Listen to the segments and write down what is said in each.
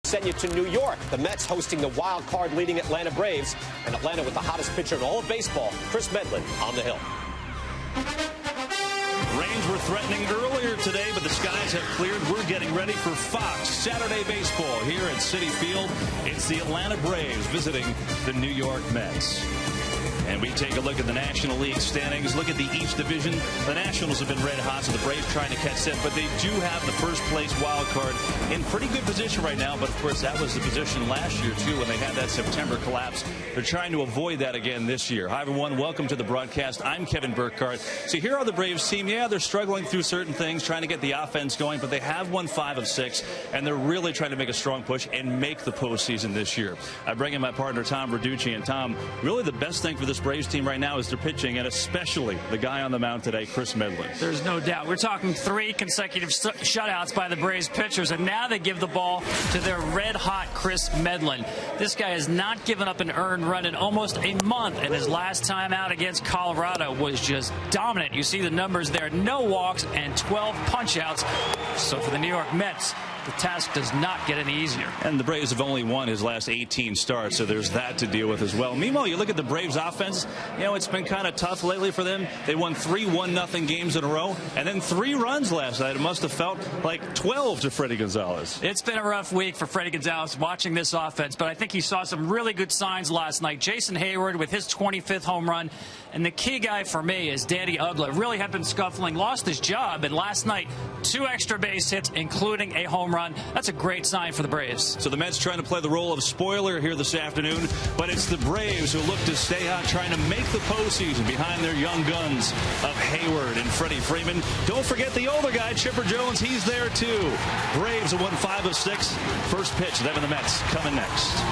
send you to New York. The Mets hosting the wild card leading Atlanta Braves, and Atlanta with the hottest pitcher in all of baseball, Medlin, on the hill. Rains were threatening earlier today, but the skies have cleared. We're getting ready for Fox Saturday baseball here at Citi Field. It's the Atlanta Braves visiting the New York Mets. And we take a look at the National League standings. Look at the East Division. The Nationals have been red hot, so the Braves trying to catch them. But they do have the first place wild card in pretty good position right now. But, of course, that was the position last year, too, when they had that September collapse. They're trying to avoid that again this year. Hi, everyone. Welcome to the broadcast. I'm Kevin Burkhardt. So here are the Braves team. Yeah, they're struggling through certain things, trying to get the offense going. But they have won 5 of 6, and they're really trying to make a strong push and make the postseason this year. I bring in my partner, Tom Verducci. And, Tom, really the best thing for this Braves team right now is their pitching, and especially the guy on the mound today, Medlin. There's no doubt. We're talking 3 consecutive shutouts by the Braves pitchers, and now they give the ball to their red-hot Medlin. This guy has not given up an earned run in almost a month, and his last time out against Colorado was just dominant. You see the numbers there. No walks and 12 punch-outs. So for the New York Mets, the task does not get any easier. And the Braves have only won his last 18 starts, so there's that to deal with as well. Meanwhile, you look at the Braves offense, you know, it's been kind of tough lately for them. They won 3 1-0 games in a row, and then 3 runs last night. It must have felt like 12 to Freddie Gonzalez. It's been a rough week for Freddie Gonzalez watching this offense, but I think he saw some really good signs last night. Jason Hayward with his 25th home run, and the key guy for me is Danny Ugla. Really had been scuffling, lost his job, and last night 2 extra base hits, including a home run. That's a great sign for the Braves. So the Mets trying to play the role of spoiler here this afternoon, but it's the Braves who look to stay hot, trying to make the postseason behind their young guns of Hayward and Freddie Freeman. Don't forget the older guy, Chipper Jones. He's there too. Braves have won 5 of 6. First pitch, them and the Mets coming next.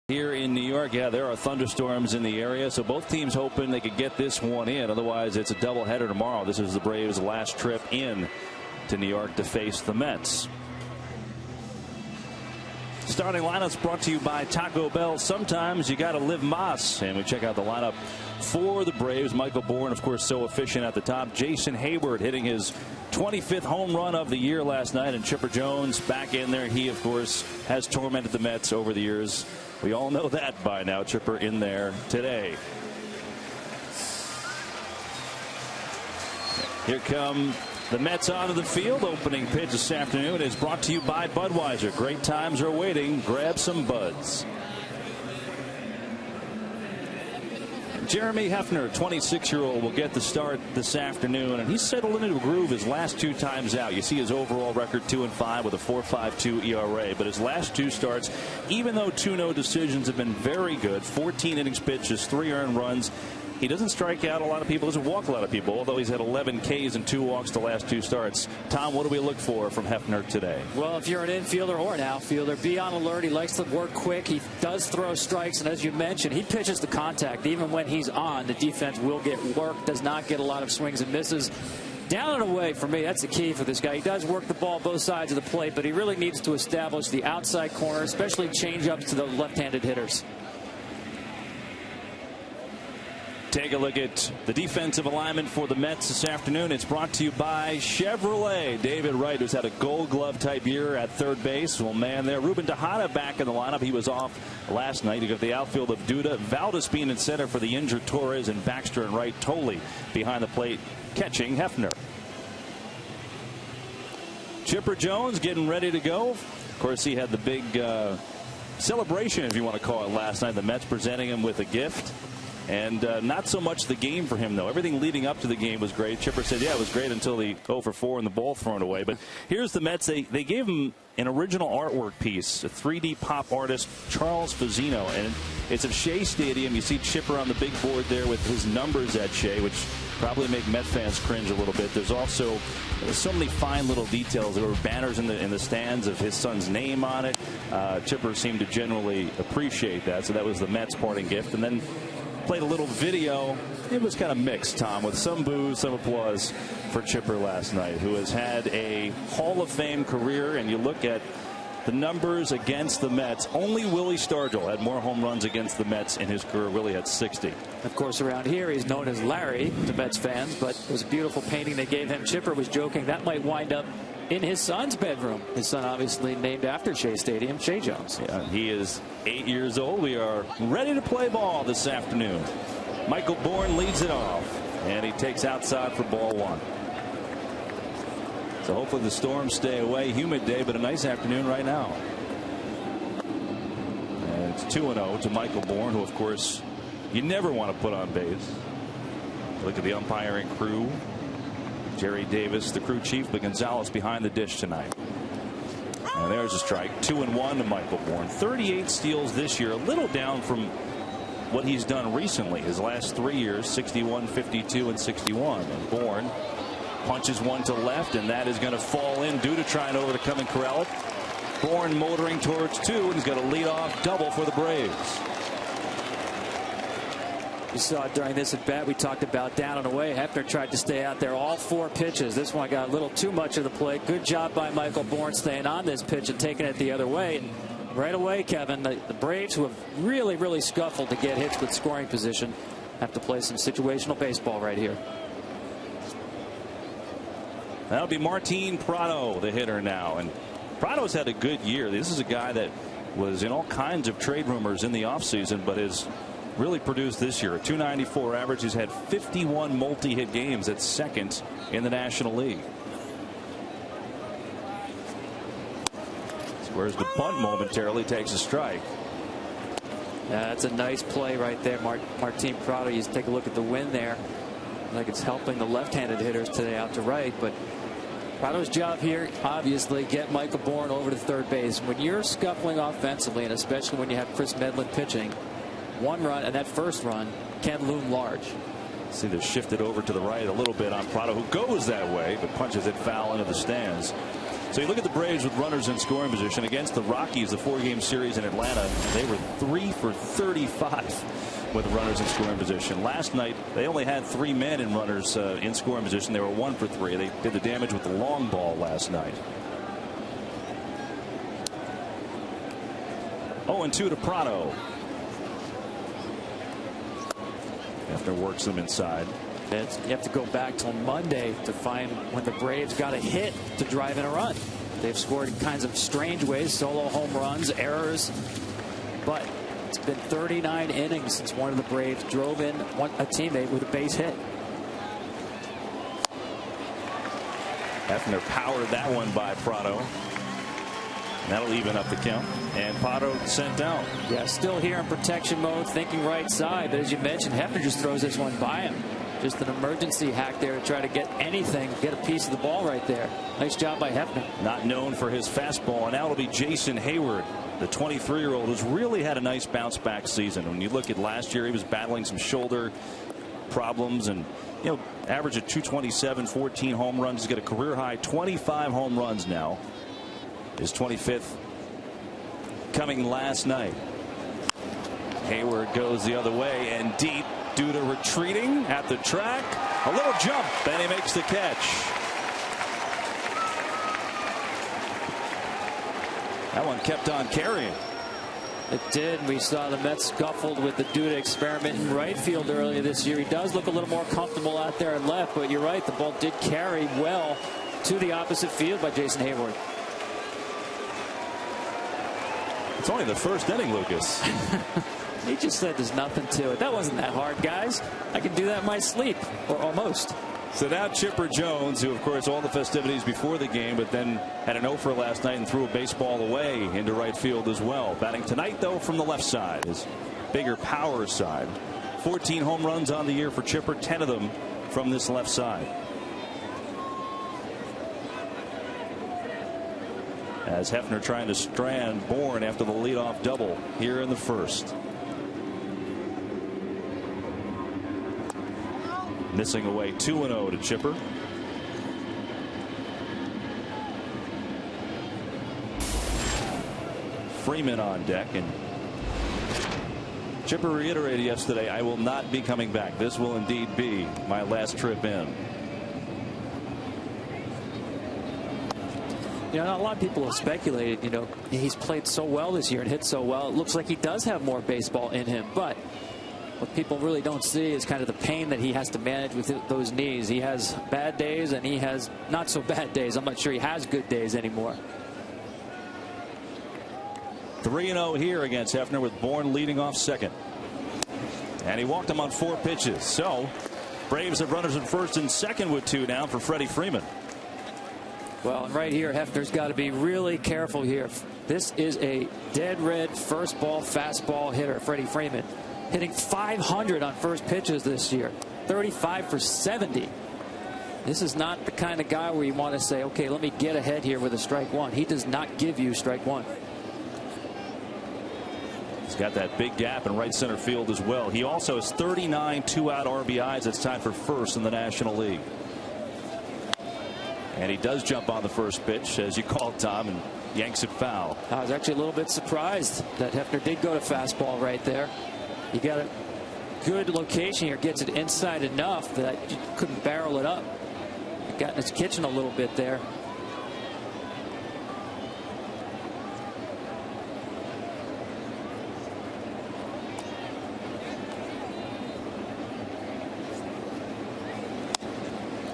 Here in New York, yeah, there are thunderstorms in the area, so both teams hoping they could get this one in. Otherwise, it's a doubleheader tomorrow. This is the Braves' last trip in to New York to face the Mets. Starting lineups brought to you by Taco Bell. Sometimes you got to live Mas. And we check out the lineup for the Braves. Michael Bourne, of course, so efficient at the top. Jason Hayward hitting his 25th home run of the year last night. And Chipper Jones back in there. He, of course, has tormented the Mets over the years. We all know that by now. Chipper in there today. Here come the Mets onto the field. Opening pitch this afternoon is brought to you by Budweiser. Great times are waiting. Grab some Buds. Jeremy Hefner, 26-year-old, will get the start this afternoon, and he's settled into a groove his last 2 times out. You see his overall record 2-5 with a 4.52 ERA, but his last 2 starts, even though 2 no decisions, have been very good. 14 innings pitched, 3 earned runs. He doesn't strike out a lot of people, doesn't walk a lot of people, although he's had 11 Ks and 2 walks the last 2 starts. Tom, what do we look for from Hefner today? Well, if you're an infielder or an outfielder, be on alert. He likes to work quick. He does throw strikes, and as you mentioned, he pitches the contact. Even when he's on, the defense will get work, does not get a lot of swings and misses. Down and away, for me, that's the key for this guy. He does work the ball both sides of the plate, but he really needs to establish the outside corner, especially change-ups to the left-handed hitters. Take a look at the defensive alignment for the Mets this afternoon. It's brought to you by Chevrolet. David Wright, who's had a Gold Glove type year at third base, will man there. Ruben Tejada back in the lineup. He was off last night. You got the outfield of Duda, Valdespin in center for the injured Torres, and Baxter and Wright totally behind the plate catching Hefner. Chipper Jones getting ready to go. Of course, he had the big celebration, if you want to call it, last night. The Mets presenting him with a gift. And not so much the game for him, though. Everything leading up to the game was great. Chipper said, yeah, it was great until the 0 for 4 and the ball thrown away. But here's the Mets. They gave him an original artwork piece, a 3D pop artist, Charles Sedeno. And it's of Shea Stadium. You see Chipper on the big board there with his numbers at Shea, which probably make Met fans cringe a little bit. There's also so many fine little details. There were banners in the stands of his son's name on it. Chipper seemed to generally appreciate that. So that was the Mets parting gift. And then played a little video. It was kind of mixed, Tom, with some boos, some applause for Chipper last night, who has had a Hall of Fame career. And you look at the numbers against the Mets. Only Willie Stargell had more home runs against the Mets in his career. Willie had 60. Of course, around here, he's known as Larry to Mets fans, but it was a beautiful painting they gave him. Chipper was joking that might wind up in his son's bedroom. His son obviously named after Shea Stadium, Shea Jones. Yeah, he is 8 years old. We are ready to play ball this afternoon. Michael Bourne leads it off, and he takes outside for ball 1. So hopefully the storms stay away. Humid day, but a nice afternoon right now. And it's 2-0 to Michael Bourne, who, of course, you never want to put on base. Look at the umpiring crew. Jerry Davis, the crew chief, but Gonzalez behind the dish tonight. And there's a strike. 2-1 to Michael Bourne. 38 steals this year, a little down from what he's done recently. His last 3 years, 61, 52, and 61. And Bourne punches one to left, and that is going to fall in. Duda trying to overcome and corral it. Bourne motoring towards 2, and he's got a leadoff double for the Braves. You saw it during this at bat. We talked about down and away. Hefner tried to stay out there all 4 pitches. This one got a little too much of the plate. Good job by Michael Bourne staying on this pitch and taking it the other way. And right away, Kevin, the Braves, who have really scuffled to get hits with scoring position, have to play some situational baseball right here. That'll be Martin Prado, the hitter now. And Prado's had a good year. This is a guy that was in all kinds of trade rumors in the offseason, but is really produced this year. A .294 average. He's had 51 multi-hit games. That's second in the National League. Squares the bunt momentarily, takes a strike. Yeah, that's a nice play right there. Martin Prado. You take a look at the win there. Like it's helping the left-handed hitters today out to right, but Prado's job here, obviously, get Michael Bourne over to third base. When you're scuffling offensively, and especially when you have Chris Medlin pitching, 1 run, and that first run can loom large. See, they're shifted over to the right a little bit on Prado, who goes that way, but punches it foul into the stands. So you look at the Braves with runners in scoring position against the Rockies, the 4-game series in Atlanta. They were 3 for 35 with runners in scoring position. Last night, they only had 3 men in runners in scoring position. They were 1 for 3. They did the damage with the long ball last night. 0-2 to Prado. After works them inside. You have to go back till Monday to find when the Braves got a hit to drive in a run. They've scored in kinds of strange ways, solo home runs, errors, but it's been 39 innings since one of the Braves drove in a teammate with a base hit. Hefner powered that one by Prado. That'll even up the count. And Prado sent down. Yeah, still here in protection mode, thinking right side. But as you mentioned, Hefner just throws this one by him. Just an emergency hack there to try to get anything, get a piece of the ball right there. Nice job by Hefner. Not known for his fastball. And now it'll be Jason Hayward, the 23-year-old, who's really had a nice bounce back season. When you look at last year, he was battling some shoulder problems and, you know, average of 227, 14 home runs. He's got a career high 25 home runs now. His 25th coming last night. Hayward goes the other way and deep due to retreating at the track. A little jump and he makes the catch. That one kept on carrying. It did. We saw the Mets scuffled with the Duda experiment in right field earlier this year. He does look a little more comfortable out there in left, but you're right, the ball did carry well to the opposite field by Jason Hayward. It's only the first inning, Lucas. He just said there's nothing to it. That wasn't that hard, guys. I can do that in my sleep, or almost. So now Chipper Jones, who of course all the festivities before the game, but then had an 0 for last night and threw a baseball away into right field as well. Batting tonight though from the left side, his bigger power side. 14 home runs on the year for Chipper, 10 of them from this left side. As Hefner trying to strand Bourne after the leadoff double here in the first. Missing away 2-0 to Chipper. Freeman on deck, and Chipper reiterated yesterday, I will not be coming back. This will indeed be my last trip in. You know, a lot of people have speculated, you know, he's played so well this year and hit so well. It looks like he does have more baseball in him. But what people really don't see is kind of the pain that he has to manage with those knees. He has bad days and he has not so bad days. I'm not sure he has good days anymore. 3-0 here against Hefner with Bourne leading off second. And he walked him on 4 pitches. So Braves have runners at first and second with 2 down for Freddie Freeman. Well, and right here, Hefner's got to be really careful here. This is a dead red first ball fastball hitter, Freddie Freeman, hitting .500 on first pitches this year, 35 for 70. This is not the kind of guy where you want to say, okay, let me get ahead here with a strike one. He does not give you strike one. He's got that big gap in right center field as well. He also has 39 2-out RBIs. It's tied for first in the National League. And he does jump on the first pitch, as you called, Tom, and yanks it foul. I was actually a little bit surprised that Hefner did go to fastball right there. He got a good location here, gets it inside enough that you couldn't barrel it up. It got in his kitchen a little bit there.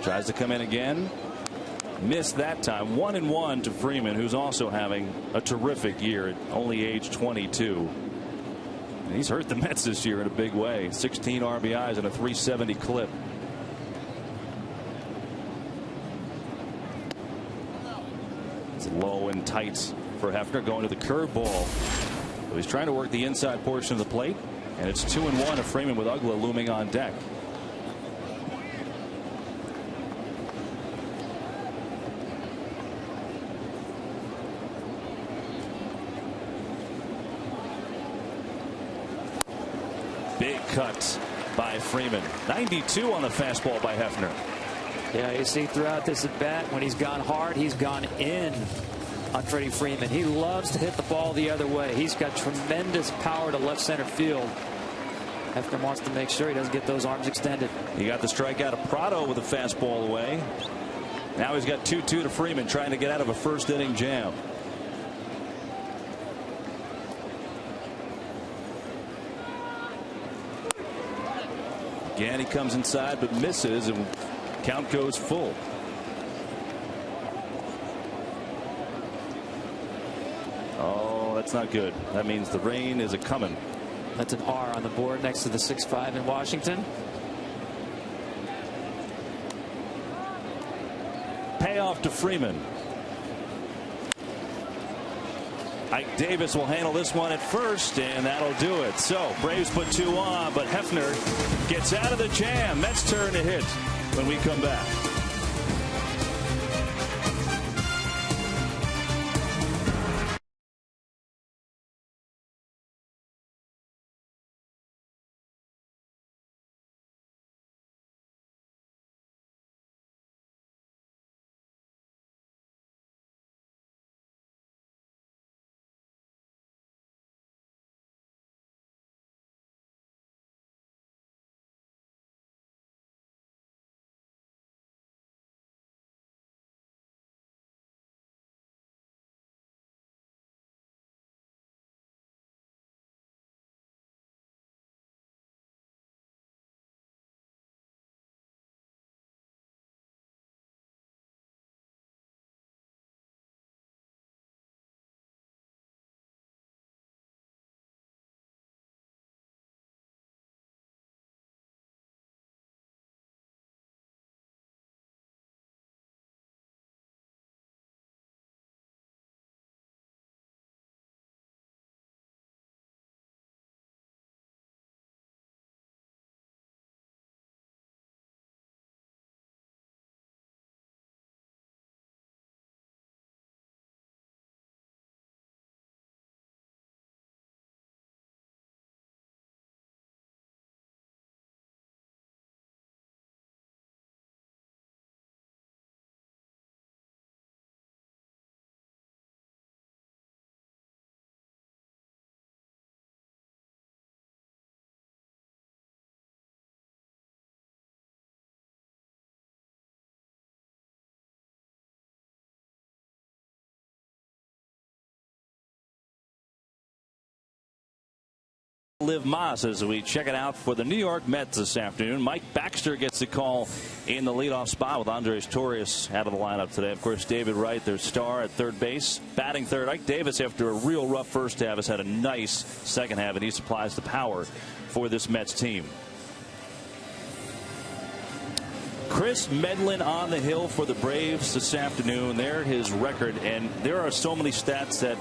Tries to come in again. Missed that time. 1-1 to Freeman, who's also having a terrific year at only age 22. And he's hurt the Mets this year in a big way. 16 RBIs and a .370 clip. It's low and tight for Hefner, going to the curveball. So he's trying to work the inside portion of the plate, and it's 2-1 to Freeman with Ugla looming on deck. Big cut by Freeman. 92 on the fastball by Hefner. Yeah, you see throughout this at bat, when he's gone hard, he's gone in on Freddie Freeman. He loves to hit the ball the other way. He's got tremendous power to left center field. Hefner wants to make sure he doesn't get those arms extended. He got the strikeout of Prado with a fastball away. Now he's got 2-2 to Freeman, trying to get out of a first inning jam. Again, he comes inside but misses, and count goes full. Oh, that's not good. That means the rain is a-coming. That's an R on the board next to the 6-5 in Washington. Payoff to Freeman. Ike Davis will handle this one at first, and that'll do it. So Braves put 2 on, but Hefner gets out of the jam. Mets turn to hit when we come back. Liv Moss as we check it out for the New York Mets this afternoon. Mike Baxter gets the call in the leadoff spot with Andres Torres out of the lineup today. Of course, David Wright, their star at third base. Batting third, Ike Davis, after a real rough first half, has had a nice second half, and he supplies the power for this Mets team. Chris Medlin on the hill for the Braves this afternoon. There his record, and there are so many stats that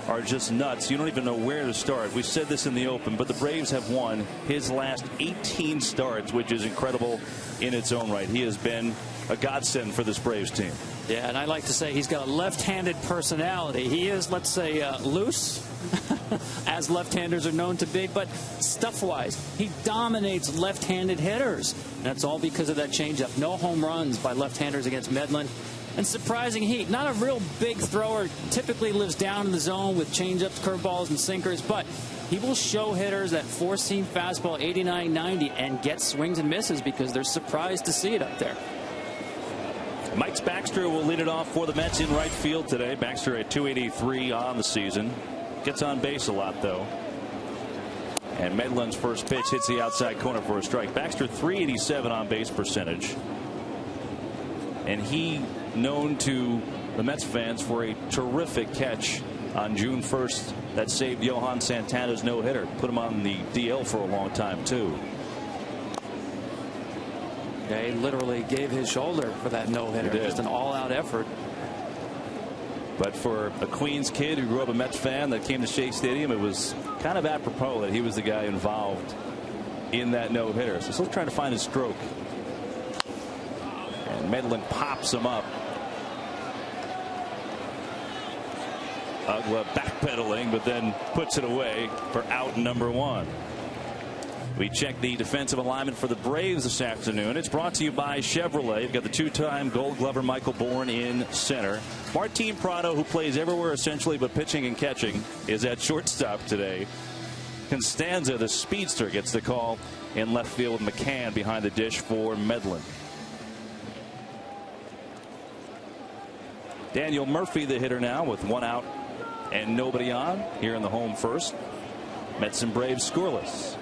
are just nuts. You don't even know where to start. We said this in the open, but the Braves have won his last 18 starts, which is incredible in its own right. He has been a godsend for this Braves team. Yeah, and I like to say he's got a left-handed personality. He is, let's say, loose, as left-handers are known to be, but stuff-wise, he dominates left-handed hitters. And that's all because of that changeup. No home runs by left-handers against Medlin. And surprising heat. Not a real big thrower. Typically lives down in the zone with changeups, curveballs, and sinkers. But he will show hitters that four-seam fastball 89-90 and get swings and misses because they're surprised to see it up there. Mike Baxter will lead it off for the Mets in right field today. Baxter at 283 on the season. Gets on base a lot, though. And Medlin's first pitch hits the outside corner for a strike. Baxter 387 on base percentage. And he known to the Mets fans for a terrific catch on June 1st that saved Johan Santana's no-hitter. Put him on the DL for a long time, too. Yeah, he literally gave his shoulder for that no-hitter. Just an all-out effort. But for a Queens kid who grew up a Mets fan that came to Shea Stadium, it was kind of apropos that he was the guy involved in that no-hitter. So still trying to find his stroke. And Medlin pops him up. Ugla backpedaling, but then puts it away for out number 1. We check the defensive alignment for the Braves this afternoon. It's brought to you by Chevrolet. You've got the two-time Gold Glover Michael Bourne in center. Martin Prado, who plays everywhere essentially but pitching and catching, is at shortstop today. Constanza, the speedster, gets the call in left field with McCann behind the dish for Medlin. Daniel Murphy, the hitter now, with 1 out and nobody on here in the home first. Mets and Braves scoreless.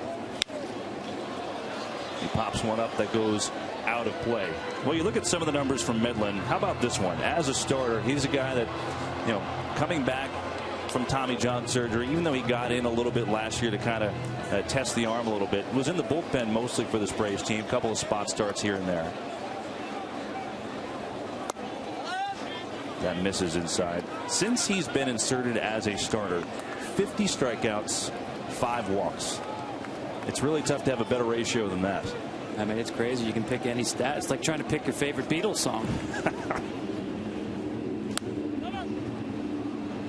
He pops one up that goes out of play. Well, you look at some of the numbers from Medlin. How about this one? As a starter, he's a guy that, coming back from Tommy John surgery, even though he got in a little bit last year to kind of test the arm a little bit, was in the bullpen mostly for this Braves team. A couple of spot starts here and there. That misses inside. Since he's been inserted as a starter, 50 strikeouts, 5 walks. It's really tough to have a better ratio than that. I mean, it's crazy. You can pick any stat. It's like trying to pick your favorite Beatles song.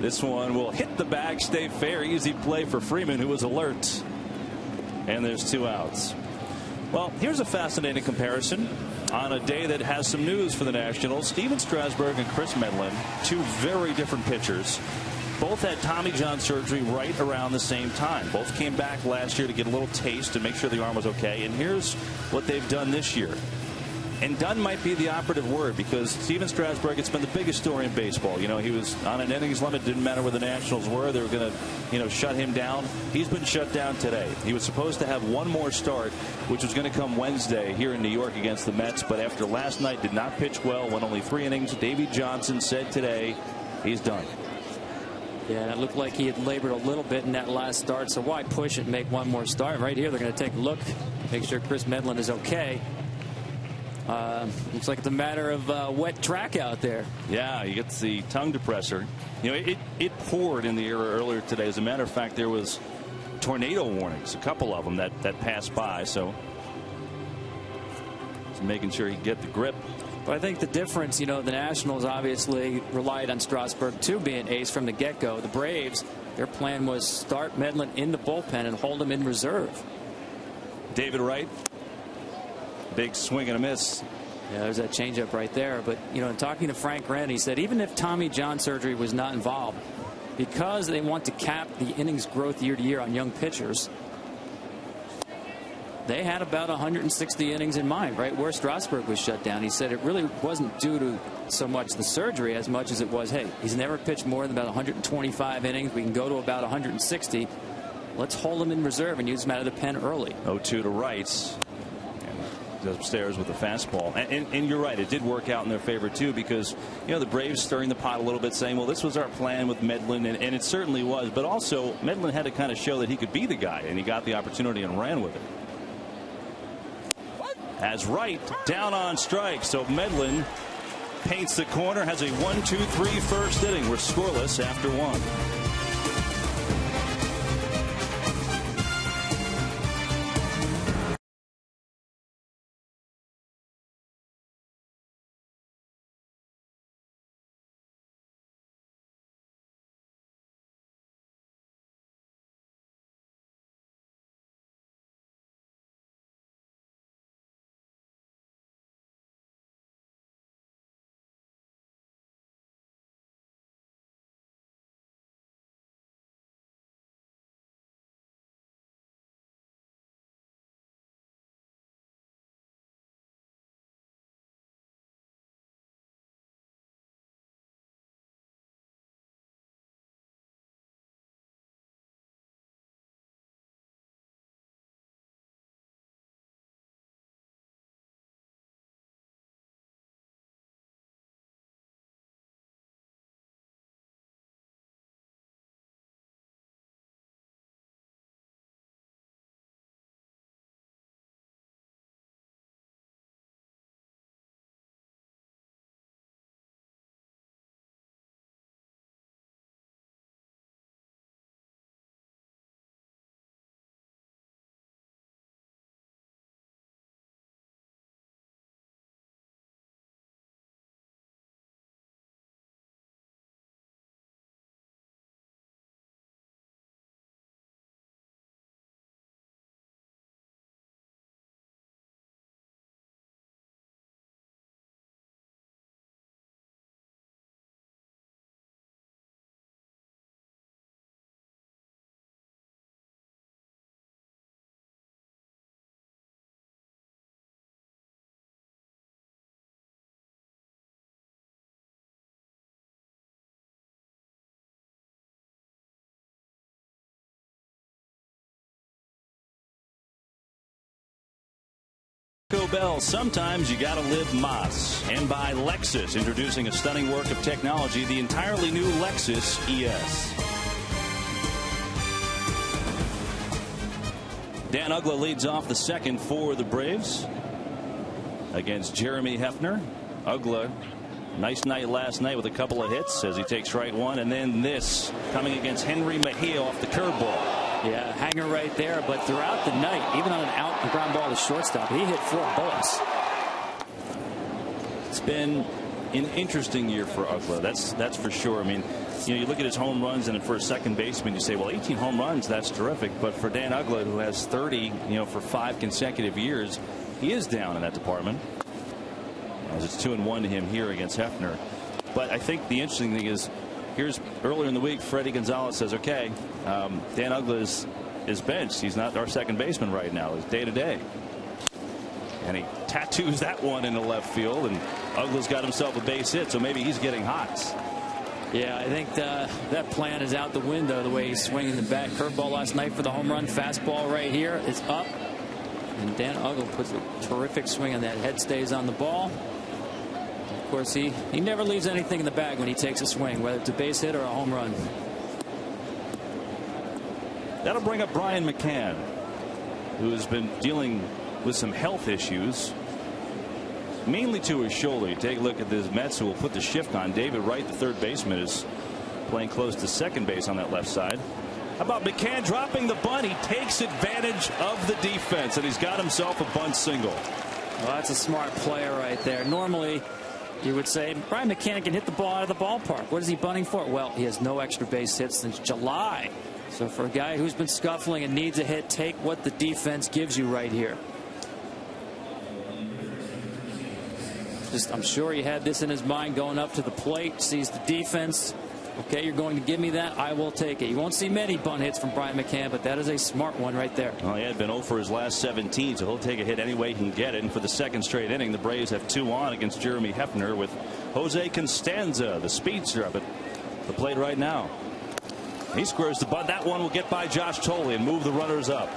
This one will hit the bag, stay fair. Easy play for Freeman, who was alert. And there's 2 outs. Well, here's a fascinating comparison on a day that has some news for the Nationals. Steven Strasburg and Chris Medlin, 2 very different pitchers. Both had Tommy John surgery right around the same time. Both came back last year to get a little taste to make sure the arm was okay. And here's what they've done this year. And done might be the operative word, because Steven Strasburg, it's been the biggest story in baseball. He was on an innings limit. Didn't matter where the Nationals were. They were going to, shut him down. He's been shut down today. He was supposed to have one more start, which was going to come Wednesday here in New York against the Mets. But after last night, did not pitch well, went only 3 innings. Davey Johnson said today he's done. Yeah, it looked like he had labored a little bit in that last start, so why push it and make one more start? Right here, they're going to take a look, make sure Chris Medlin is okay. Looks like it's a matter of wet track out there. Yeah, he gets the tongue depressor. It poured in the area earlier today. As a matter of fact, there was tornado warnings, a couple of them that passed by. So making sure he get the grip. But I think the difference, the Nationals obviously relied on Strasburg too being ace from the get-go. The Braves, their plan was start Medlin in the bullpen and hold him in reserve. David Wright, big swing and a miss. Yeah, there's that changeup right there. But, in talking to Frank Wren, he said even if Tommy John surgery was not involved, because they want to cap the innings growth year to year on young pitchers, they had about 160 innings in mind, right where Strasburg was shut down. He said it really wasn't due to so much the surgery as much as it was, hey, he's never pitched more than about 125 innings. We can go to about 160. Let's hold him in reserve and use him out of the pen early. 0-2 to Wright. Upstairs with the fastball. And you're right, it did work out in their favor too, because the Braves stirring the pot a little bit, saying, well, this was our plan with Medlin, and it certainly was, but also Medlin had to kind of show that he could be the guy, and he got the opportunity and ran with it. As Wright down on strike, so Medlin paints the corner, has a 1-2-3 first inning. We're scoreless after 1. Bell, sometimes you gotta live Moss. And by Lexus, introducing a stunning work of technology, the entirely new Lexus ES. Dan Uggla leads off the second for the Braves against Jeremy Hefner. Uggla, nice night last night with a couple of hits as he takes strike one, and then this coming against Henry Mejia off the curveball. Yeah, hanger right there, but throughout the night, even on an out and ground ball to shortstop, he hit 4 bullets. It's been an interesting year for Uggla. That's for sure. I mean, you look at his home runs, and for a second baseman, you say, well, 18 home runs, that's terrific. But for Dan Uggla, who has 30, for 5 consecutive years, he is down in that department. As it's 2-1 to him here against Hefner. But I think the interesting thing is, here's earlier in the week, Freddie Gonzalez says, okay, Dan Uggla is benched. He's not our second baseman right now. It's day to day. And he tattoos that one into left field, and Uggla's got himself a base hit, so maybe he's getting hot. Yeah, I think that plan is out the window, the way he's swinging the bat. Curveball last night for the home run. Fastball right here. It's up. And Dan Uggla puts a terrific swing on that. Head stays on the ball. Of course, he never leaves anything in the bag when he takes a swing, whether it's a base hit or a home run. That'll bring up Brian McCann, who has been dealing with some health issues, mainly to his shoulder. You take a look at this Mets, who will put the shift on. David Wright, the third baseman, is playing close to second base on that left side. How about McCann dropping the bunt? He takes advantage of the defense, and he's got himself a bunt single. Well, that's a smart player right there. Normally, you would say Brian McCann can hit the ball out of the ballpark. What is he bunting for? Well, he has no extra base hits since July. So for a guy who's been scuffling and needs a hit, take what the defense gives you right here. I'm sure he had this in his mind going up to the plate, sees the defense. Okay, you're going to give me that. I will take it. You won't see many bunt hits from Brian McCann, but that is a smart one right there. Well, he had been 0 for his last 17, so he'll take a hit any way he can get it. And for the second straight inning, the Braves have 2 on against Jeremy Hefner with Jose Constanza, the speedster, up at the plate right now. He squares the bunt. That one will get by Josh Tolley and move the runners up.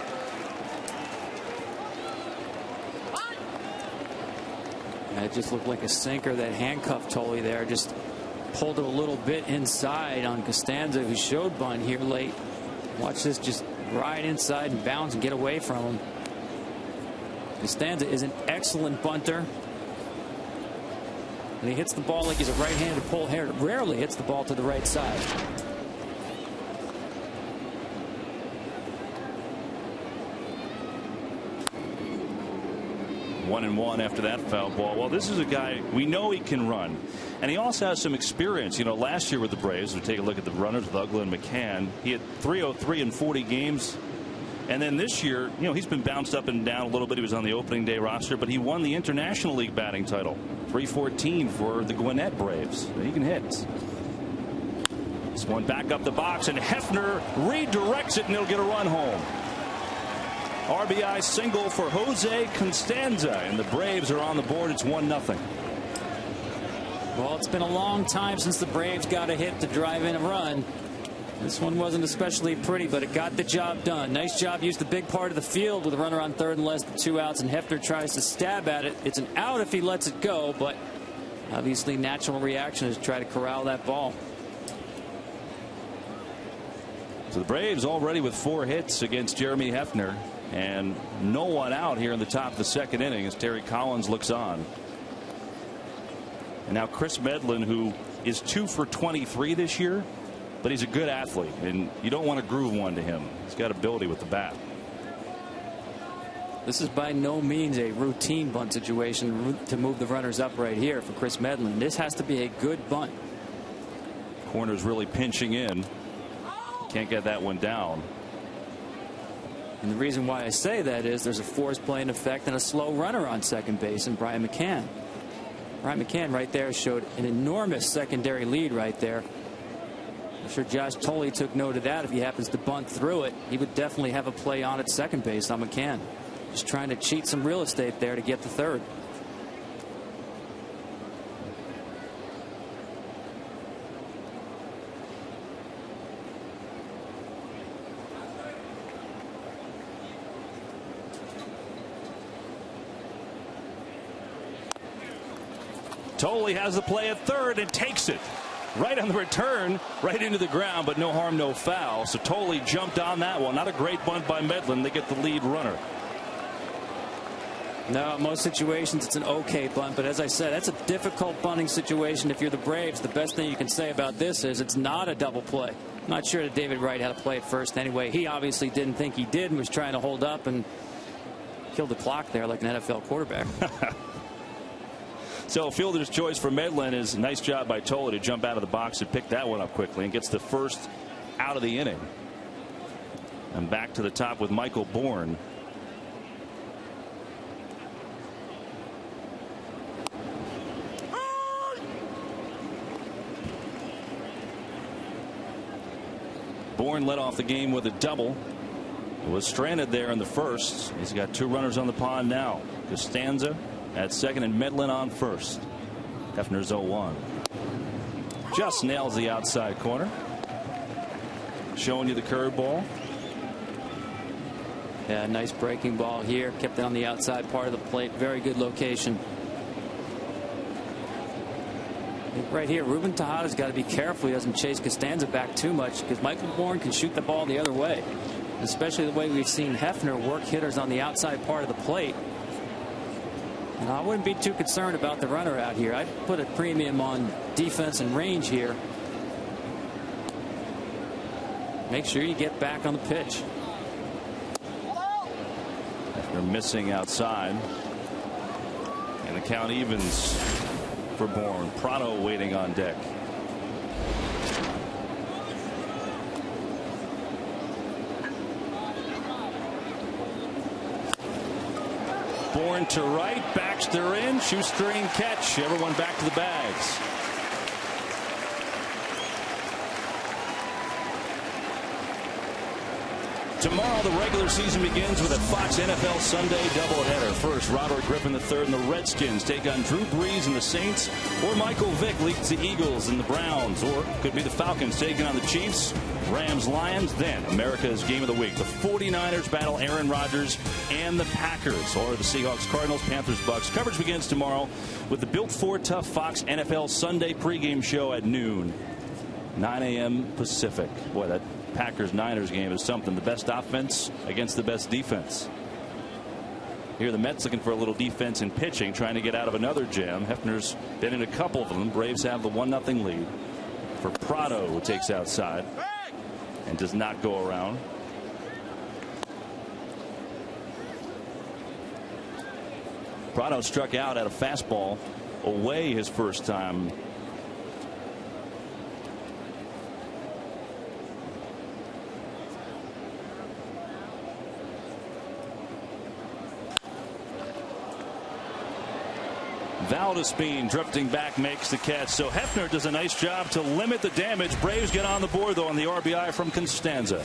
It just looked like a sinker that handcuffed Tolley there. Just pulled it a little bit inside on Costanza, who showed bunt here late. Watch this just ride inside and bounce and get away from him. Costanza is an excellent bunter. And he hits the ball like he's a right-handed pull hitter. Rarely hits the ball to the right side. 1-1 after that foul ball. Well, this is a guy we know he can run, and he also has some experience. Last year with the Braves, we take a look at the runners with Uggla and McCann. He had .303 in 40 games, and then this year, he's been bounced up and down a little bit. He was on the opening day roster, but he won the International League batting title, .314 for the Gwinnett Braves. He can hit. This one back up the box, and Hefner redirects it, and he'll get a run home. RBI single for Jose Constanza, and the Braves are on the board. It's 1-0. Well, it's been a long time since the Braves got a hit to drive in a run. This one wasn't especially pretty, but it got the job done. Nice job. Used the big part of the field with a runner on third and less than 2 outs, and Hefner tries to stab at it. It's an out if he lets it go, but obviously natural reaction is to try to corral that ball. So the Braves already with 4 hits against Jeremy Hefner, and no one out here in the top of the second inning as Terry Collins looks on. And now Chris Medlin, who is 2 for 23 this year, but he's a good athlete, and you don't want to groove one to him. He's got ability with the bat. This is by no means a routine bunt situation to move the runners up right here for Chris Medlin. This has to be a good bunt. Corner's really pinching in. Can't get that one down. And the reason why I say that is there's a force playing effect and a slow runner on second base in Brian McCann. Brian McCann right there showed an enormous secondary lead right there. I'm sure Josh Tolley took note of that. If he happens to bunt through it, he would definitely have a play on at second base on McCann. Just trying to cheat some real estate there to get to third. Tolley has the play at third and takes it right on the return, right into the ground, but no harm, no foul. So Tolley jumped on that one. Not a great bunt by Medlin. They get the lead runner. No, in most situations it's an okay bunt, but as I said, that's a difficult bunting situation. If you're the Braves, the best thing you can say about this is it's not a double play. I'm not sure that David Wright had to play it first anyway. He obviously didn't think he did and was trying to hold up and killed the clock there like an NFL quarterback. So fielder's choice for Medlin is a nice job by Tolley to jump out of the box and pick that one up quickly and gets the first out of the inning. And back to the top with Michael Bourne. Bourne led off the game with a double. Was stranded there in the first. He's got 2 runners on the pond now. Costanza at second and Medlin on first. Hefner's 0-1. Just nails the outside corner. Showing you the curveball. Yeah, nice breaking ball here. Kept it on the outside part of the plate. Very good location. Right here, Ruben Tejada's got to be careful he doesn't chase Costanza back too much, because Michael Bourne can shoot the ball the other way, especially the way we've seen Hefner work hitters on the outside part of the plate. And I wouldn't be too concerned about the runner out here. I'd put a premium on defense and range here. Make sure you get back on the pitch. Hefner missing outside, and the count evens for Bourne. Prado waiting on deck. Bourne to right, Baxter in, shoestring catch. Everyone back to the bags. Tomorrow the regular season begins with a Fox NFL Sunday doubleheader. First, Robert Griffin III and the Redskins take on Drew Brees and the Saints, or Michael Vick leads the Eagles and the Browns, or could be the Falcons taking on the Chiefs, Rams, Lions. Then America's Game of the Week. The 49ers battle Aaron Rodgers and the Packers, or the Seahawks, Cardinals, Panthers, Bucks. Coverage begins tomorrow with the Built for Tough Fox NFL Sunday pregame show at noon, 9 a.m. Pacific. Boy, that Packers-Niners game is something. The best offense against the best defense. Here the Mets looking for a little defense in pitching, trying to get out of another jam. Hefner's been in a couple of them. Braves have the 1-0 lead. For Prado, who takes outside and does not go around. Prado struck out at a fastball away his first time. Valdespin drifting back makes the catch. So Hefner does a nice job to limit the damage. Braves get on the board though on the RBI from Costanza.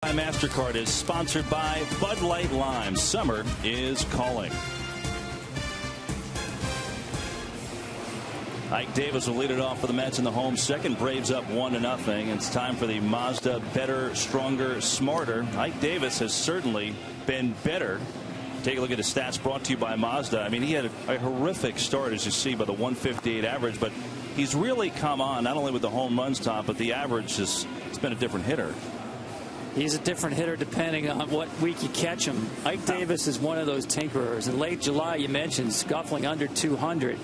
MasterCard is sponsored by Bud Light Lime. Summer is calling. Ike Davis will lead it off for the Mets in the home second. Braves up 1-0. It's time for the Mazda Better, Stronger, Smarter. Ike Davis has certainly been better. Take a look at his stats brought to you by Mazda. I mean, he had a horrific start, as you see, by the 158 average, but he's really come on, not only with the home runs, Tom, but the average it's been a different hitter. He's a different hitter depending on what week you catch him. Ike Davis is one of those tinkerers. In late July, you mentioned scuffling under 200.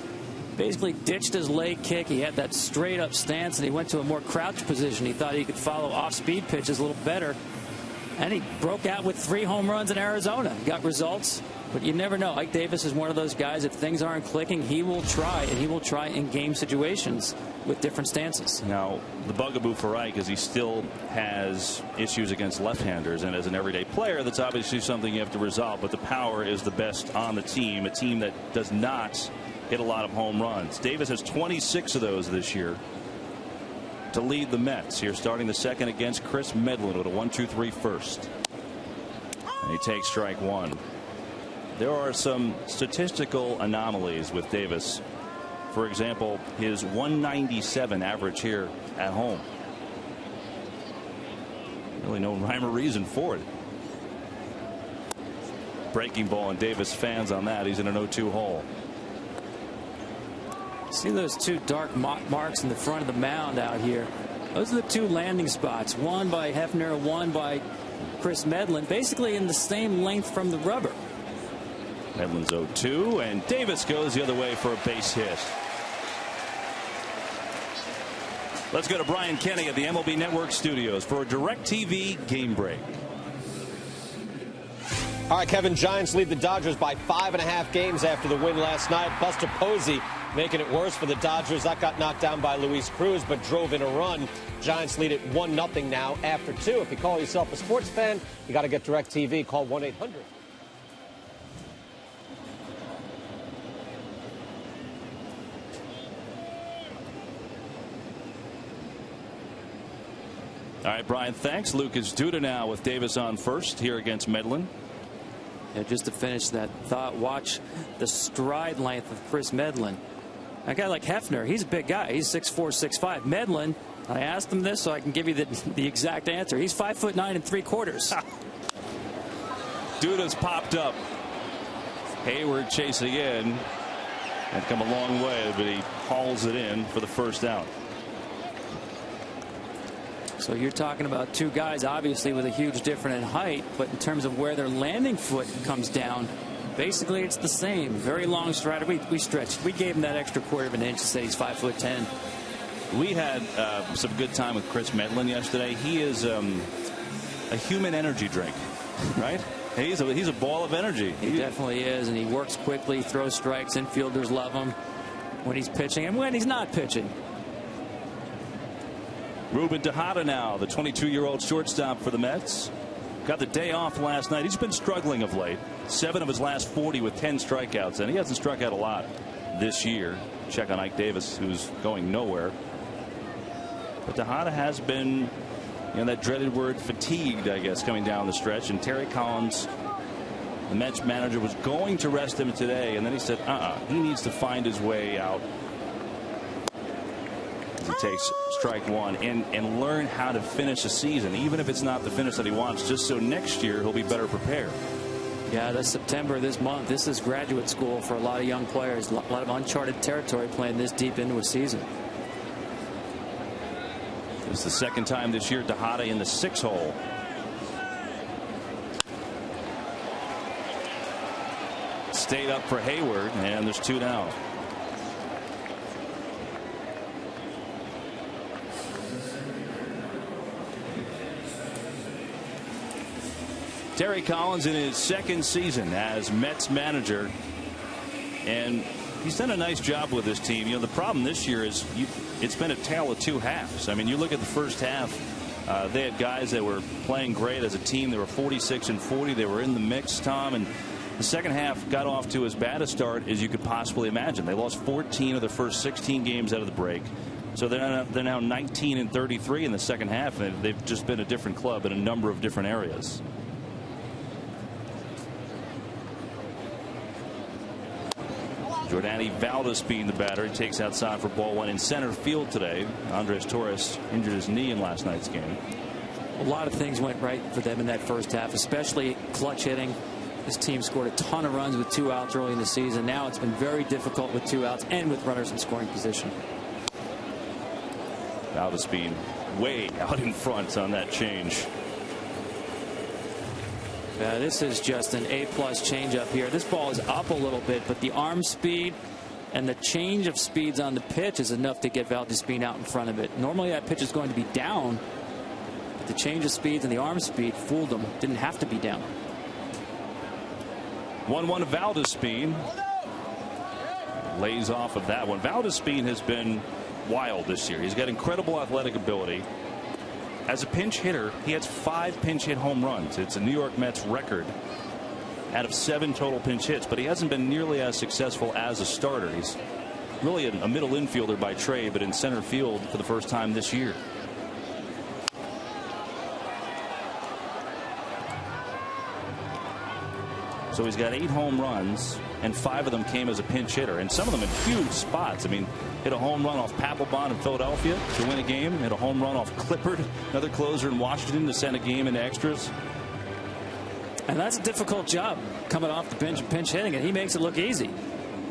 Basically ditched his leg kick. He had that straight up stance, and he went to a more crouched position. He thought he could follow off-speed pitches a little better. And he broke out with 3 home runs in Arizona. Got results, but you never know. Ike Davis is one of those guys, if things aren't clicking, he will try, and he will try in game situations with different stances. Now, the bugaboo for Ike is he still has issues against left-handers, and as an everyday player, that's obviously something you have to resolve, but the power is the best on the team, a team that does not hit a lot of home runs. Davis has 26 of those this year to lead the Mets. Here starting the second against Chris Medlin with a 1-2-3 first. And he takes strike one. There are some statistical anomalies with Davis. For example, his 197 average here at home. Really no rhyme or reason for it. Breaking ball, and Davis fans on that. He's in an 0-2 hole. See those 2 dark marks in the front of the mound out here? Those are the 2 landing spots. One by Hefner, one by Chris Medlin, basically in the same length from the rubber. Medlin's 0-2, and Davis goes the other way for a base hit. Let's go to Brian Kenny at the MLB Network studios for a DirecTV game break. All right, Kevin, Giants lead the Dodgers by 5.5 games after the win last night. Buster Posey making it worse for the Dodgers. That got knocked down by Luis Cruz, but drove in a run. Giants lead it 1-0 now after 2. If you call yourself a sports fan, you got to get DirecTV. Call 1-800. All right, Brian, thanks. Lucas Duda now with Davis on first here against Medlin. Yeah, just to finish that thought, watch the stride length of Chris Medlin. A guy like Hefner, he's a big guy. He's 6'4", 6'5". Medlin, I asked him this so I can give you the exact answer. He's 5'9"3/4. Duda's popped up. Hayward chasing in. And come a long way, but he hauls it in for the first out. So you're talking about 2 guys obviously with a huge difference in height, but in terms of where their landing foot comes down, basically it's the same. Very long strider. We stretched. We gave him that extra 1/4 of an inch to say he's 5'10". We had some good time with Chris Medlin yesterday. He is a human energy drink, right? He's a ball of energy. He definitely is, and he works quickly, throws strikes. Infielders love him when he's pitching and when he's not pitching. Ruben Tejada now, the 22-year-old shortstop for the Mets. Got the day off last night. He's been struggling of late. 7 of his last 40 with 10 strikeouts, and he hasn't struck out a lot this year. Check on Ike Davis, who's going nowhere. But Tejada has been, that dreaded word, fatigued, I guess, coming down the stretch. And Terry Collins, the Mets manager, was going to rest him today, and then he said, he needs to find his way out. He takes strike one and learn how to finish a season, even if it's not the finish that he wants, just so next year he'll be better prepared. Yeah, that's September this month. This is graduate school for a lot of young players. A lot of uncharted territory playing this deep into a season. It was the second time this year Tejada in the 6 hole. Stayed up for Hayward, and there's 2 down. Terry Collins in his second season as Mets manager, and he's done a nice job with this team. The problem this year is it's been a tale of 2 halves. I mean, you look at the first half, they had guys that were playing great as a team. They were 46-40. They were in the mix, Tom, and the second half got off to as bad a start as you could possibly imagine. They lost 14 of the first 16 games out of the break. So they're now 19 and 33 in the second half, and they've just been a different club in a number of different areas. Jordani Valdez being the batter. He takes outside for ball one in center field today. Andres Torres injured his knee in last night's game. A lot of things went right for them in that first half, especially clutch hitting. This team scored a ton of runs with 2 outs early in the season. Now it's been very difficult with 2 outs and with runners in scoring position. Valdez being way out in front on that change. This is just an A+ changeup here. This ball is up a little bit, but the arm speed and the change of speeds on the pitch is enough to get Valdez out in front of it. Normally that pitch is going to be down, but the change of speeds and the arm speed fooled him. Didn't have to be down. 1-1 Valdez lays off of that one. Valdez has been wild this year. He's got incredible athletic ability. As a pinch hitter, he has 5 pinch hit home runs. It's a New York Mets record out of 7 total pinch hits, but he hasn't been nearly as successful as a starter. He's really a middle infielder by trade, but in center field for the first time this year. So he's got 8 home runs, and 5 of them came as a pinch hitter, and some of them in huge spots. I mean, hit a home run off Papelbon in Philadelphia to win a game. Hit a home run off Clippard, another closer in Washington, to send a game into extras. And that's a difficult job, coming off the bench and pinch hitting, and he makes it look easy.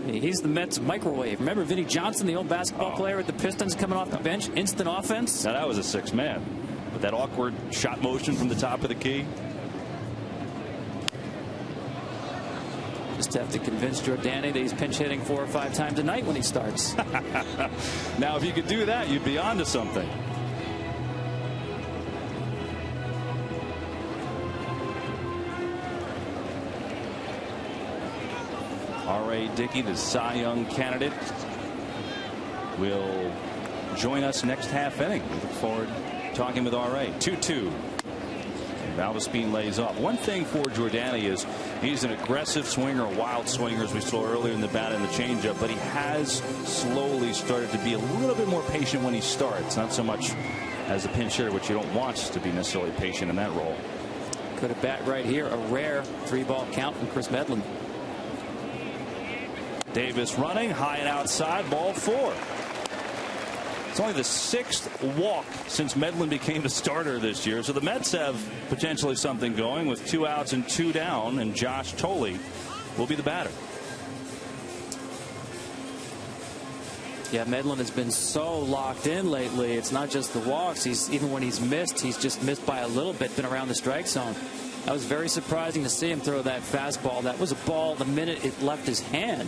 He's the Mets microwave. Remember Vinnie Johnson, the old basketball player at the Pistons, coming off the bench, instant offense? Now that was a 6-man with that awkward shot motion from the top of the key. Just have to convince Jordani that he's pinch hitting 4 or 5 times a night when he starts. Now, if you could do that, you'd be on to something. R.A. Dickey, the Cy Young candidate, will join us next half inning. We look forward to talking with R.A. 2-2. Valdez lays off. One thing for Jordani is he's an aggressive swinger, a wild swinger, as we saw earlier in the bat and the changeup, but he has slowly started to be a little bit more patient when he starts, not so much as a pinch hitter, which you don't want to be necessarily patient in that role. Could have bat right here, a rare 3-ball count from Chris Medlin. Davis running high and outside, ball 4. It's only the 6th walk since Medlin became a starter this year. So the Mets have potentially something going with 2 outs and 2 down, and Josh Tolley will be the batter. Yeah, Medlin has been so locked in lately. It's not just the walks. Even when he's missed, he's just missed by a little bit, been around the strike zone. That was very surprising to see him throw that fastball. That was a ball the minute it left his hand,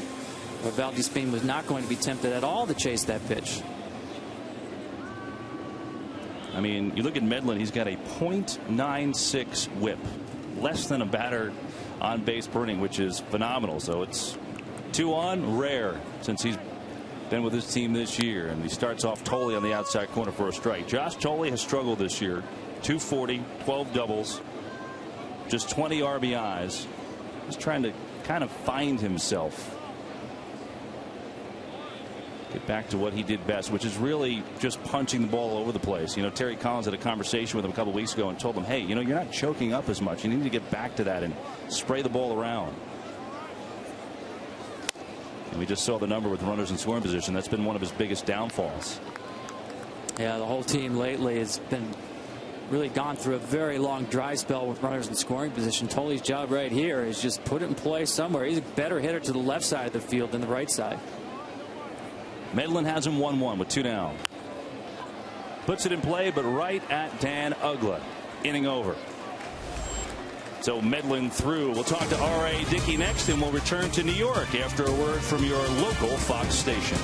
where Valdez was not going to be tempted at all to chase that pitch. I mean, you look at Medlin, he's got a .96 whip, less than a batter on base per inning, which is phenomenal. So it's 2 on, rare since he's been with his team this year. And he starts off Tolley on the outside corner for a strike. Josh Tolley has struggled this year. 240, 12 doubles, just 20 RBIs. He's trying to kind of find himself. Get back to what he did best, which is really just punching the ball over the place. You know, Terry Collins had a conversation with him a couple weeks ago and told him, hey, you know, you're not choking up as much. You need to get back to that and spray the ball around. And we just saw the number with runners in scoring position. That's been one of his biggest downfalls. Yeah, the whole team lately has been really gone through a very long dry spell with runners in scoring position. Tolley's job right here is just put it in play somewhere. He's a better hitter to the left side of the field than the right side. Medlin has him 1-1 with 2 down. Puts it in play, but right at Dan Uggla. Inning over. So Medlin through. We'll talk to R.A. Dickey next, and we'll return to New York after a word from your local Fox station.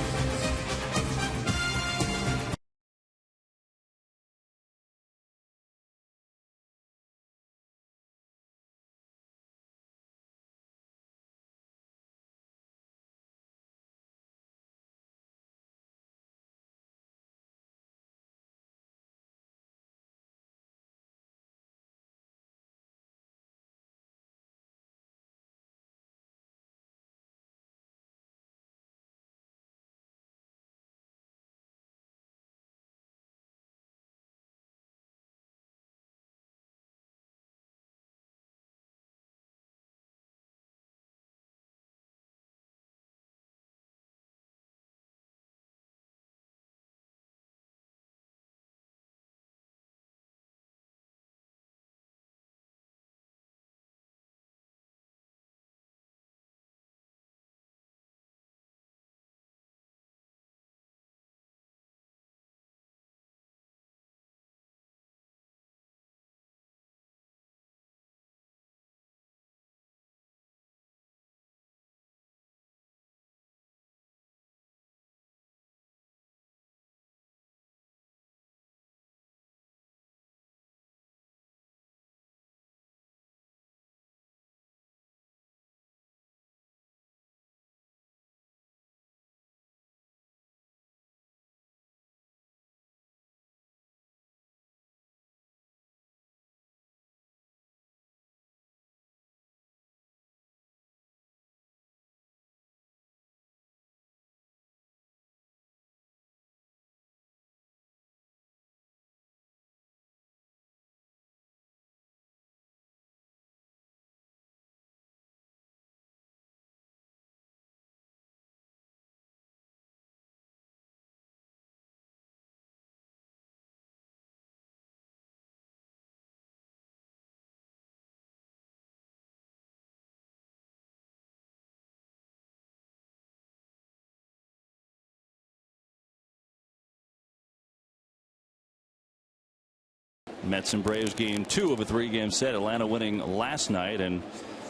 Mets and Braves game 2 of a 3-game set. Atlanta winning last night and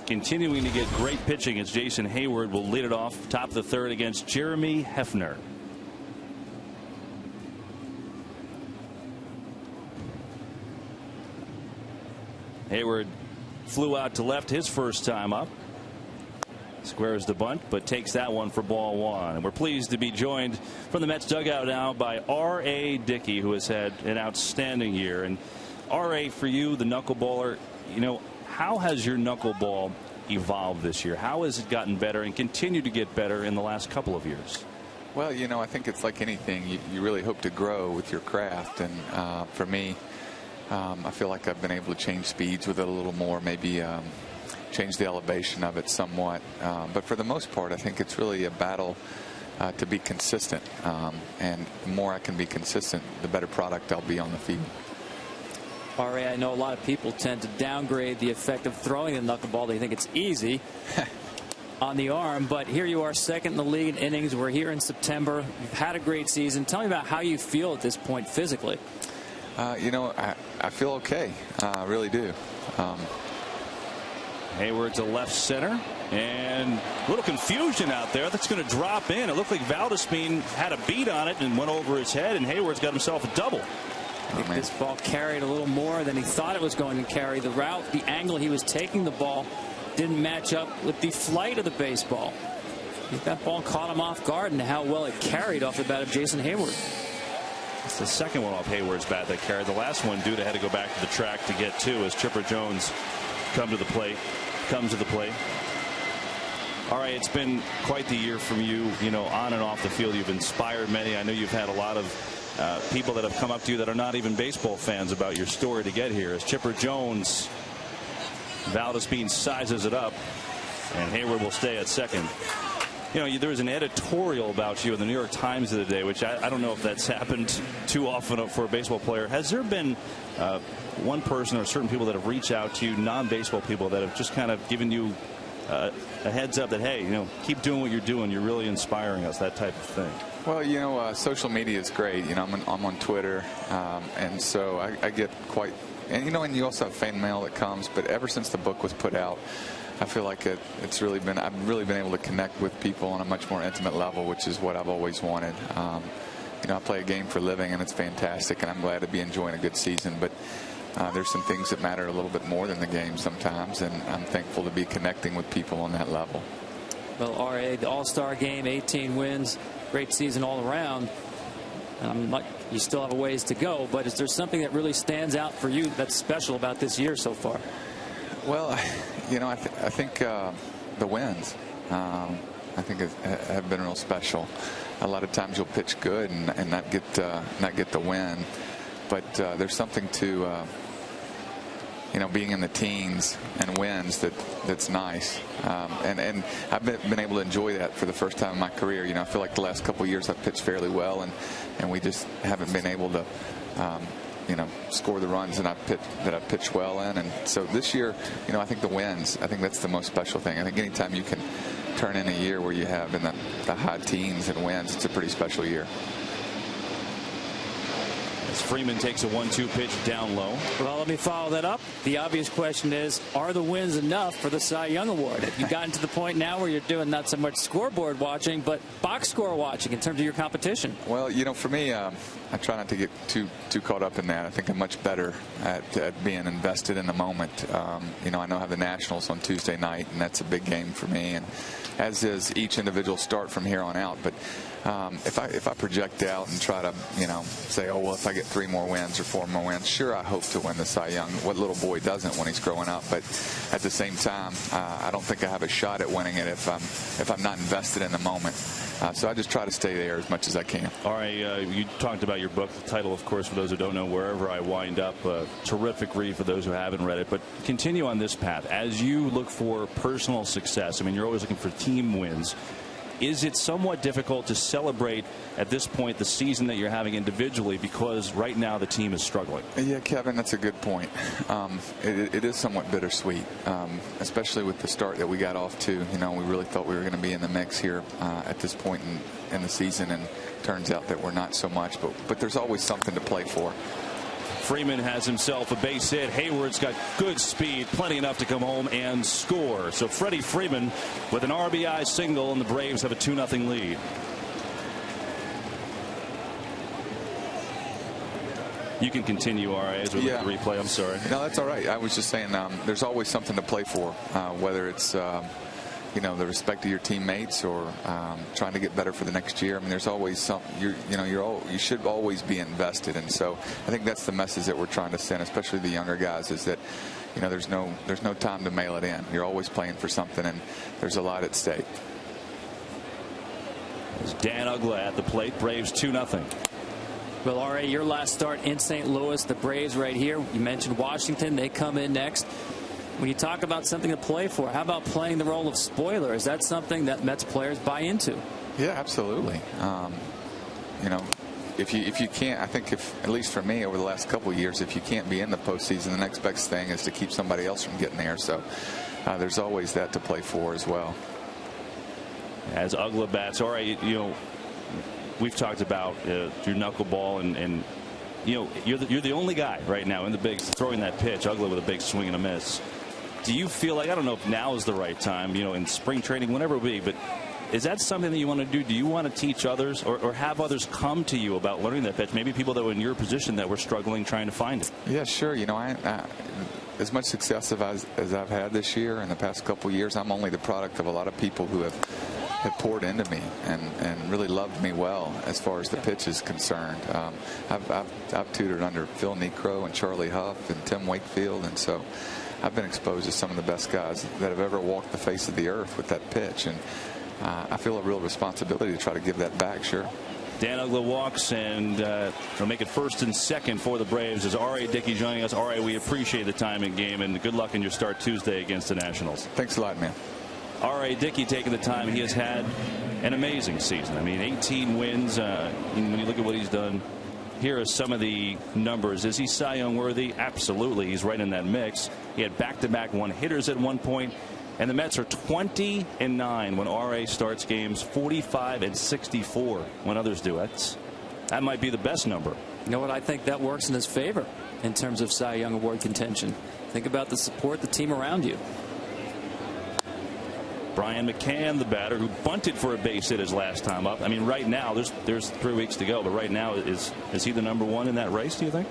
continuing to get great pitching as Jason Hayward will lead it off top of the 3rd against Jeremy Hefner. Hayward flew out to left his first time up. Squares the bunt, but takes that one for ball 1. And we're pleased to be joined from the Mets dugout now by R.A. Dickey, who has had an outstanding year. And R.A., for you, the knuckleballer, how has your knuckleball evolved this year? How has it gotten better and continued to get better in the last couple of years? Well, I think it's like anything. You really hope to grow with your craft. And for me, I feel like I've been able to change speeds with it a little more, maybe change the elevation of it somewhat. But for the most part, I think it's really a battle to be consistent. And the more I can be consistent, the better product I'll be on the field. R.A., I know a lot of people tend to downgrade the effect of throwing the knuckleball. They think it's easy on the arm, but here you are, 2nd in the league in innings. We're here in September. You've had a great season. Tell me about how you feel at this point physically. I feel okay. I really do. Hayward's a left center, and a little confusion out there. That's going to drop in. It looked like Valdespin had a beat on it and went over his head, and Hayward's got himself a double. I think this ball carried a little more than he thought it was going to carry. The route, the angle he was taking the ball didn't match up with the flight of the baseball. I think that ball caught him off guard, and how well it carried off the bat of Jason Hayward. It's the second one off Hayward's bat that carried. The last one Duda had to go back to the track to get to as Chipper Jones comes to the plate. All right, it's been quite the year from you, on and off the field. You've inspired many. I know you've had a lot of people that have come up to you that are not even baseball fans about your story to get here. As Chipper Jones, Valdespin sizes it up, and Hayward will stay at second. There was an editorial about you in the New York Times the other day, which I don't know if that's happened too often for a baseball player. Has there been one person or certain people that have reached out to you, non-baseball people, that have just kind of given you a heads up that, hey, keep doing what you're doing. You're really inspiring us, that type of thing? Well, social media is great. I'm on Twitter, and so I get quite, and you also have fan mail that comes. But ever since the book was put out, I feel like I've really been able to connect with people on a much more intimate level, which is what I've always wanted. I play a game for a living, and it's fantastic, and I'm glad to be enjoying a good season. But there's some things that matter a little bit more than the game sometimes, and I'm thankful to be connecting with people on that level. Well, R.A., the All-Star game, 18 wins, great season all around. You still have a ways to go, but is there something that really stands out for you that's special about this year so far? Well, I think the wins, I think have been real special. A lot of times you'll pitch good and not get the win, but there's something to being in the teens and wins that's nice, and I've been able to enjoy that for the first time in my career. I feel like the last couple of years I've pitched fairly well, and we just haven't been able to score the runs that I've pitched well in. And so this year, I think the wins, I think that's the most special thing. I think anytime you can turn in a year where you have in the high teens and wins, it's a pretty special year. As Freeman takes a 1-2 pitch down low. Well, let me follow that up. The obvious question is, are the wins enough for the Cy Young Award? Have you gotten to the point now where you're doing not so much scoreboard watching, but box score watching in terms of your competition? Well, for me, I try not to get too caught up in that. I think I'm much better at being invested in the moment. I know I have the Nationals on Tuesday night, and that's a big game for me, and as is each individual start from here on out. But if I project out and try to say, oh well, if I get 3 more wins or 4 more wins, sure, I hope to win the Cy Young. What little boy doesn't when he's growing up? But at the same time, I don't think I have a shot at winning it if I'm not invested in the moment. So I just try to stay there as much as I can. All right, you talked about your book. The title, of course, for those who don't know, Wherever I Wind Up. Terrific read for those who haven't read it. But continue on this path. As you look for personal success, I mean, you're always looking for team wins. Is it somewhat difficult to celebrate at this point the season that you're having individually, because right now the team is struggling? Yeah, Kevin, that's a good point. It is somewhat bittersweet, especially with the start that we got off to. We really thought we were going to be in the mix here at this point in the season, and turns out that we're not so much. But there's always something to play for. Freeman has himself a base hit. Hayward's got good speed, plenty enough to come home and score. So Freddie Freeman with an RBI single, and the Braves have a 2-0 lead. You can continue, RA, as we look at the replay. I'm sorry. No, that's all right. I was just saying there's always something to play for, whether it's the respect of your teammates or trying to get better for the next year. I mean, there's always something. You should always be invested, and so I think that's the message that we're trying to send, especially the younger guys, is that there's no time to mail it in. You're always playing for something, and there's a lot at stake. It's Dan Uggla at the plate. Braves 2-0. Well, RA, your last start in St. Louis, the Braves right here. You mentioned Washington. They come in next. When you talk about something to play for, how about playing the role of spoiler? Is that something that Mets players buy into? Yeah, absolutely. If you can't, I think at least for me over the last couple of years, if you can't be in the postseason, the next best thing is to keep somebody else from getting there. So there's always that to play for as well. As Uggla bats, all right, we've talked about your knuckleball, and you're the only guy right now in the bigs throwing that pitch. Uggla with a big swing and a miss. Do you feel like, I don't know if now is the right time, in spring training, whenever it be, but is that something that you want to do? Do you want to teach others or have others come to you about learning that pitch? Maybe people that were in your position that were struggling trying to find it. Yeah, sure. As much success as I've had this year and the past couple of years, I'm only the product of a lot of people who have poured into me and really loved me well as far as the pitch is concerned. I've tutored under Phil Necro and Charlie Huff and Tim Wakefield, and so I've been exposed to some of the best guys that have ever walked the face of the earth with that pitch, and I feel a real responsibility to try to give that back. Sure. Dan Uggla walks, and he'll make it first and second for the Braves as R.A. Dickey joining us. R.A., we appreciate the time in game, and good luck in your start Tuesday against the Nationals. Thanks a lot, man. R.A. Dickey taking the time. He has had an amazing season. I mean, 18 wins. When you look at what he's done, here are some of the numbers. Is he Cy Young worthy? Absolutely. He's right in that mix. He had back-to-back one-hitters at one point. And the Mets are 20-9 when R.A. starts games, 45-64 when others do. That might be the best number. You know what? I think that works in his favor in terms of Cy Young Award contention. Think about the support, the team around you. Brian McCann, the batter, who bunted for a base hit his last time up. I mean, right now, there's 3 weeks to go, but right now, is he the number one in that race, do you think?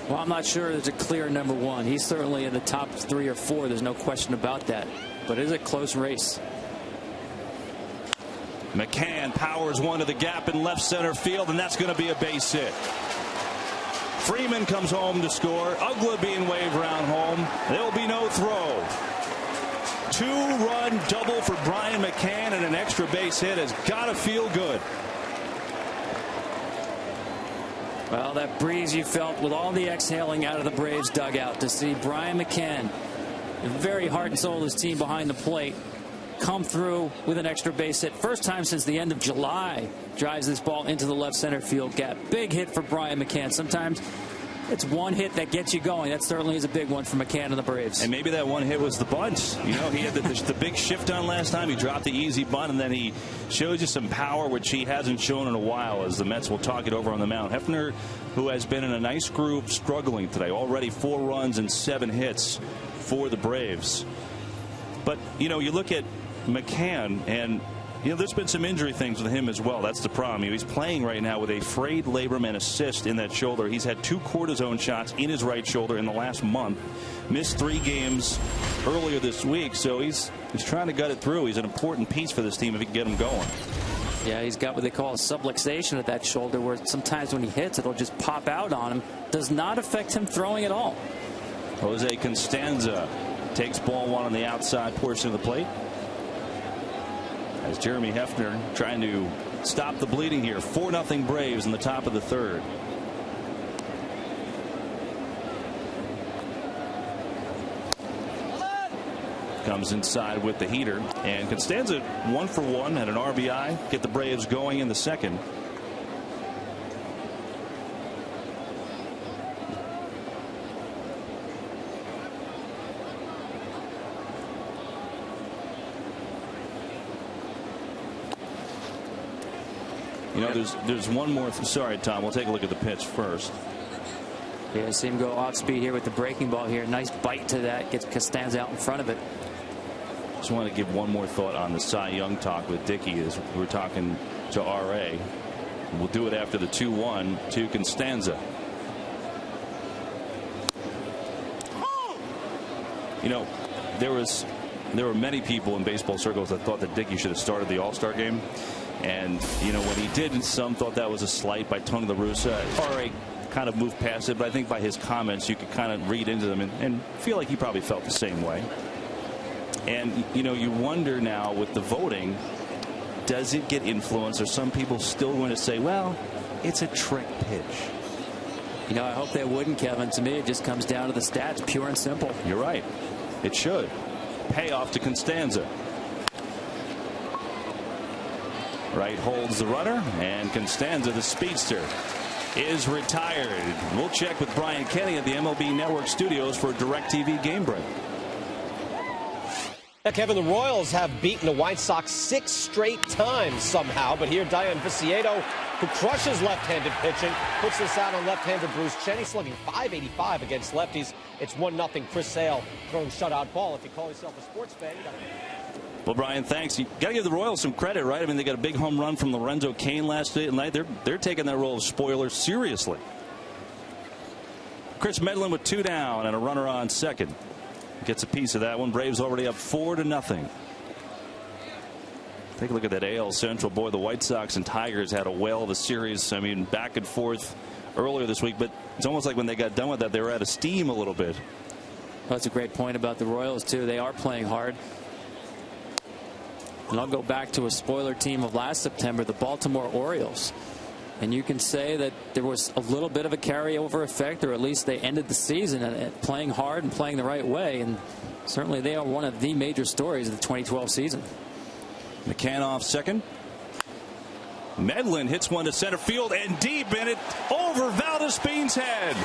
Well, I'm not sure there's a clear number one. He's certainly in the top 3 or 4. There's no question about that. But it is a close race. McCann powers one to the gap in left center field, and that's going to be a base hit. Freeman comes home to score. Uggla being waved around home. There'll be no throw. 2-run double for Brian McCann, and an extra base hit has got to feel good. Well, that breeze you felt with all the exhaling out of the Braves dugout to see Brian McCann, the very heart and soul of his team behind the plate, come through with an extra base hit. First time since the end of July, drives this ball into the left center field gap. Big hit for Brian McCann. Sometimes it's one hit that gets you going. That certainly is a big one for McCann and the Braves. And maybe that one hit was the bunt. He had the big shift on last time. He dropped the easy bunt, and then he shows you some power, which he hasn't shown in a while, as the Mets will talk it over on the mound. Hefner, who has been in a nice groove, struggling today. Already 4 runs and 7 hits for the Braves. But, you look at McCann, and there's been some injury things with him as well. That's the problem. He's playing right now with a frayed labrum and a cyst in that shoulder. He's had 2 cortisone shots in his right shoulder in the last month. Missed 3 games earlier this week, so he's trying to gut it through. He's an important piece for this team if he can get him going. Yeah, he's got what they call a subluxation at that shoulder, where sometimes when he hits, it'll just pop out on him. Does not affect him throwing at all. Jose Constanza takes ball 1 on the outside portion of the plate, as Jeremy Hefner trying to stop the bleeding here. 4-0 Braves in the top of the 3rd. Comes inside with the heater, and Constanza 1 for 1 at an RBI, get the Braves going in the 2nd. There's one more. Sorry, Tom. We'll take a look at the pitch first. Yeah, see him go off speed here with the breaking ball here. Nice bite to that. Gets Costanza out in front of it. Just want to give one more thought on the Cy Young talk with Dickey as we're talking to RA. We'll do it after the 2-1 to Costanza. You know, there were many people in baseball circles that thought that Dickey should have started the All-Star game. And, you know, when he didn't, some thought that was a slight by Tony La Russa. RA kind of moved past it, but I think by his comments you could kind of read into them and feel like he probably felt the same way. And, you know, you wonder now with the voting, does it get influenced? Or some people still going to say, well, it's a trick pitch? You know, I hope they wouldn't, Kevin. To me, it just comes down to the stats, pure and simple. You're right. It should. Payoff to Costanza. Right holds the runner, and Costanza, the speedster, is retired. We'll check with Brian Kenny at the MLB Network studios for a DirecTV game break. Yeah, Kevin, the Royals have beaten the White Sox 6 straight times somehow, but here Diane Viciedo, who crushes left-handed pitching, puts this out on left-hander Bruce Cheney, slugging .585 against lefties. It's 1-0 Chris Sale throwing shutout ball. If you call yourself a sports fan, you got to... Well, Brian, thanks. You got to give the Royals some credit, right? I mean, they got a big home run from Lorenzo Cain last night. They're taking that role of spoiler seriously. Chris Medlin with 2 down and a runner on second. Gets a piece of that one. Braves already up 4-0. Take a look at that AL Central. Boy, the White Sox and Tigers had a whale of a series. I mean, back and forth earlier this week, but it's almost like when they got done with that, they were out of steam a little bit. Well, that's a great point about the Royals, too. They are playing hard. And I'll go back to a spoiler team of last September, the Baltimore Orioles. And you can say that there was a little bit of a carryover effect, or at least they ended the season at playing hard and playing the right way. And certainly they are one of the major stories of the 2012 season. McCann off second. Medlin hits one to center field and deep in it over Valdespin's head.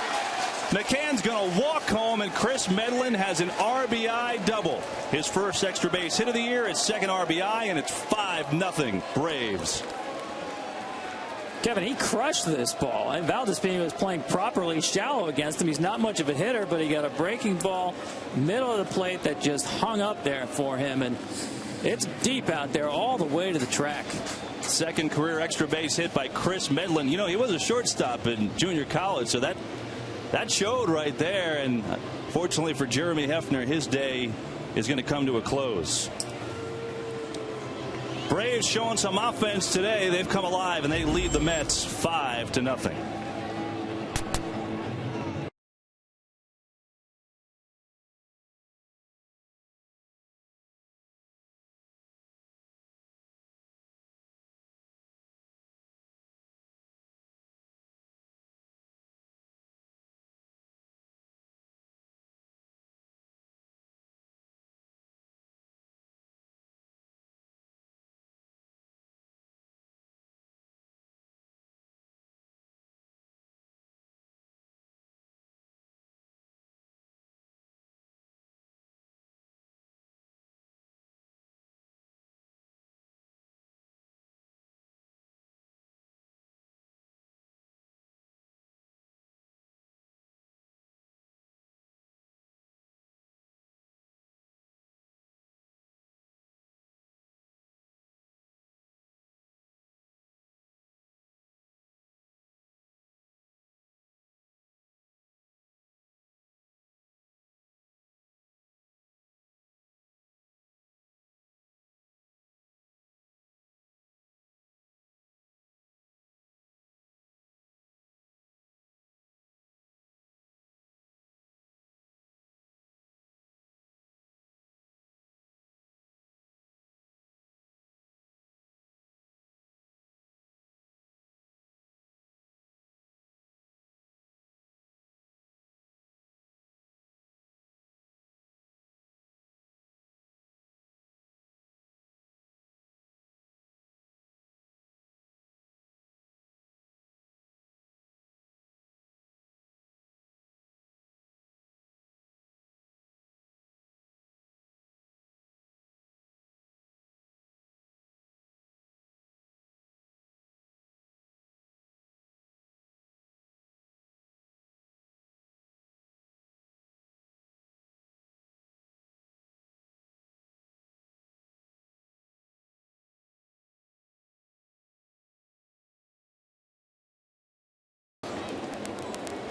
McCann's going to walk home, and Chris Medlin has an RBI double. His first extra base hit of the year, his second RBI, and it's 5-0 Braves. Kevin, he crushed this ball, and Valdespin was playing properly shallow against him. He's not much of a hitter, but he got a breaking ball middle of the plate that just hung up there for him, and it's deep out there all the way to the track. Second career extra base hit by Chris Medlin. You know, he was a shortstop in junior college, so that showed right there, and fortunately for Jeremy Hefner, his day is going to come to a close. Braves showing some offense today. They've come alive, and they lead the Mets 5-0.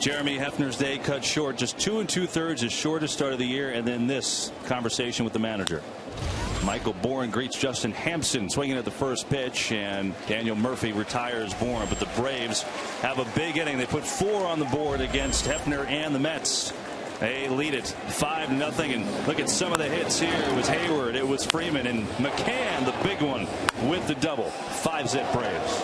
Jeremy Hefner's day cut short, just 2 2/3, his shortest start of the year, and then this conversation with the manager. Michael Bourne greets Justin Hampson swinging at the first pitch, and Daniel Murphy retires Bourne. But the Braves have a big inning. They put 4 on the board against Hefner and the Mets. They lead it 5-0, and look at some of the hits here. It was Hayward, it was Freeman, and McCann, the big one, with the double. 5-zip Braves.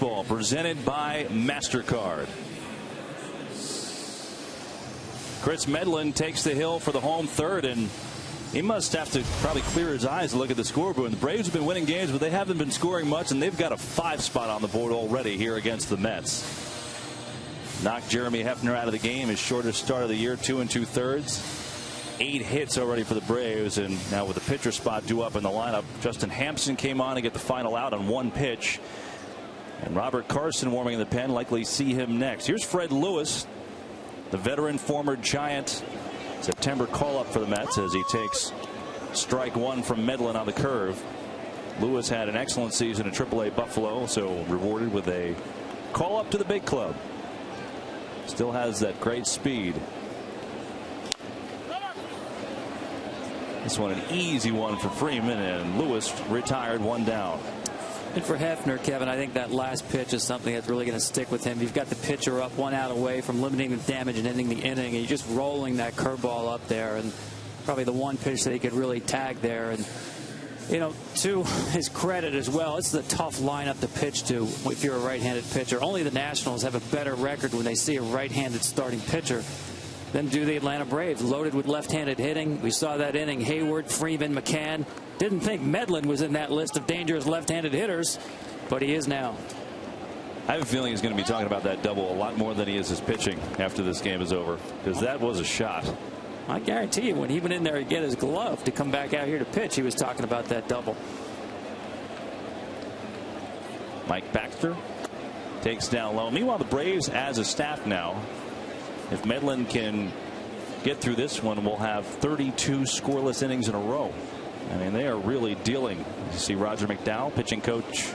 Ball presented by MasterCard. Chris Medlin takes the hill for the home third, and he must have to probably clear his eyes and look at the scoreboard. The Braves have been winning games, but they haven't been scoring much, and they've got a 5 spot on the board already here against the Mets. Knocked Jeremy Hefner out of the game, his shortest start of the year, 2 2/3. 8 hits already for the Braves, and now with the pitcher spot due up in the lineup, Justin Hampson came on to get the final out on 1 pitch. And Robert Carson warming in the pen, likely see him next. Here's Fred Lewis, the veteran former Giant. September call up for the Mets as he takes strike 1 from Medlin on the curve. Lewis had an excellent season at AAA Buffalo, so rewarded with a call up to the big club. Still has that great speed. This one an easy one for Freeman, and Lewis retired 1 down. And for Hefner, Kevin, I think that last pitch is something that's really going to stick with him. You've got the pitcher up 1 out away from limiting the damage and ending the inning, and you're just rolling that curveball up there, and probably the 1 pitch that he could really tag there. And you know, to his credit as well, it's a tough lineup to pitch to if you're a right-handed pitcher. Only the Nationals have a better record when they see a right-handed starting pitcher than do the Atlanta Braves, loaded with left-handed hitting. We saw that inning. Hayward, Freeman, McCann. Didn't think Medlin was in that list of dangerous left-handed hitters, but he is now. I have a feeling he's going to be talking about that double a lot more than he is his pitching after this game is over, because that was a shot. I guarantee you, when he went in there to get his glove to come back out here to pitch, he was talking about that double. Mike Baxter takes down low. Meanwhile, the Braves as a staff now, if Medlin can get through this one, we'll have 32 scoreless innings in a row. I mean, they are really dealing. You see Roger McDowell, pitching coach.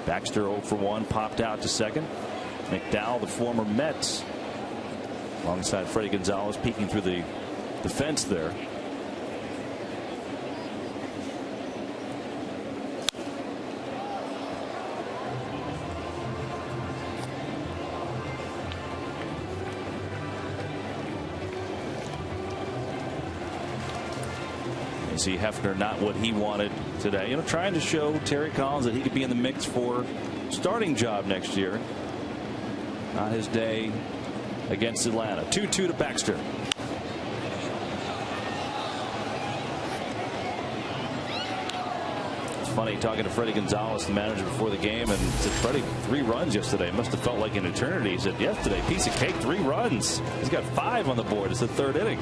Baxter 0 for 1, popped out to second. McDowell, the former Mets, alongside Freddie Gonzalez, peeking through the the fence there. You see Hefner not what he wanted today. You know, trying to show Terry Collins that he could be in the mix for starting job next year. Not his day against Atlanta. 2-2 to Baxter. It's funny talking to Freddie Gonzalez, the manager, before the game, and said, Freddie, 3 runs yesterday. Must have felt like an eternity. He said, yesterday, piece of cake, 3 runs. He's got 5 on the board. It's the 3rd inning.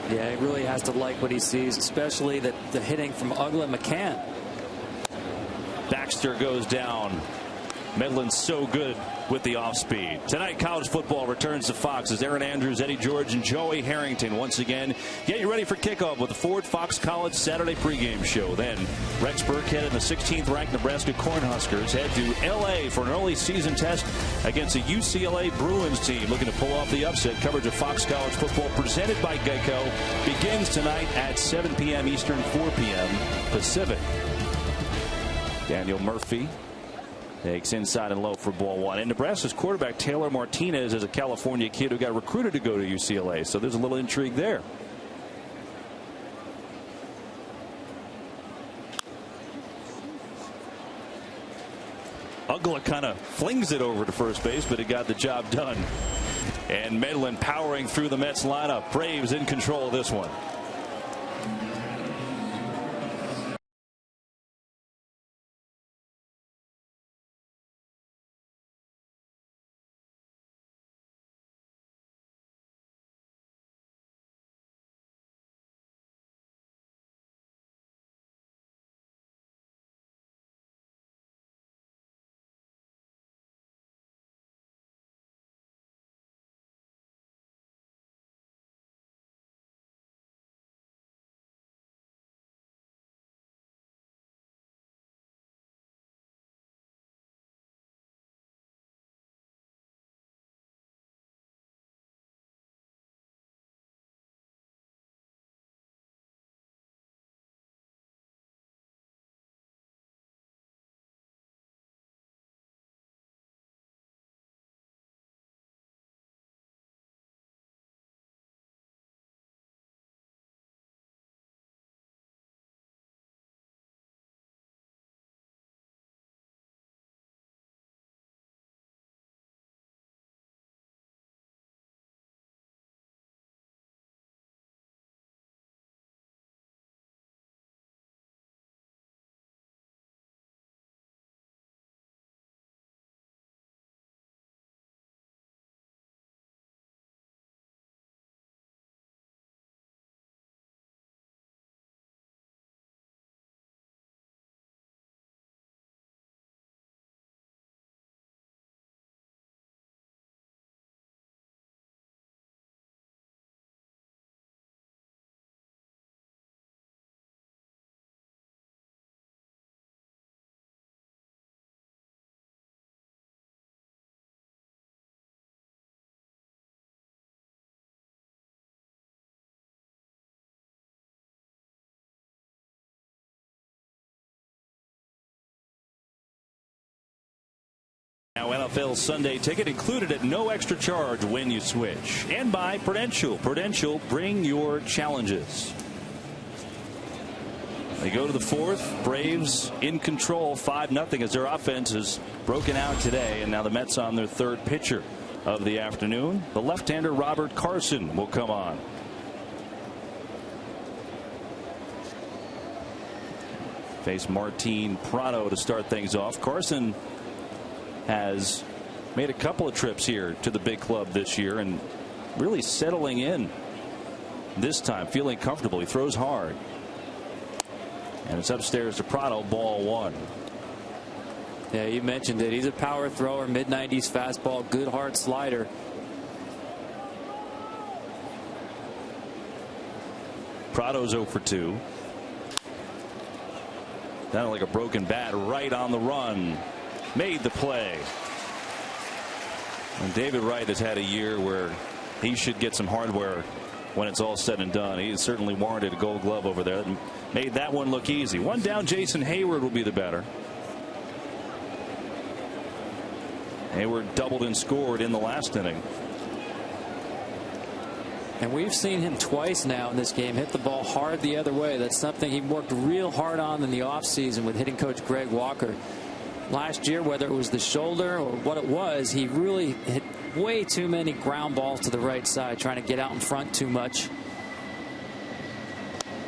Yeah, he really has to like what he sees, especially the hitting from Ugla and McCann. Baxter goes down. Medlin's so good with the off speed. Tonight, college football returns to Fox as Aaron Andrews, Eddie George, and Joey Harrington once again get you ready for kickoff with the Ford Fox College Saturday pregame show. Then Rex Burkhead and the 16th ranked Nebraska Cornhuskers head to L.A. for an early season test against a UCLA Bruins team looking to pull off the upset. Coverage of Fox College football presented by Geico begins tonight at 7 p.m. Eastern, 4 p.m. Pacific. Daniel Murphy takes inside and low for ball 1. And Nebraska's quarterback Taylor Martinez is a California kid who got recruited to go to UCLA. So there's a little intrigue there. Ugla kind of flings it over to first base, but it got the job done. And Medlin powering through the Mets lineup. Braves in control of this one. Now NFL Sunday ticket included at no extra charge when you switch. And by Prudential. Prudential, bring your challenges. They go to the 4th. Braves in control 5-0 as their offense is broken out today. And now the Mets on their 3rd pitcher of the afternoon. The left-hander Robert Carson will come on. Face Martin Prado to start things off. Carson has made a couple of trips here to the big club this year and really settling in this time, feeling comfortable. He throws hard. And it's upstairs to Prado, ball 1. Yeah, you mentioned it. He's a power thrower, mid-90s fastball, good hard slider. Prado's 0 for 2. Down like a broken bat, right on the run. Made the play. And David Wright has had a year where he should get some hardware when it's all said and done. He certainly warranted a Gold Glove over there and made that one look easy. One down, Jason Hayward will be the batter. Hayward doubled and scored in the last inning. And we've seen him twice now in this game hit the ball hard the other way. That's something he worked real hard on in the offseason with hitting coach Greg Walker. Last year, whether it was the shoulder or what it was, he really hit way too many ground balls to the right side, trying to get out in front too much.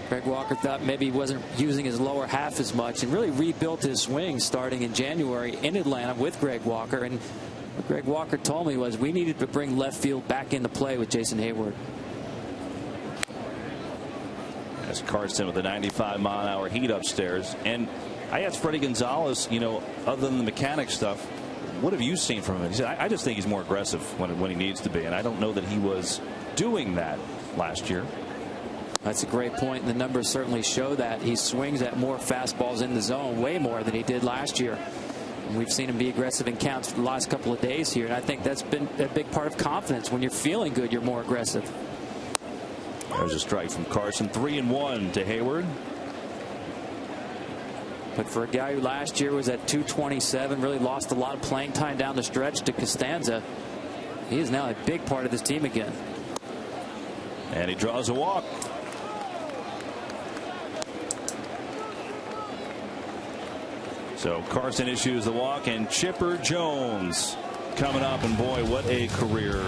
Greg Walker thought maybe he wasn't using his lower half as much and really rebuilt his swing starting in January in Atlanta with Greg Walker. And what Greg Walker told me was we needed to bring left field back into play with Jason Hayward. As Carson with a 95-mile-an-hour heat upstairs. And I asked Freddie Gonzalez, you know, other than the mechanic stuff, what have you seen from him? He said, I just think he's more aggressive when he needs to be. And I don't know that he was doing that last year. That's a great point. And the numbers certainly show that. He swings at more fastballs in the zone, way more than he did last year. And we've seen him be aggressive in counts for the last couple of days here. And I think that's been a big part of confidence. When you're feeling good, you're more aggressive. There's a strike from Carson. 3-1 to Hayward. But for a guy who last year was at 227, really lost a lot of playing time down the stretch to Costanza, he is now a big part of this team again. And he draws a walk. So Carson issues the walk, and Chipper Jones coming up. And boy, what a career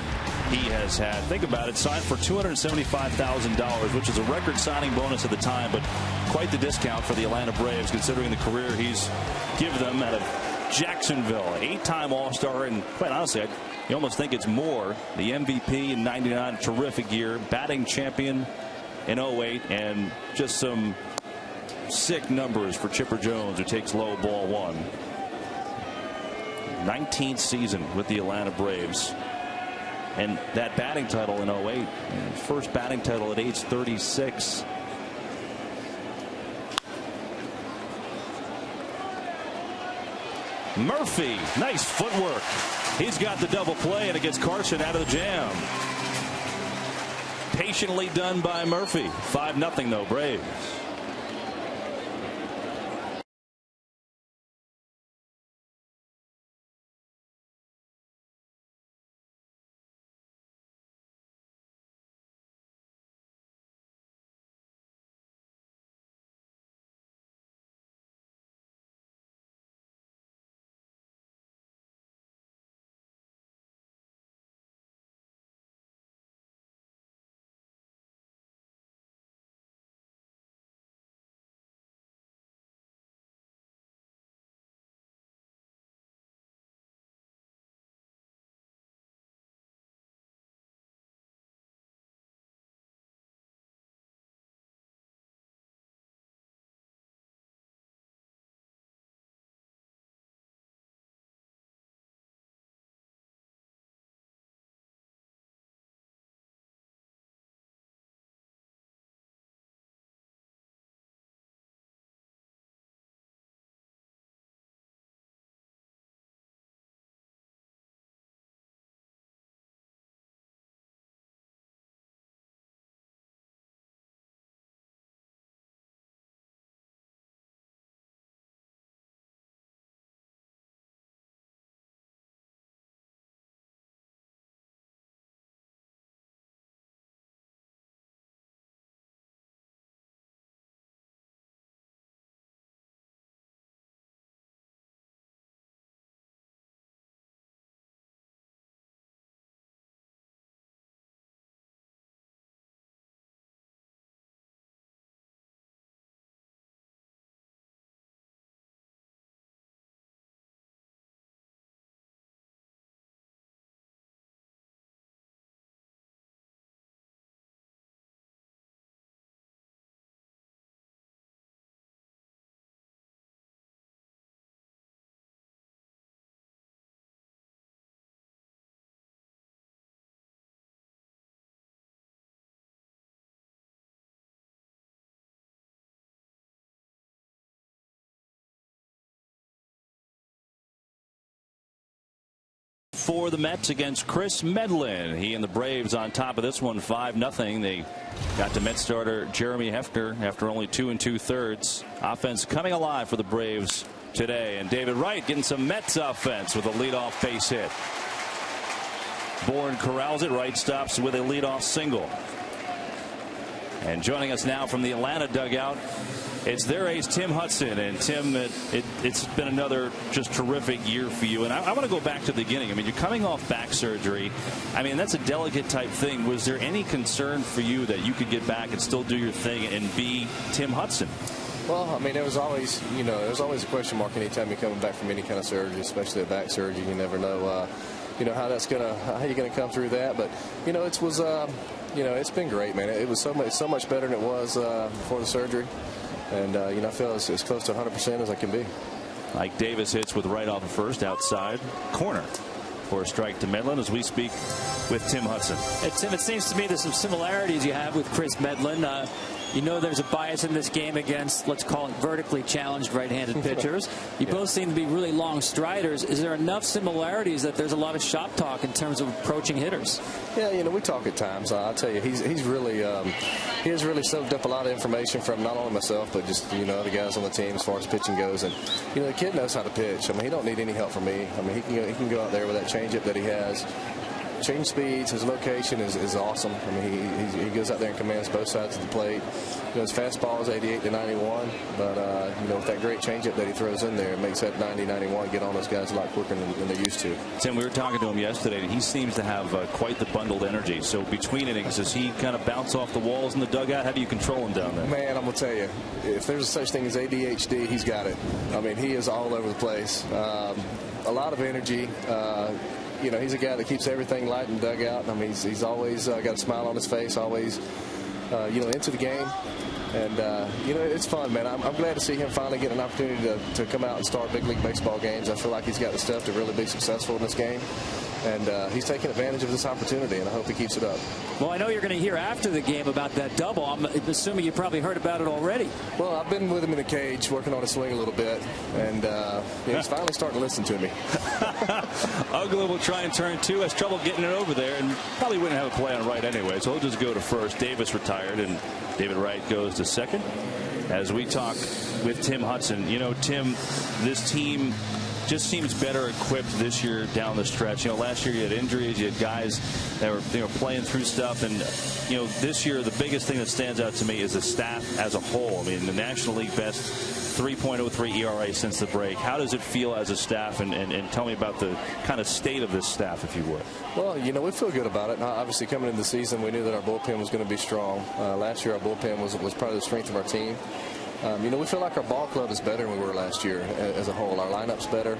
he has had. Think about it, signed for $275,000, which is a record signing bonus at the time, but quite the discount for the Atlanta Braves considering the career he's given them out of Jacksonville. 8-time All-Star, and quite honestly, you almost think it's more. The MVP in '99, terrific year, batting champion in '08, and just some sick numbers for Chipper Jones, who takes low ball one. 19th season with the Atlanta Braves. And that batting title in '08, first batting title at age 36. Murphy, nice footwork. He's got the double play, and it gets Carson out of the jam. Patiently done by Murphy. 5-0 though, Braves. for the Mets against Chris Medlin. He and the Braves on top of this one 5-0. They got to Mets starter Jeremy Hefner after only 2 2/3. Offense coming alive for the Braves today. And David Wright getting some Mets offense with a leadoff base hit. Bourne corrals it. Wright stops with a leadoff single. And joining us now from the Atlanta dugout, it's their ace, Tim Hudson. And Tim, it's been another just terrific year for you. And I want to go back to the beginning. I mean, you're coming off back surgery. I mean, that's a delicate type thing. Was there any concern for you that you could get back and still do your thing and be Tim Hudson? Well, I mean, there was always, there's always a question mark anytime you're coming back from any kind of surgery, especially a back surgery. You never know, how you're gonna come through that. But it's been great, man. It was so much better than it was before the surgery. And, I feel as close to 100% as I can be. Mike Davis hits with right off the first outside corner for a strike to Medlin as we speak with Tim Hudson. Hey, Tim, it seems to me there's some similarities you have with Chris Medlin. There's a bias in this game against, let's call it, vertically challenged right-handed pitchers. You both seem to be really long striders. Is there enough similarities that there's a lot of shop talk in terms of approaching hitters? Yeah, we talk at times. I'll tell you, he's really he has really soaked up a lot of information from not only myself but just other guys on the team as far as pitching goes. And the kid knows how to pitch. I mean, he don't need any help from me. I mean, he can go out there with that changeup that he has. Change speeds, his location is awesome. I mean, he goes out there and commands both sides of the plate. His fastball is 88 to 91, but with that great changeup that he throws in there, it makes that 90, 91 get on those guys a lot quicker than they're used to. Tim, we were talking to him yesterday, and he seems to have quite the bundled energy. So between innings, does he kind of bounce off the walls in the dugout? How do you control him down there? Man, I'm gonna tell you, if there's such thing as ADHD, he's got it. I mean, he is all over the place. A lot of energy. He's a guy that keeps everything light in the dugout. I mean, he's always got a smile on his face, always, into the game. And, it's fun, man. I'm glad to see him finally get an opportunity to come out and start big league baseball games. I feel like he's got the stuff to really be successful in this game. And he's taking advantage of this opportunity, and I hope he keeps it up. Well, I know you're going to hear after the game about that double. I'm assuming you probably heard about it already. Well, I've been with him in the cage, working on his swing a little bit, and he's finally starting to listen to me. Ugly will try and turn two. Has trouble getting it over there, and probably wouldn't have a play on right anyway, so he'll just go to first. Davis retired, and David Wright goes to second. As we talk with Tim Hudson, Tim, this team just seems better equipped this year down the stretch. Last year you had injuries, you had guys that were playing through stuff, and this year the biggest thing that stands out to me is the staff as a whole. I mean, the National League best 3.03 ERA since the break. How does it feel as a staff, and tell me about the kind of state of this staff, if you would? Well, we feel good about it. Obviously, coming into the season, we knew that our bullpen was going to be strong. Last year, our bullpen was probably the strength of our team. We feel like our ball club is better than we were last year as a whole. Our lineup's better.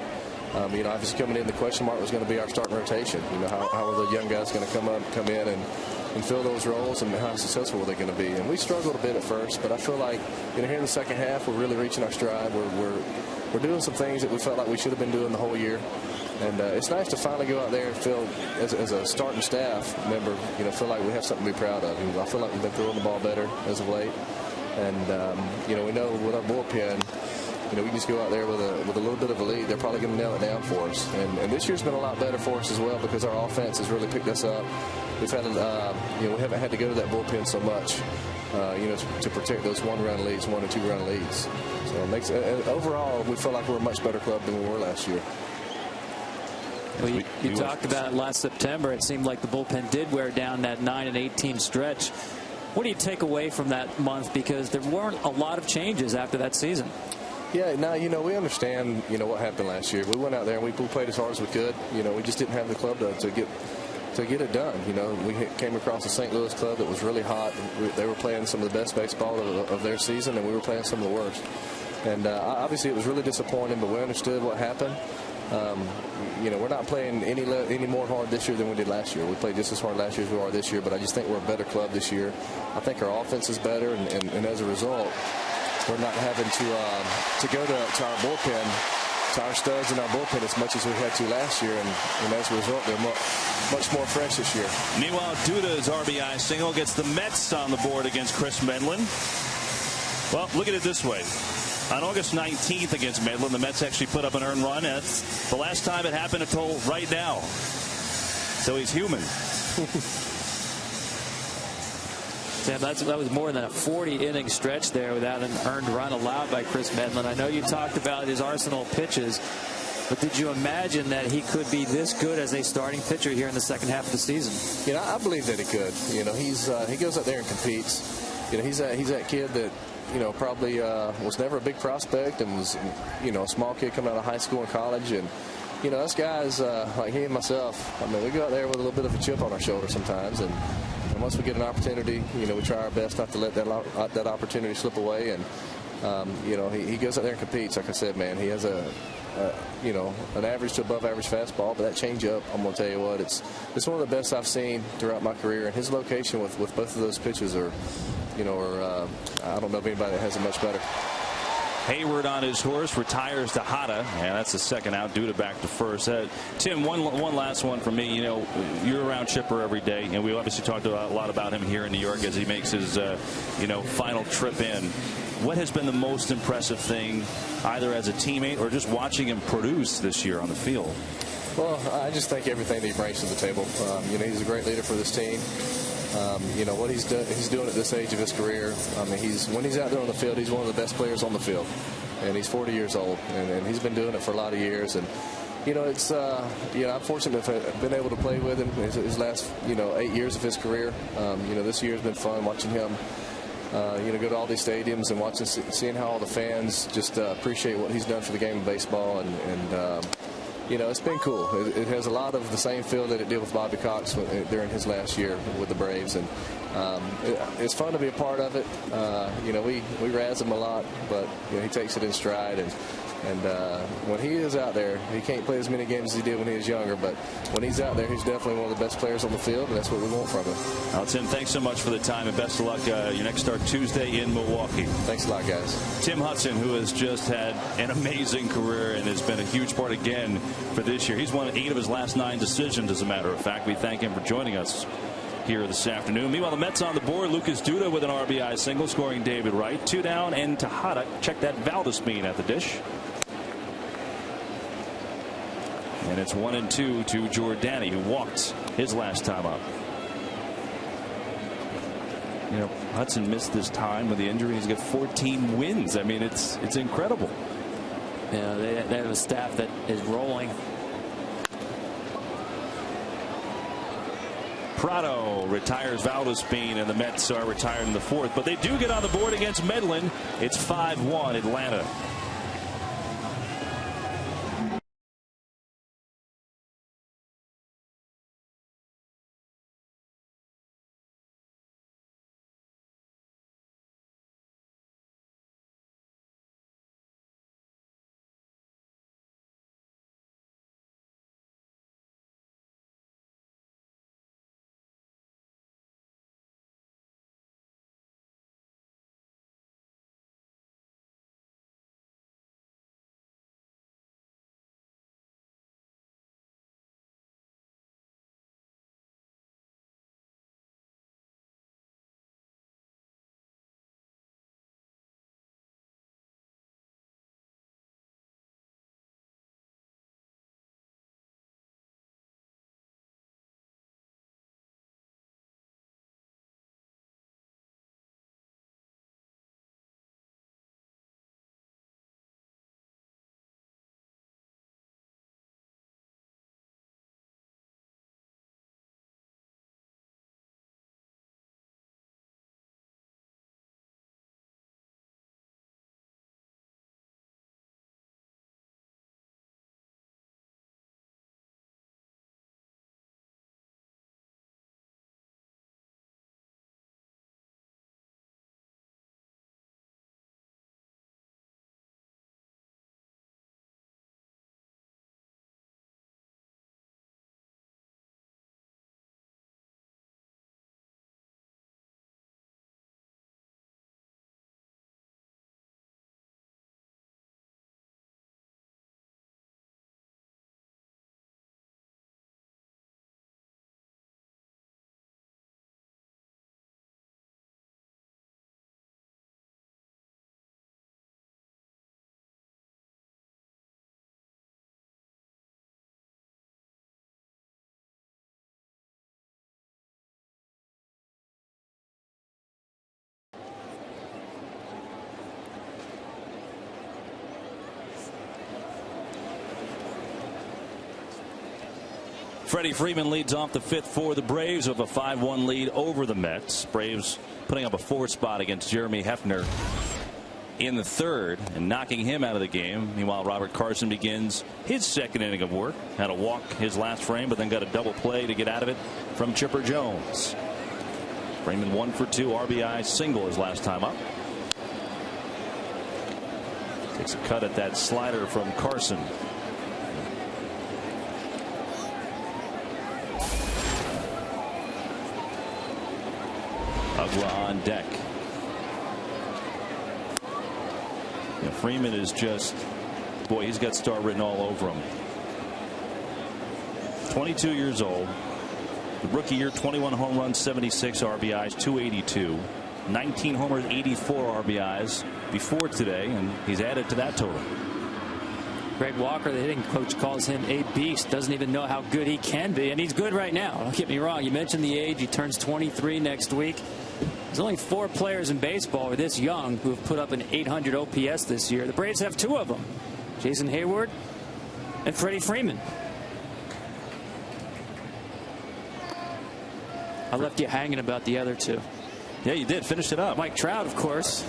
Obviously coming in, the question mark was going to be our starting rotation. How are the young guys going to come in and fill those roles, and how successful are they going to be? And we struggled a bit at first, but I feel like here in the second half, we're really reaching our stride. We're doing some things that we felt like we should have been doing the whole year. And it's nice to finally go out there and feel, as a starting staff member, feel like we have something to be proud of. I feel like we've been throwing the ball better as of late. And, we know with our bullpen, we can just go out there with a little bit of a lead. They're probably going to nail it down for us. And this year's been a lot better for us as well because our offense has really picked us up. We've had, we haven't had to go to that bullpen so much, to protect those 1-run leads, 1- and 2-run leads. So it makes overall, we feel like we're a much better club than we were last year. Well, you talked about it last September. It seemed like the bullpen did wear down that 9 and 18 stretch. What do you take away from that month? Because there weren't a lot of changes after that season. Yeah, now, we understand, what happened last year. We went out there and we played as hard as we could. We just didn't have the club to get it done. We came across a St. Louis club that was really hot. They were playing some of the best baseball of their season, and we were playing some of the worst. And obviously it was really disappointing, but we understood what happened. We're not playing any more hard this year than we did last year. We played just as hard last year as we are this year, but I just think we're a better club this year. I think our offense is better, and as a result, we're not having to go to our bullpen, to our studs in our bullpen as much as we had to last year, and as a result, they're much more fresh this year. Meanwhile, Duda's RBI single gets the Mets on the board against Chris Medlin. Well, look at it this way. On August 19th against Medlin, the Mets actually put up an earned run. That's the last time it happened until right now. So he's human. Sam, that was more than a 40-inning stretch there without an earned run allowed by Chris Medlin. I know you talked about his arsenal of pitches, but did you imagine that he could be this good as a starting pitcher here in the second half of the season? You know, I believe that he could. You know, he goes out there and competes. You know, he's that kid that, you know, probably was never a big prospect and was, you know, a small kid coming out of high school and college. And, you know, us guys like he and myself, I mean, we go out there with a little bit of a chip on our shoulder sometimes. And once we get an opportunity, you know, we try our best not to let that opportunity slip away. And, you know, he goes out there and competes. Like I said, man, he has you know, an average to above average fastball, but that changeup, I'm going to tell you what, it's one of the best I've seen throughout my career. And his location with both of those pitches are, you know, I don't know of anybody that has it much better. Hayward on his horse retires to Hudson, and that's the second out due to back to first. Tim, one last one for me. You know, you're around Chipper every day, and we obviously talked a lot about him here in New York as he makes his you know, final trip in. What has been the most impressive thing, either as a teammate or just watching him produce this year on the field? Well, I just think everything that he brings to the table. You know, he's a great leader for this team. You know what he's doing at this age of his career. I mean, when he's out there on the field, he's one of the best players on the field, and he's 40 years old, and he's been doing it for a lot of years. And you know, it's you know, I'm fortunate to have been able to play with him his last, you know, 8 years of his career. You know, this year's been fun watching him. You know, go to all these stadiums and seeing how all the fans just appreciate what he's done for the game of baseball, and you know, it's been cool. It has a lot of the same feel that it did with Bobby Cox during his last year with the Braves, and it's fun to be a part of it. You know, we razz him a lot, but you know, he takes it in stride, and when he is out there, he can't play as many games as he did when he was younger, but when he's out there, he's definitely one of the best players on the field, and that's what we want from him. Well, Tim, thanks so much for the time, and best of luck your next start Tuesday in Milwaukee. Thanks a lot, guys. Tim Hudson, who has just had an amazing career and has been a huge part again for this year. He's won 8 of his last 9 decisions, as a matter of fact. We thank him for joining us here this afternoon. Meanwhile, the Mets on the board. Lucas Duda with an RBI single, scoring David Wright. 2 down, and Tejada. Check that Valdez-Bean at the dish. And it's 1-2 to Jordani, who walked his last time up. You know, Hudson missed this time with the injury. He's got 14 wins. I mean, it's incredible. Yeah, they have a staff that is rolling. Prado retires Valdez-Bean, and the Mets are retired in the 4th. But they do get on the board against Medlin. It's 5-1 Atlanta. Freddie Freeman leads off the 5th for the Braves with a 5-1 lead over the Mets. Braves putting up a 4th spot against Jeremy Hefner in the 3rd and knocking him out of the game. Meanwhile, Robert Carson begins his 2nd inning of work. Had a walk his last frame, but then got a double play to get out of it from Chipper Jones. Freeman 1 for 2 RBI single his last time up. Takes a cut at that slider from Carson. Ugla on deck. Yeah, Freeman is just, boy, he's got star written all over him. 22 years old. The rookie year, 21 home runs, 76 RBIs, 282. 19 homers, 84 RBIs before today, and he's added to that total. Greg Walker, the hitting coach, calls him a beast. Doesn't even know how good he can be, and he's good right now. Don't get me wrong. You mentioned the age. He turns 23 next week. There's only 4 players in baseball who are this young who have put up an 800 OPS this year. The Braves have 2 of them, Jason Hayward and Freddie Freeman. I left you hanging about the other 2. Yeah, you did. Finished it up. Mike Trout, of course,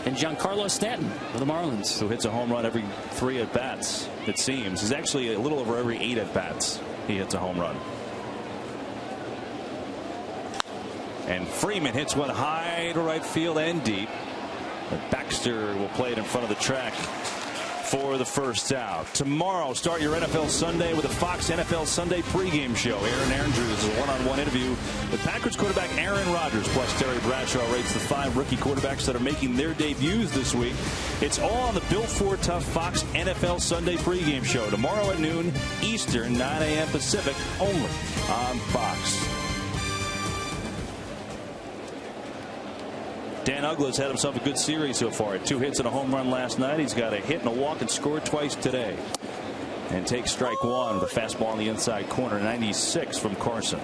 and Giancarlo Stanton of the Marlins, who hits a home run every 3 at bats. It seems he's actually a little over every 8 at bats. He hits a home run. And Freeman hits one high to right field and deep. But Baxter will play it in front of the track for the first out. Tomorrow, start your NFL Sunday with a Fox NFL Sunday pregame show. Aaron Andrews is a one-on-one interview with Packers quarterback Aaron Rodgers. Plus, Terry Bradshaw rates the 5 rookie quarterbacks that are making their debuts this week. It's all on the Built for Tough Fox NFL Sunday pregame show. Tomorrow at noon Eastern, 9 a.m. Pacific, only on Fox. Dan Uggla's had himself a good series so far. 2 hits and a home run last night. He's got a hit and a walk and scored twice today. And takes strike 1 with a fastball on the inside corner. 96 from Carson.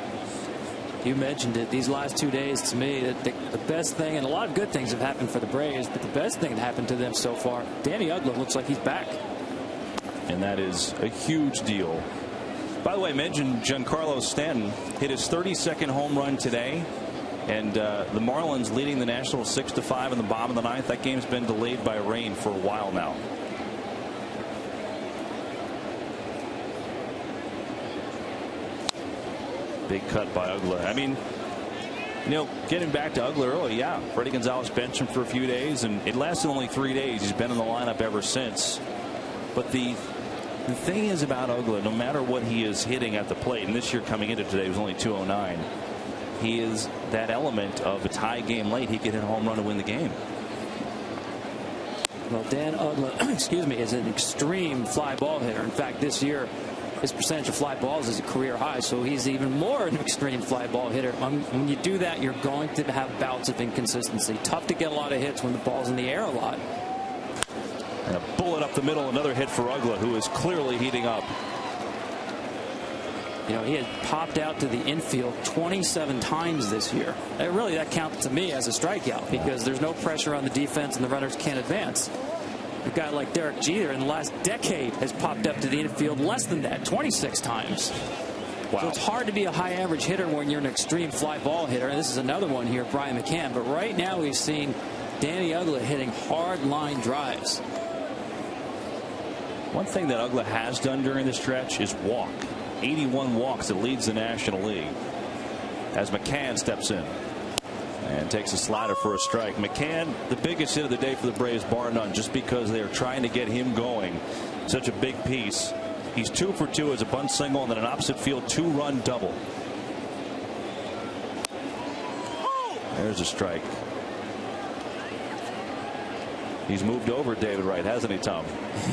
You mentioned it. These last 2 days, to me, the best thing, and a lot of good things have happened for the Braves, but the best thing that happened to them so far, Danny Uggla looks like he's back. And that is a huge deal. By the way, I mentioned Giancarlo Stanton hit his 32nd home run today. And the Marlins leading the Nationals 6-5 in the bottom of the 9th. That game's been delayed by rain for a while now. Big cut by Uggla. I mean, you know, getting back to Uggla early, yeah, Freddie Gonzalez benched him for a few days, and it lasted only 3 days. He's been in the lineup ever since. But the thing is about Uggla, no matter what he is hitting at the plate, and this year coming into today was only 209. He is that element of a tie game late. He could hit a home run to win the game. Well, Dan Uggla, excuse me, is an extreme fly ball hitter. In fact, this year, his percentage of fly balls is a career high, so he's even more an extreme fly ball hitter. When you do that, you're going to have bouts of inconsistency. Tough to get a lot of hits when the ball's in the air a lot. And a bullet up the middle, another hit for Uggla, who is clearly heating up. You know, he had popped out to the infield 27 times this year. That counts to me as a strikeout because there's no pressure on the defense and the runners can't advance. A guy like Derek Jeter in the last decade has popped up to the infield less than that, 26 times. Wow. So it's hard to be a high average hitter when you're an extreme fly ball hitter. And this is another one here, Brian McCann. But right now we've seen Danny Uggla hitting hard line drives. One thing that Uggla has done during the stretch is walk. 81 walks that leads the National League. As McCann steps in and takes a slider for a strike. McCann, the biggest hit of the day for the Braves, bar none, just because they are trying to get him going. Such a big piece. He's 2 for 2 as a bunt single and then an opposite field 2-run double. There's a strike. He's moved over David Wright, hasn't he, Tom?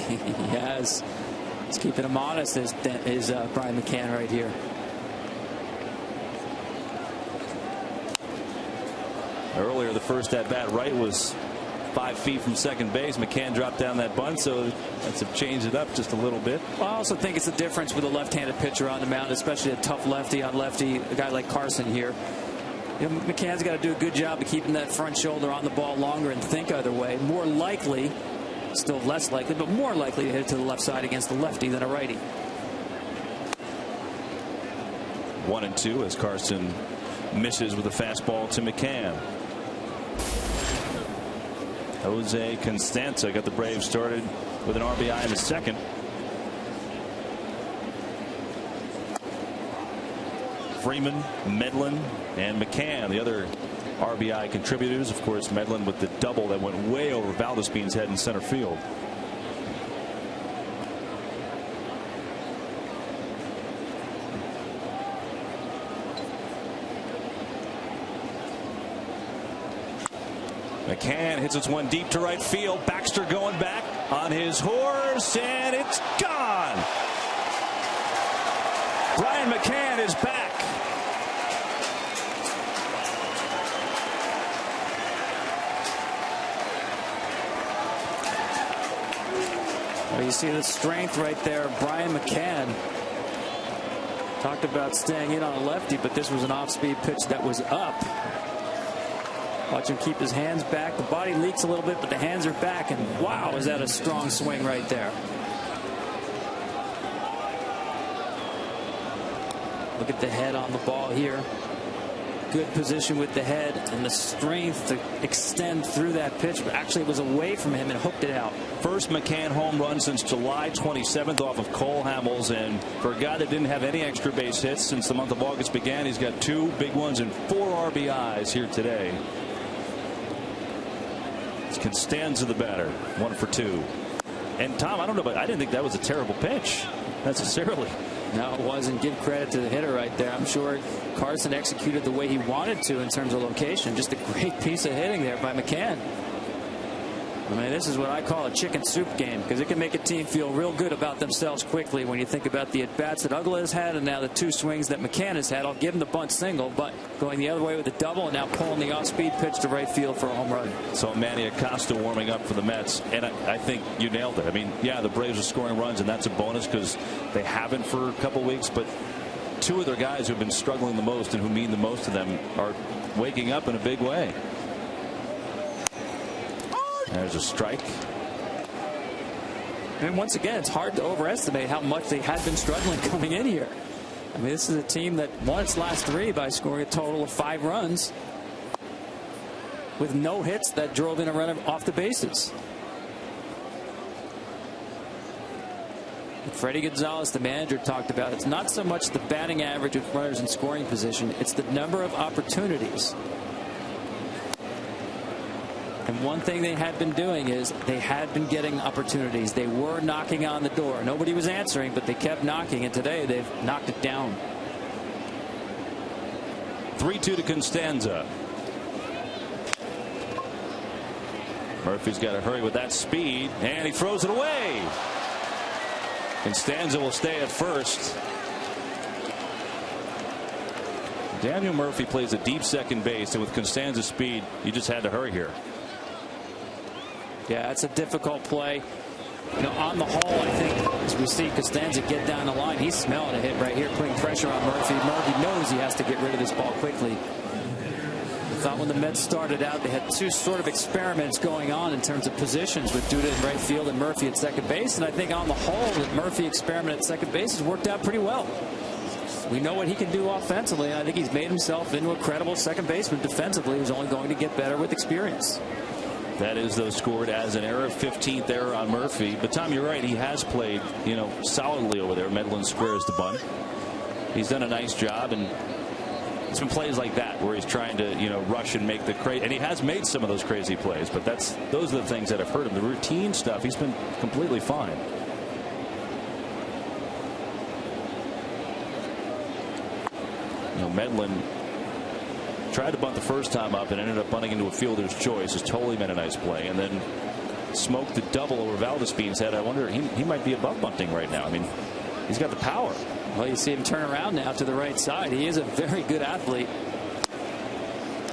He has. He's keeping him honest, is Brian McCann right here. Earlier, the first at bat, Wright was 5 feet from second base. McCann dropped down that bunt, so that's to change it up just a little bit. Well, I also think it's the difference with a left-handed pitcher on the mound, especially a tough lefty on lefty, a guy like Carson here. You know, McCann's got to do a good job of keeping that front shoulder on the ball longer and think either way. More likely, still less likely, but more likely to hit it to the left side against the lefty than a righty. 1-2 as Carson misses with a fastball to McCann. Jose Constanza got the Braves started with an RBI in the second. Freeman, Medlin, and McCann, the other RBI contributors. Of course, Medlin with the double that went way over Valdespin's head in center field. McCann hits this one deep to right field. Baxter going back on his horse, and it's gone. Brian McCann is back. Well, you see the strength right there. Brian McCann talked about staying in on a lefty, but this was an off-speed pitch that was up. Watch him keep his hands back. The body leaks a little bit, but the hands are back. And wow, is that a strong swing right there. Look at the head on the ball here. Good position with the head and the strength to extend through that pitch. But actually, it was away from him and hooked it out. First McCann home run since July 27th off of Cole Hamels. And for a guy that didn't have any extra base hits since the month of August began, he's got 2 big ones and 4 RBIs here today. Constanza the batter, 1 for 2. And Tom, I don't know, but I didn't think that was a terrible pitch necessarily. No, it wasn't. Give credit to the hitter right there. I'm sure Carson executed the way he wanted to in terms of location. Just a great piece of hitting there by McCann. I mean, this is what I call a chicken soup game, because it can make a team feel real good about themselves quickly when you think about the at-bats that Uggla has had and now the 2 swings that McCann has had. I'll give him the bunt single, but going the other way with the double and now pulling the off-speed pitch to right field for a home run. So Manny Acosta warming up for the Mets, and I think you nailed it. I mean, yeah, the Braves are scoring runs, and that's a bonus because they haven't for a couple weeks, but 2 of their guys who have been struggling the most and who mean the most to them are waking up in a big way. There's a strike. And once again, it's hard to overestimate how much they had been struggling coming in here. I mean, this is a team that won its last 3 by scoring a total of 5 runs with no hits that drove in a run off the bases. Freddie Gonzalez, the manager, talked about it's not so much the batting average with runners in scoring position, it's the number of opportunities. And one thing they had been doing is they had been getting opportunities. They were knocking on the door. Nobody was answering, but they kept knocking, and today they've knocked it down. 3-2 to Constanza. Murphy's got to hurry with that speed, and he throws it away. Constanza will stay at first. Daniel Murphy plays a deep second base, and with Constanza's speed, you just had to hurry here. Yeah, it's a difficult play. You know, on the whole, I think as we see Constanza get down the line, he's smelling a hit right here, putting pressure on Murphy. Murphy knows he has to get rid of this ball quickly. I thought when the Mets started out, they had 2 sort of experiments going on in terms of positions with Duda in right field and Murphy at second base. And I think on the whole, the Murphy experiment at second base has worked out pretty well. We know what he can do offensively, and I think he's made himself into a credible second baseman defensively who's only going to get better with experience. That is, though, scored as an error, 15th error on Murphy. But, Tom, you're right. He has played, you know, solidly over there. Medlin squares the bunt. He's done a nice job, and it's been plays like that where he's trying to, you know, rush and make the crazy. And he has made some of those crazy plays, but those are the things that have hurt him. The routine stuff, he's been completely fine. You know, Medlin tried to bunt the first time up and ended up bunting into a fielder's choice. Has totally been a nice play, and then smoked the double over Valdespin's head. I wonder, he might be above bunting right now. I mean, he's got the power. Well, you see him turn around now to the right side. He is a very good athlete.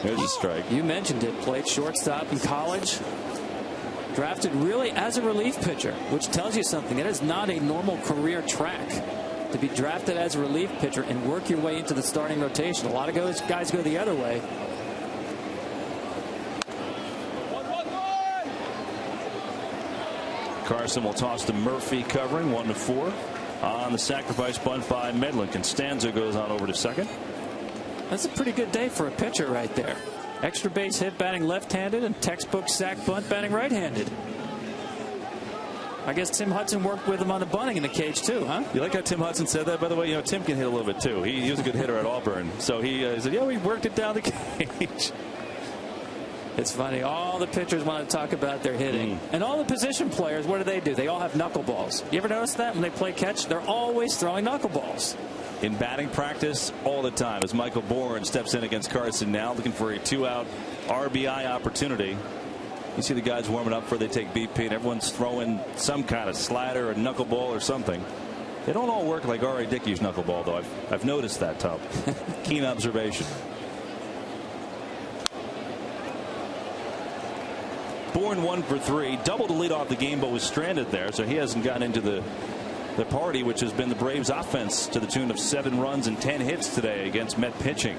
There's a strike. You mentioned it. Played shortstop in college. Drafted really as a relief pitcher, which tells you something. It is not a normal career track to be drafted as a relief pitcher and work your way into the starting rotation. A lot of guys go the other way. Carson will toss to Murphy covering, 1-4. on the sacrifice bunt by Medlin. Costanza goes on over to second. That's a pretty good day for a pitcher right there. Extra base hit batting left-handed and textbook sac bunt batting right-handed. I guess Tim Hudson worked with him on the bunting in the cage too, huh? You like how Tim Hudson said that, by the way? You know, Tim can hit a little bit too. He was a good hitter at Auburn. So he said, yeah, we worked it down the cage. It's funny. All the pitchers want to talk about their hitting. And all the position players, what do? They all have knuckleballs. You ever notice that when they play catch? They're always throwing knuckleballs. In batting practice all the time as Michael Bourne steps in against Carson now, looking for a 2-out RBI opportunity. You see the guys warming up before they take BP, and everyone's throwing some kind of slider or knuckleball or something. They don't all work like R.A. Dickey's knuckleball, though. I've noticed that, Tom. Keen observation. Bourne 1 for 3, double to lead off the game, but was stranded there, so he hasn't gotten into the party, which has been the Braves' offense to the tune of 7 runs and 10 hits today against Met pitching.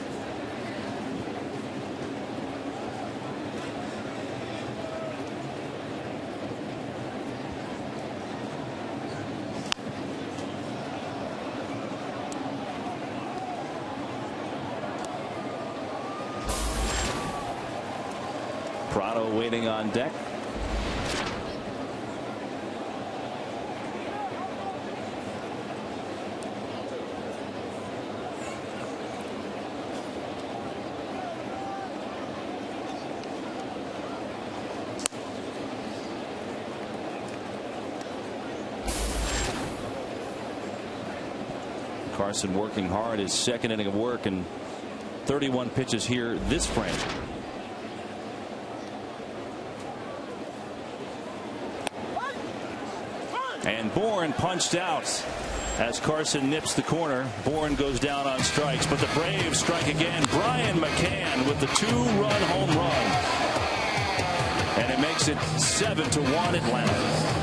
Prado waiting on deck. Carson working hard, his second inning of work, and 31 pitches here this frame. And Bourne punched out as Carson nips the corner. Bourne goes down on strikes, but the Braves strike again. Brian McCann with the 2-run home run. And it makes it 7-1 Atlanta.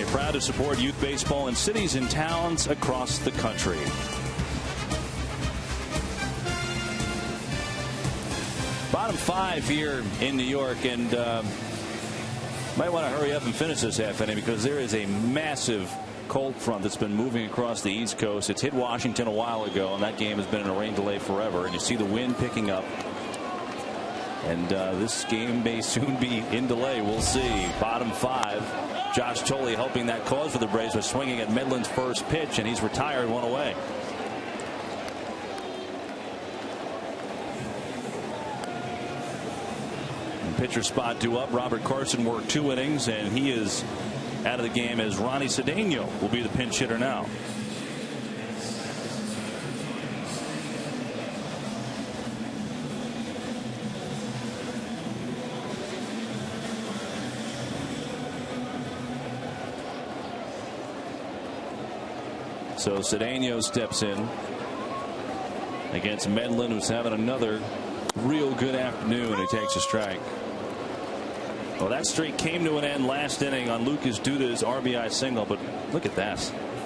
Proud to support youth baseball in cities and towns across the country. Bottom 5 here in New York, and might want to hurry up and finish this half inning because there is a massive cold front that's been moving across the East Coast. It's hit Washington a while ago, and that game has been in a rain delay forever. And you see the wind picking up. And this game may soon be in delay. We'll see. Bottom 5. Josh Tolley helping that cause for the Braves by swinging at Medlin's first pitch, and he's retired 1 away. starting pitcher spot due up. Robert Carson worked 2 innings, and he is out of the game as Ronnie Sedeno will be the pinch hitter now. So Sedeno steps in against Medlin, who's having another real good afternoon. He takes a strike. Well, that streak came to an end last inning on Lucas Duda's RBI single, but look at that.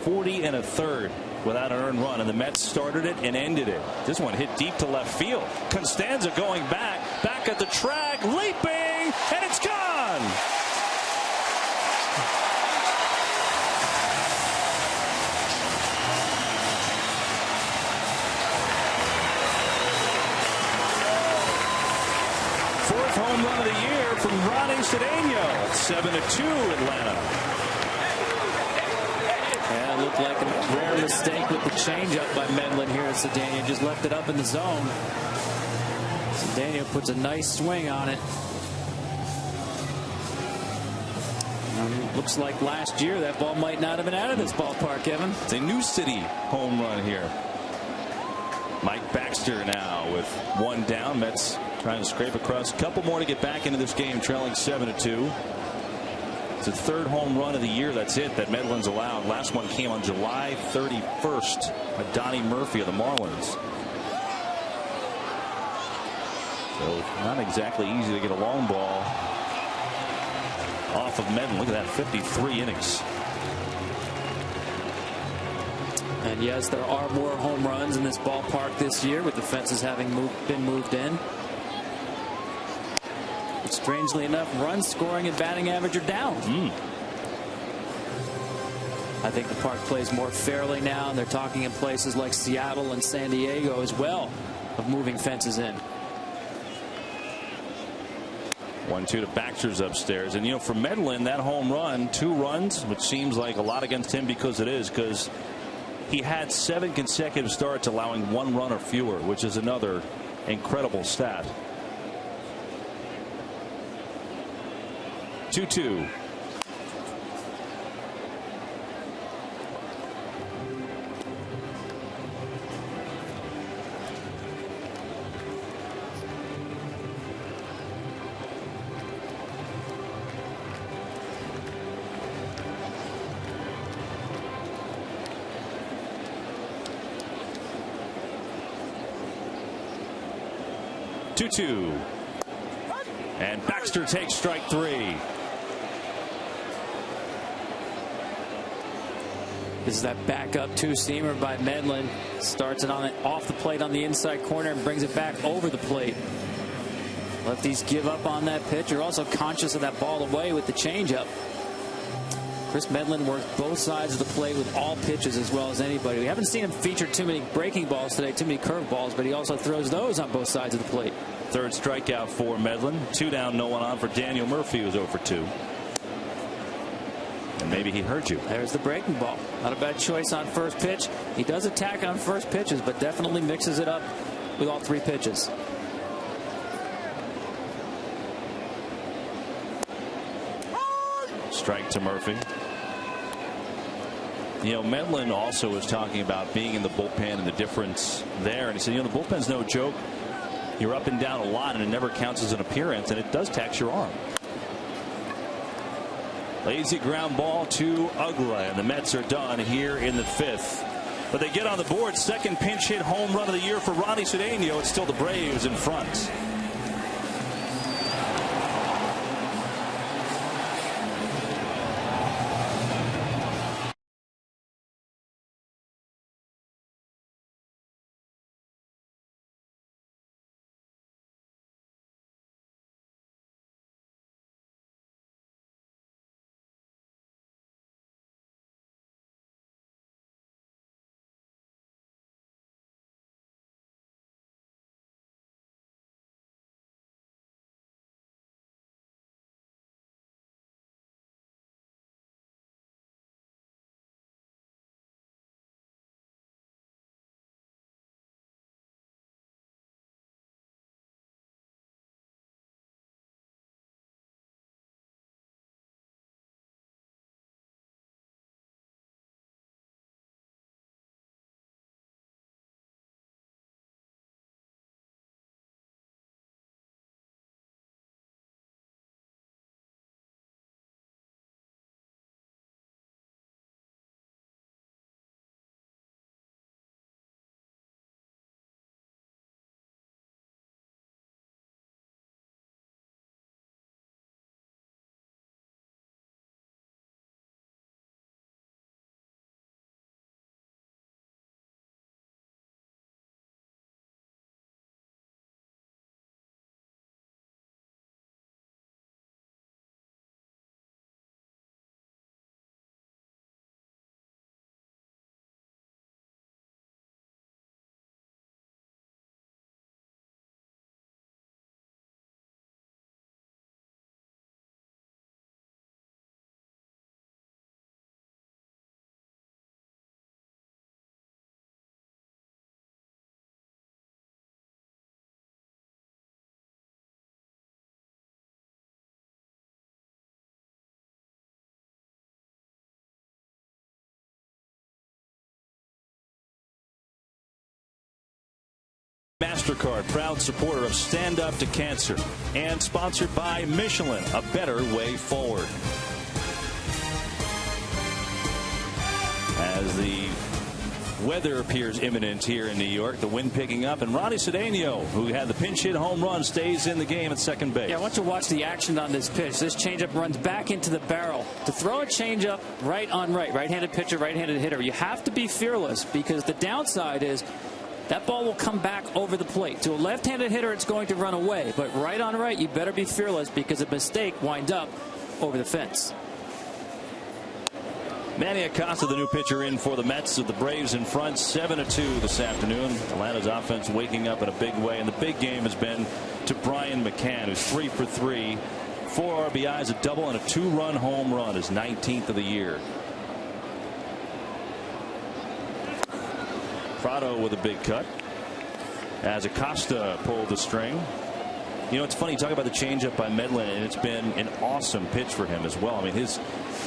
40 1/3 without an earned run, and the Mets started it and ended it. This one hit deep to left field. Constanza going back at the track, leaping, and it's gone. Home run of the year from Ronnie Sedeno. 7-2 Atlanta. Yeah, it looked like a rare mistake with the changeup by Medlin here at Sedeno. Just left it up in the zone. Sedeno puts a nice swing on it. Looks like last year that ball might not have been out of this ballpark, Kevin. It's a New City home run here. Mike Baxter now with 1 down. Mets trying to scrape across. A couple more to get back into this game, trailing 7-2. It's the 3rd home run of the year. That's it that Medlin's allowed. Last one came on July 31st by Donnie Murphy of the Marlins. So not exactly easy to get a long ball off of Medlin. Look at that, 53 innings. And yes, there are more home runs in this ballpark this year, with the fences having been moved in. But strangely enough, runs scoring and batting average are down. I think the park plays more fairly now, and they're talking in places like Seattle and San Diego as well of moving fences in. 1-2 to Baxter's upstairs. And, you know, for Medlin, that home run, 2 runs, which seems like a lot against him because it is, because he had 7 consecutive starts allowing 1 run or fewer, which is another incredible stat. 2-2. And Baxter takes strike 3. This is that backup 2-seamer by Medlin. Starts it off the plate on the inside corner and brings it back over the plate. Lefties give up on that pitch. You're also conscious of that ball away with the changeup. Chris Medlin works both sides of the plate with all pitches as well as anybody. We haven't seen him feature too many breaking balls today, too many curve balls, but he also throws those on both sides of the plate. 3rd strikeout for Medlin. 2 down, no one on for Daniel Murphy, who's 0 for 2. And maybe he heard you. There's the breaking ball. Not a bad choice on first pitch. He does attack on first pitches, but definitely mixes it up with all 3 pitches. Strike to Murphy. You know, Medlin also was talking about being in the bullpen and the difference there. And he said, you know, the bullpen's no joke. You're up and down a lot, and it never counts as an appearance, and it does tax your arm. Lazy ground ball to Ugla, and the Mets are done here in the 5th. But they get on the board. 2nd pinch hit home run of the year for Ronnie Sedeno. It's still the Braves in front. MasterCard, proud supporter of Stand Up to Cancer, and sponsored by Michelin, a better way forward. As the weather appears imminent here in New York, the wind picking up, and Ronnie Sedeno, who had the pinch hit home run, stays in the game at second base. Yeah, I want you to watch the action on this pitch. This changeup runs back into the barrel. To throw a changeup right on right-handed pitcher, right-handed hitter, you have to be fearless, because the downside is that ball will come back over the plate. To a left-handed hitter, it's going to run away. But right on right, you better be fearless, because a mistake winds up over the fence. Manny Acosta, the new pitcher in for the Mets, with the Braves in front 7-2 this afternoon. Atlanta's offense waking up in a big way, and the big game has been to Brian McCann, who's 3 for 3, 4 RBIs, a double, and a 2-run home run, his 19th of the year. Prado with a big cut as Acosta pulled the string. You know, it's funny, you talk about the changeup by Medlin, and it's been an awesome pitch for him as well. I mean, his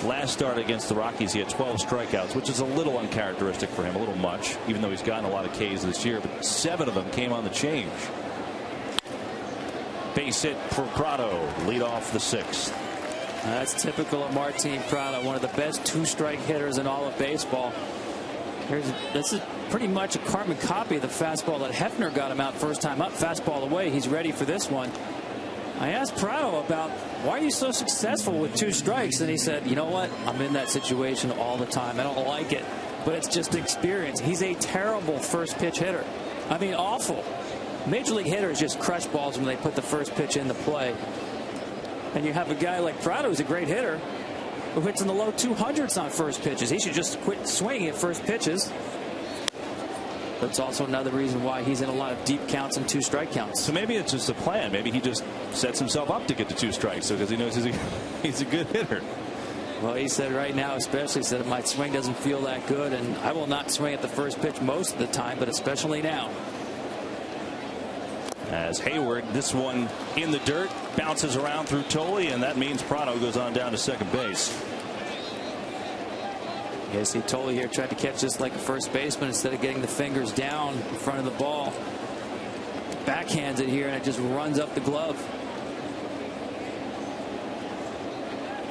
last start against the Rockies, he had 12 strikeouts, which is a little uncharacteristic for him, a little much, even though he's gotten a lot of Ks this year, but 7 of them came on the change. Base hit for Prado, lead off the 6th. That's typical of Martin Prado, one of the best 2-strike hitters in all of baseball. This is pretty much a carbon copy of the fastball that Hefner got him out first time up. Fastball away. He's ready for this one. I asked Prado about, why are you so successful with 2 strikes? And he said, you know what? I'm in that situation all the time. I don't like it, but it's just experience. He's a terrible first pitch hitter. I mean, awful. Major league hitters just crush balls when they put the first pitch into play. And you have a guy like Prado, who's a great hitter, who hits in the low 200s on first pitches. He should just quit swinging at first pitches. That's also another reason why he's in a lot of deep counts and 2-strike counts. So maybe it's just a plan. Maybe he just sets himself up to get to 2 strikes because he knows he's a good hitter. Well, he said right now, especially, said my swing doesn't feel that good, and I will not swing at the first pitch most of the time, but especially now. As Hayward, this one in the dirt, bounces around through Tolle, and that means Prado goes on down to second base. You see Tolle here tried to catch this like a first baseman instead of getting the fingers down in front of the ball. Backhands it here, and it just runs up the glove.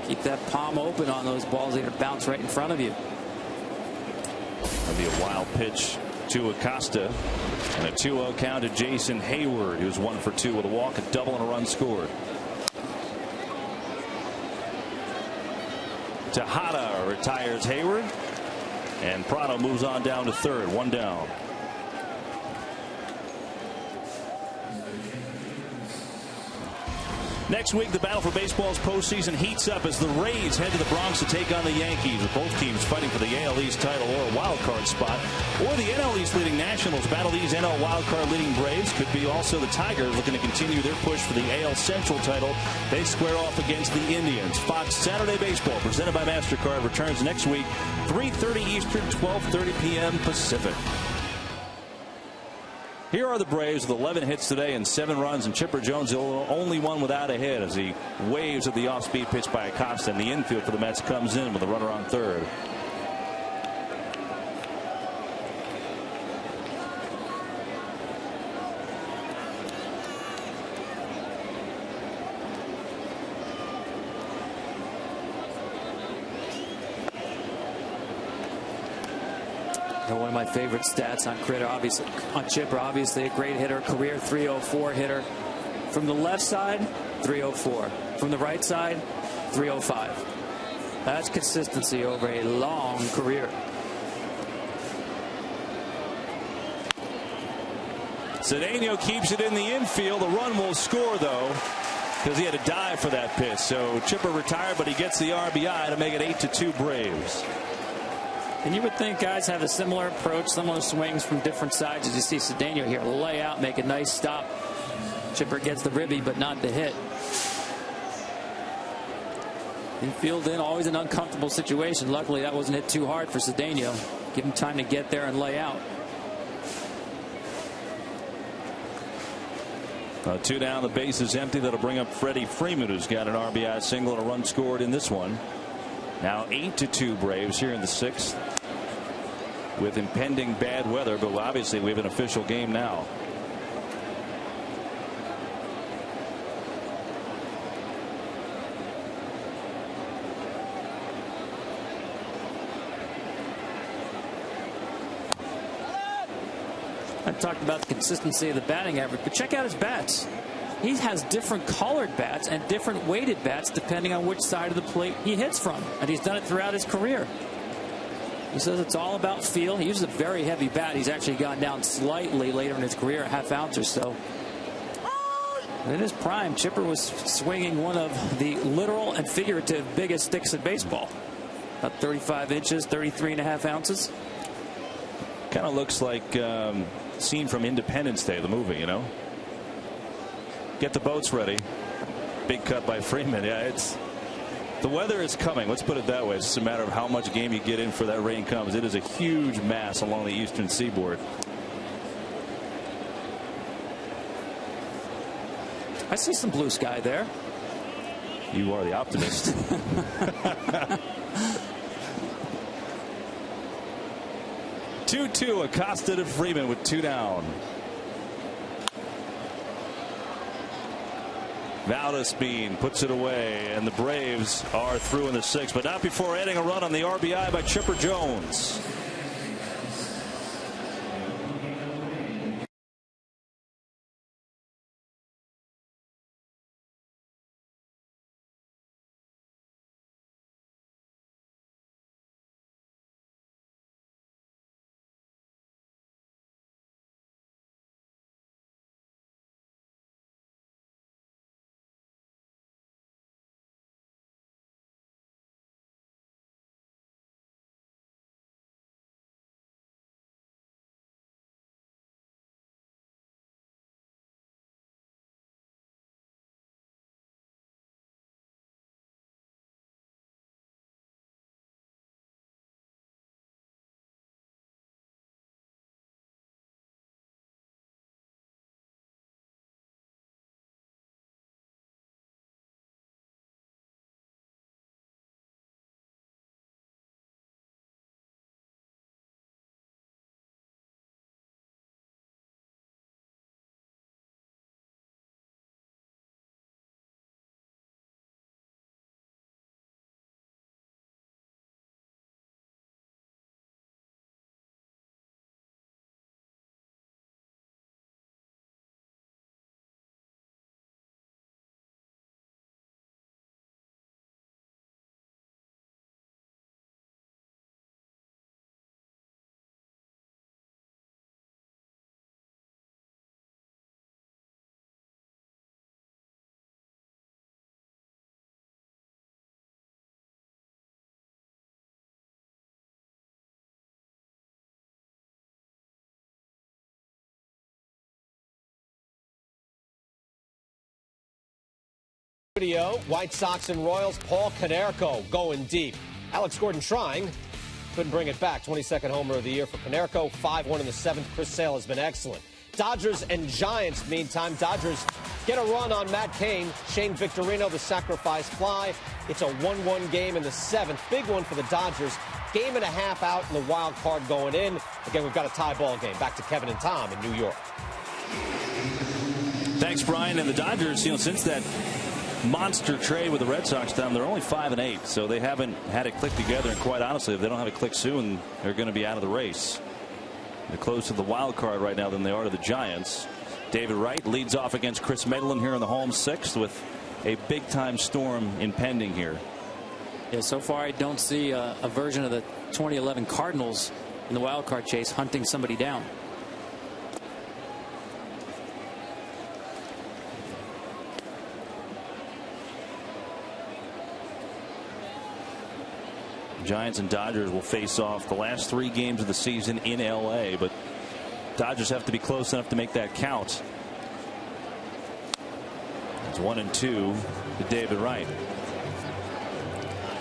Keep that palm open on those balls. They're going to bounce right in front of you. That'll be a wild pitch to Acosta. And a 2-0 count to Jason Hayward, who's 1 for 2 with a walk, a double, and a run scored. Tejada retires Hayward, and Prado moves on down to third, 1 down. Next week, the battle for baseball's postseason heats up as the Rays head to the Bronx to take on the Yankees, with both teams fighting for the AL East title or a wild card spot. Or the NL East leading Nationals battle these NL wild card leading Braves. Could be also the Tigers looking to continue their push for the AL Central title. They square off against the Indians. Fox Saturday Baseball, presented by MasterCard, returns next week, 3:30 Eastern, 12:30 p.m. Pacific. Here are the Braves with 11 hits today and 7 runs, and Chipper Jones, the only one without a hit, as he waves at the off-speed pitch by Acosta, and the infield for the Mets comes in with a runner on third. One of my favorite stats on Chipper, obviously a great hitter, career .304 hitter. From the left side, .304. From the right side, .305. That's consistency over a long career. Sedeno keeps it in the infield. The run will score, though, because he had to dive for that pitch. So Chipper retired, but he gets the RBI to make it 8-2 Braves. And you would think guys have a similar approach, similar swings from different sides. As you see Sedeno here lay out, make a nice stop. Chipper gets the ribby, but not the hit. Infield in, always an uncomfortable situation. Luckily, that wasn't hit too hard for Sedeno. Give him time to get there and lay out. 2 down, the base is empty. That'll bring up Freddie Freeman, who's got an RBI single and a run scored in this one. Now 8-2 Braves here in the 6th with impending bad weather, but obviously we have an official game now. I talked about the consistency of the batting average, but check out his bats. He has different colored bats and different weighted bats depending on which side of the plate he hits from, and he's done it throughout his career. He says it's all about feel. He uses a very heavy bat. He's actually gone down slightly later in his career, a half ounce or so. In his prime, Chipper was swinging one of the literal and figurative biggest sticks in baseball. About 35 inches, 33.5 ounces. Kind of looks like scene from Independence Day, the movie, you know. Get the boats ready. Big cut by Freeman. Yeah, it's the weather is coming. Let's put it that way. It's just a matter of how much game you get in for that rain comes. It is a huge mass along the eastern seaboard. I see some blue sky there. You are the optimist. 2-2, Acosta to Freeman with 2 down. Valdespin puts it away, and the Braves are through in the 6th, but not before adding a run on the RBI by Chipper Jones. White Sox and Royals, Paul Konerko going deep. Alex Gordon trying, couldn't bring it back. 22nd homer of the year for Konerko. 5-1 in the 7th. Chris Sale has been excellent. Dodgers and Giants, meantime. Dodgers get a run on McCann. Shane Victorino, the sacrifice fly. It's a 1-1 game in the 7th. Big one for the Dodgers. Game and a half out in the wild card going in. Again, we've got a tie ball game. Back to Kevin and Tom in New York. Thanks, Brian. And the Dodgers, since that monster trade with the Red Sox down, they're only 5-8, so they haven't had it click together. And quite honestly, if they don't have it click soon, they're going to be out of the race. They're closer to the wild card right now than they are to the Giants. David Wright leads off against Chris Medlin here in the home 6th with a big time storm impending here. Yeah, so far I don't see a version of the 2011 Cardinals in the wild card chase hunting somebody down. Giants and Dodgers will face off the last 3 games of the season in LA, but Dodgers have to be close enough to make that count. It's 1-2 to David Wright.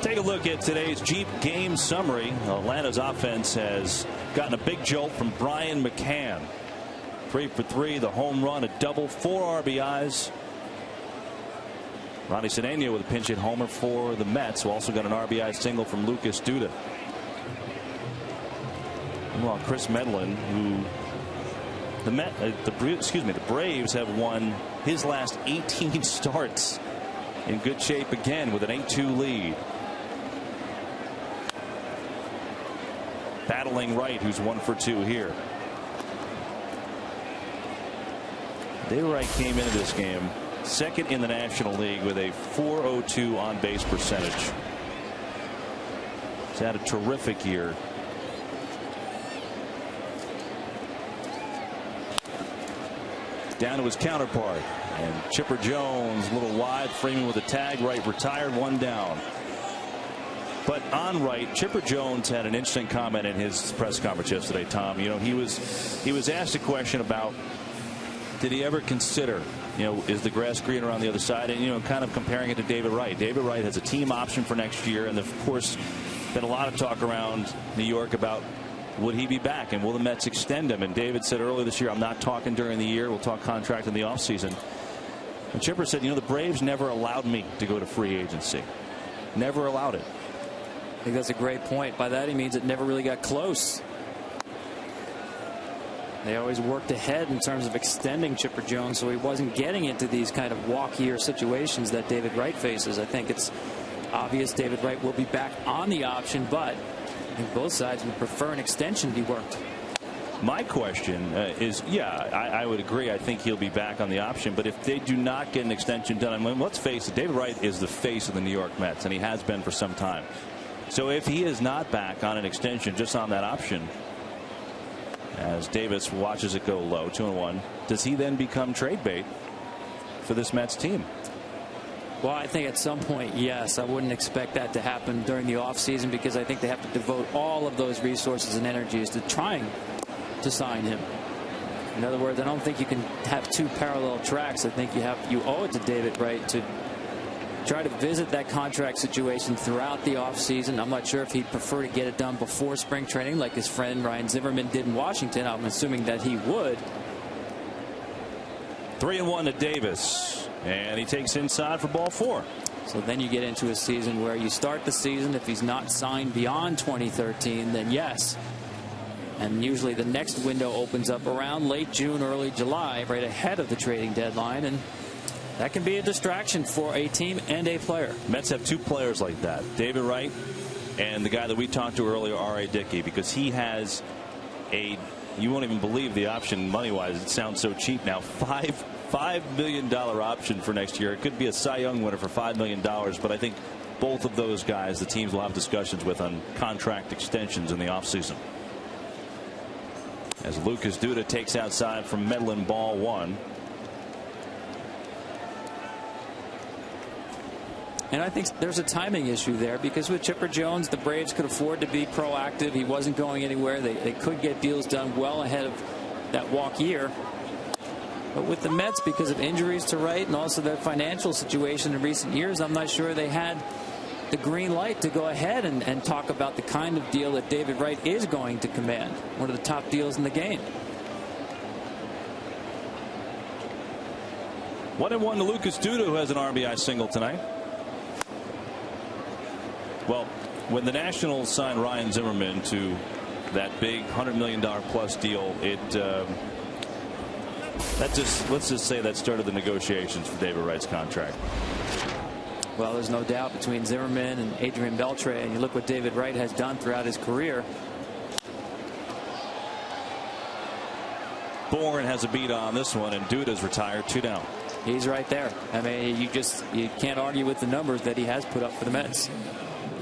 Take a look at today's Jeep game summary. Atlanta's offense has gotten a big jolt from Brian McCann. 3 for 3, the home run, a double, 4 RBIs. Ronnie Sedeno with a pinch hit homer for the Mets, who also got an RBI single from Lucas Duda. Meanwhile, Chris Medlin, who the Braves have won his last 18 starts, in good shape again with an 8-2 lead. Battling Wright, who's 1 for 2 here. David Wright came into this game second in the National League with a .402 on base percentage. He's had a terrific year. Down to his counterpart, and Chipper Jones a little wide. Freeman with a tag. Wright retired, one down. But on Wright, Chipper Jones had an interesting comment in his press conference yesterday, Tom. You know, he was asked a question about, did he ever consider, you know, is the grass green around the other side, and, you know, kind of comparing it to David Wright. David Wright has a team option for next year, and of course been a lot of talk around New York about, would he be back and will the Mets extend him? And David said earlier this year, I'm not talking during the year. We'll talk contract in the offseason. And Chipper said, you know, the Braves never allowed me to go to free agency. Never allowed it. I think that's a great point. By that he means it never really got close. They always worked ahead in terms of extending Chipper Jones, so he wasn't getting into these kind of walk-year situations that David Wright faces. I think it's obvious David Wright will be back on the option, but I think both sides would prefer an extension be worked. My question is, yeah, I would agree. I think he'll be back on the option. But if they do not get an extension done, I mean, let's face it, David Wright is the face of the New York Mets, and he has been for some time. So if he is not back on an extension, just on that option, as Davis watches it go low, 2-1, does he then become trade bait for this Mets team? Well, I think at some point, yes. I wouldn't expect that to happen during the offseason, because I think they have to devote all of those resources and energies to trying to sign him. In other words, I don't think you can have two parallel tracks. I think you owe it to David Wright to try to visit that contract situation throughout the offseason. I'm not sure if he'd prefer to get it done before spring training like his friend Ryan Zimmerman did in Washington. I'm assuming that he would. 3-1 to Davis, and he takes inside for ball 4. So then you get into a season where you start the season, if he's not signed beyond 2013, then yes. And usually the next window opens up around late June, early July, right ahead of the trading deadline, and that can be a distraction for a team and a player. Mets have two players like that, David Wright and the guy that we talked to earlier, R.A. Dickey, because he has a, you won't even believe the option money-wise. It sounds so cheap now. $5 million option for next year. It could be a Cy Young winner for $5 million, but I think both of those guys the teams will have discussions with on contract extensions in the offseason. As Lucas Duda takes outside from Medlin, ball 1. And I think there's a timing issue there, because with Chipper Jones, the Braves could afford to be proactive. He wasn't going anywhere. They could get deals done well ahead of that walk year. But with the Mets, because of injuries to Wright and also their financial situation in recent years, I'm not sure they had the green light to go ahead and talk about the kind of deal that David Wright is going to command. One of the top deals in the game. 1-1 to Lucas Duda, who has an RBI single tonight. Well, when the Nationals signed Ryan Zimmerman to that big $100 million plus deal, let's just say that started the negotiations for David Wright's contract. Well, there's no doubt between Zimmerman and Adrian Beltre, and you look what David Wright has done throughout his career. Bourne has a beat on this one, and Duda's retired, 2 down. He's right there. I mean, you can't argue with the numbers that he has put up for the Mets.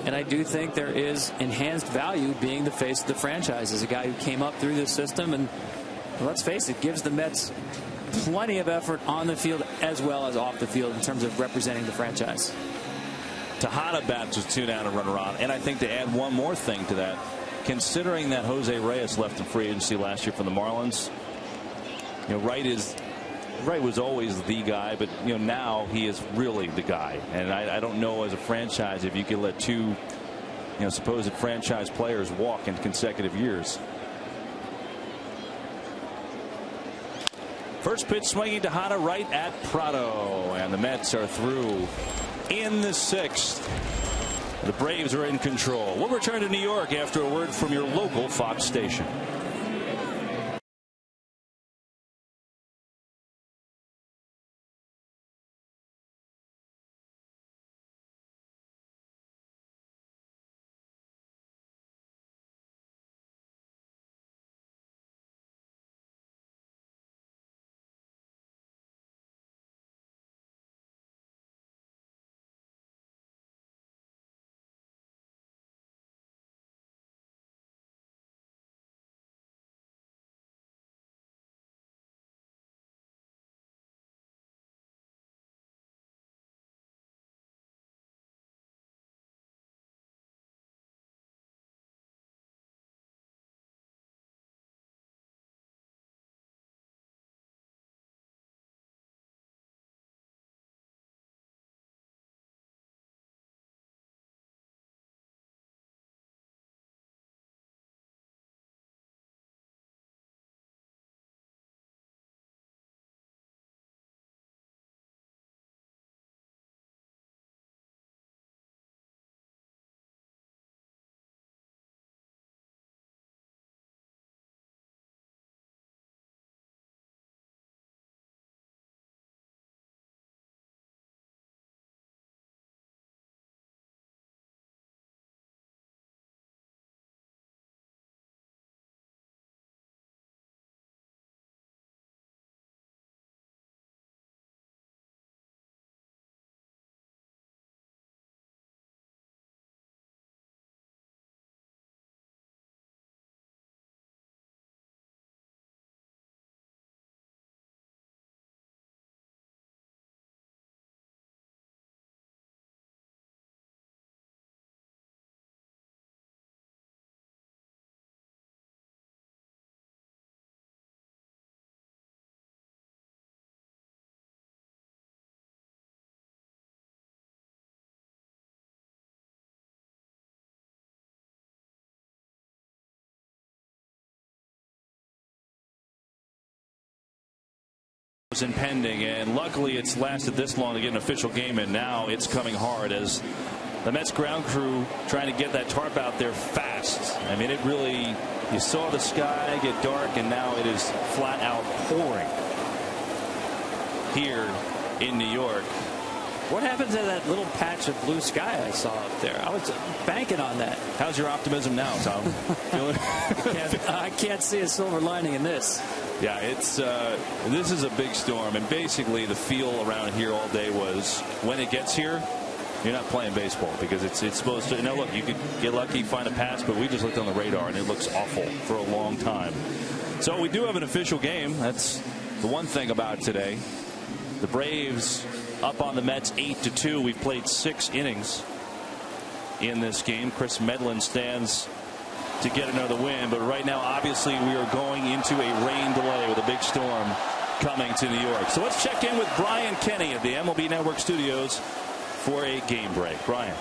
And I do think there is enhanced value being the face of the franchise as a guy who came up through this system, and let's face it, gives the Mets plenty of effort on the field as well as off the field in terms of representing the franchise. Tejada bats with 2 down and runner on. And I think to add one more thing to that, considering that Jose Reyes left in free agency last year from the Marlins, you know, Wright was always the guy, but you know, now he is really the guy. And I don't know, as a franchise, if you could let two, supposed franchise players walk in consecutive years. First pitch swinging to Tejada right at Prado, and the Mets are through in the 6th. The Braves are in control. We'll return to New York after a word from your local Fox station. impending, and luckily it's lasted this long to get an official game in. Now it's coming hard as the Mets ground crew trying to get that tarp out there fast. I mean, it really, you saw the sky get dark, and now it is flat out pouring here in New York. What happened to that little patch of blue sky I saw up there? I was banking on that. How's your optimism now, Tom? I can't see a silver lining in this. Yeah, it's this is a big storm, and basically the feel around here all day was when it gets here, you're not playing baseball because it's supposed to. Now look, you could get lucky, find a pass, but we just looked on the radar and it looks awful for a long time. So we do have an official game. That's the one thing about today. The Braves up on the Mets 8-2. We've played 6 innings in this game. Chris Medlin stands to get another win, but right now obviously we are going into a rain delay with a big storm coming to New York. So let's check in with Brian Kenny at the MLB Network studios for a game break. Brian.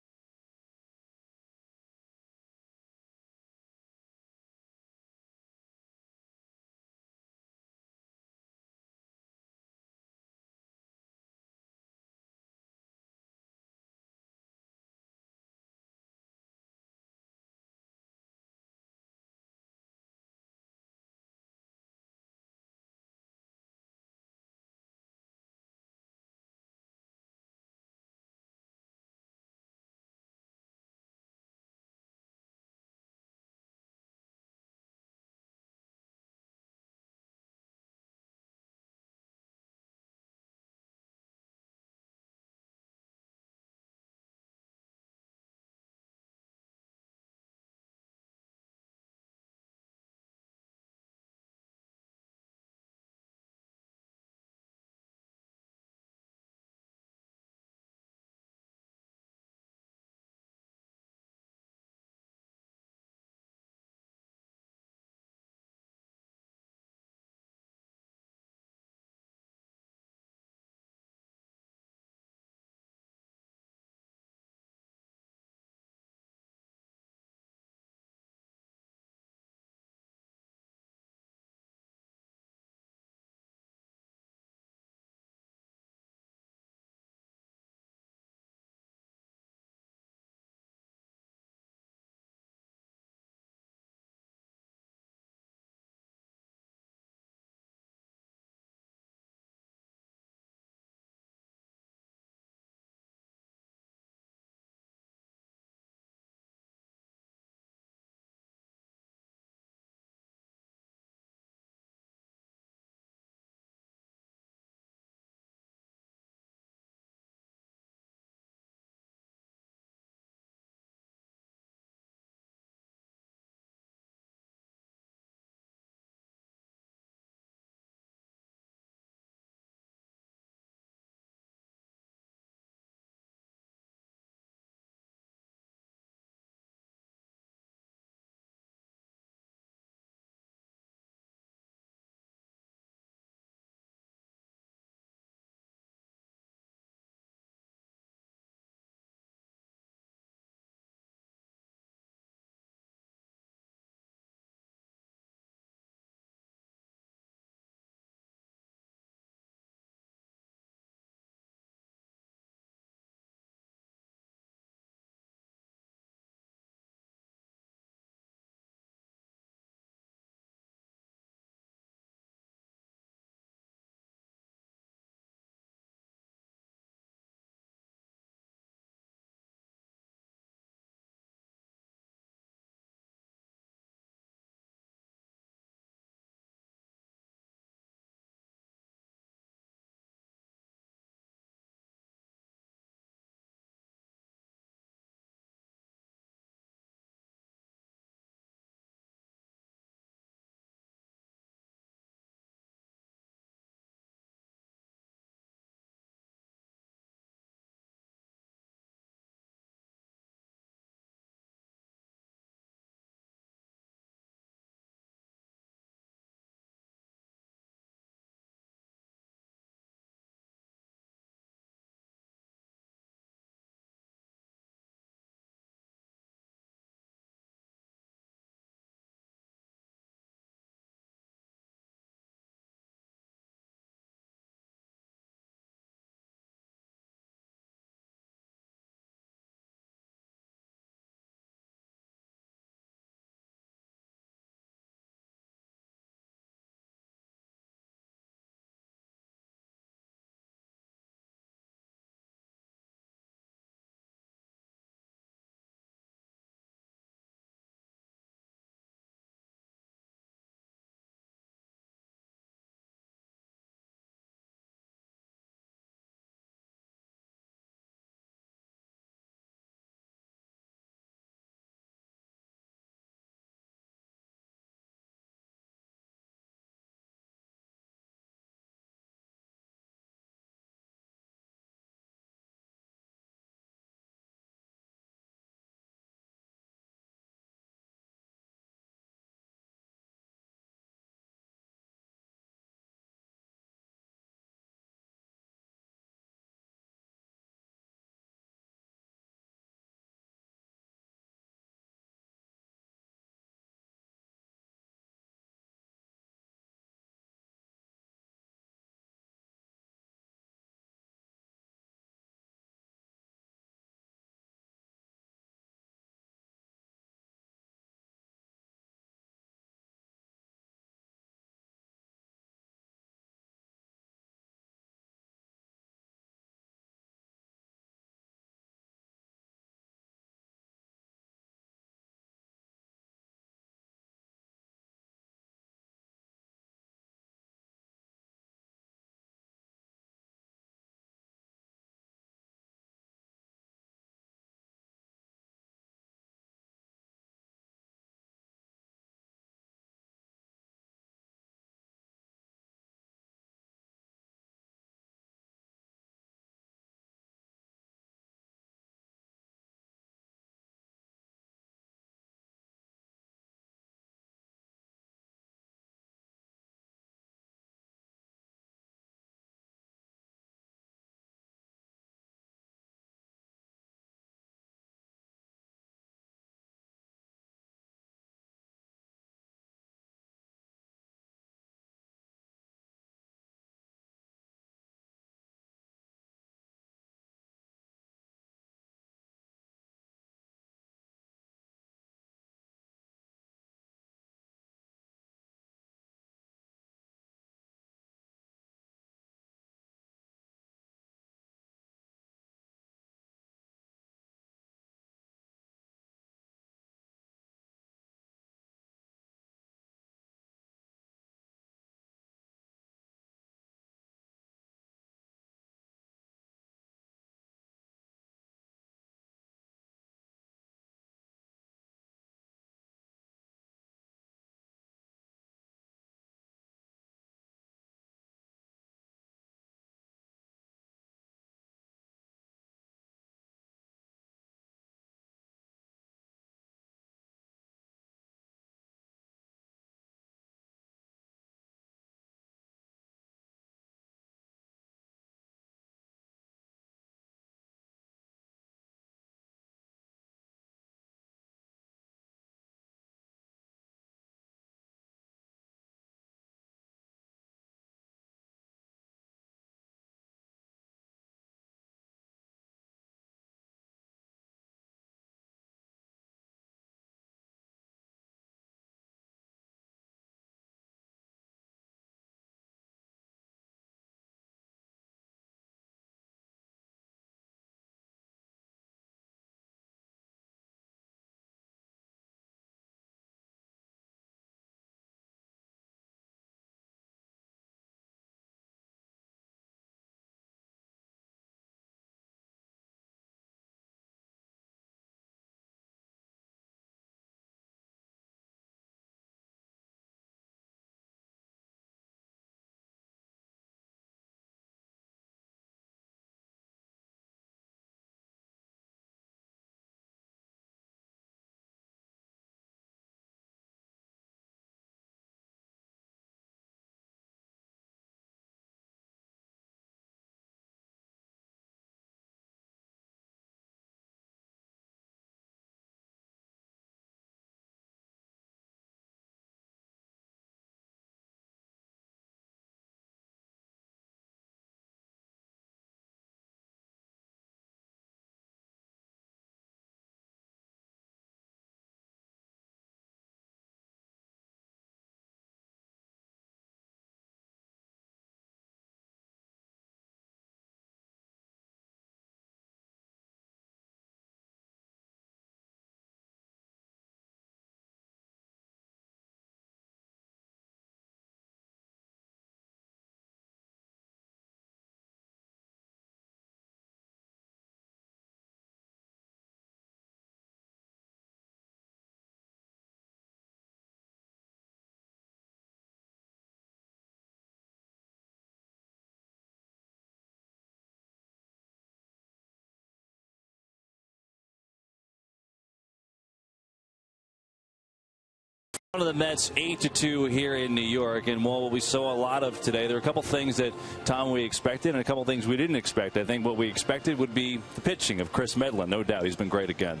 One of the Mets 8-2 here in New York, and what we saw a lot of today, there are a couple things that, Tom, we expected and a couple things we didn't expect. I think what we expected would be the pitching of Chris Medlin. No doubt he's been great again.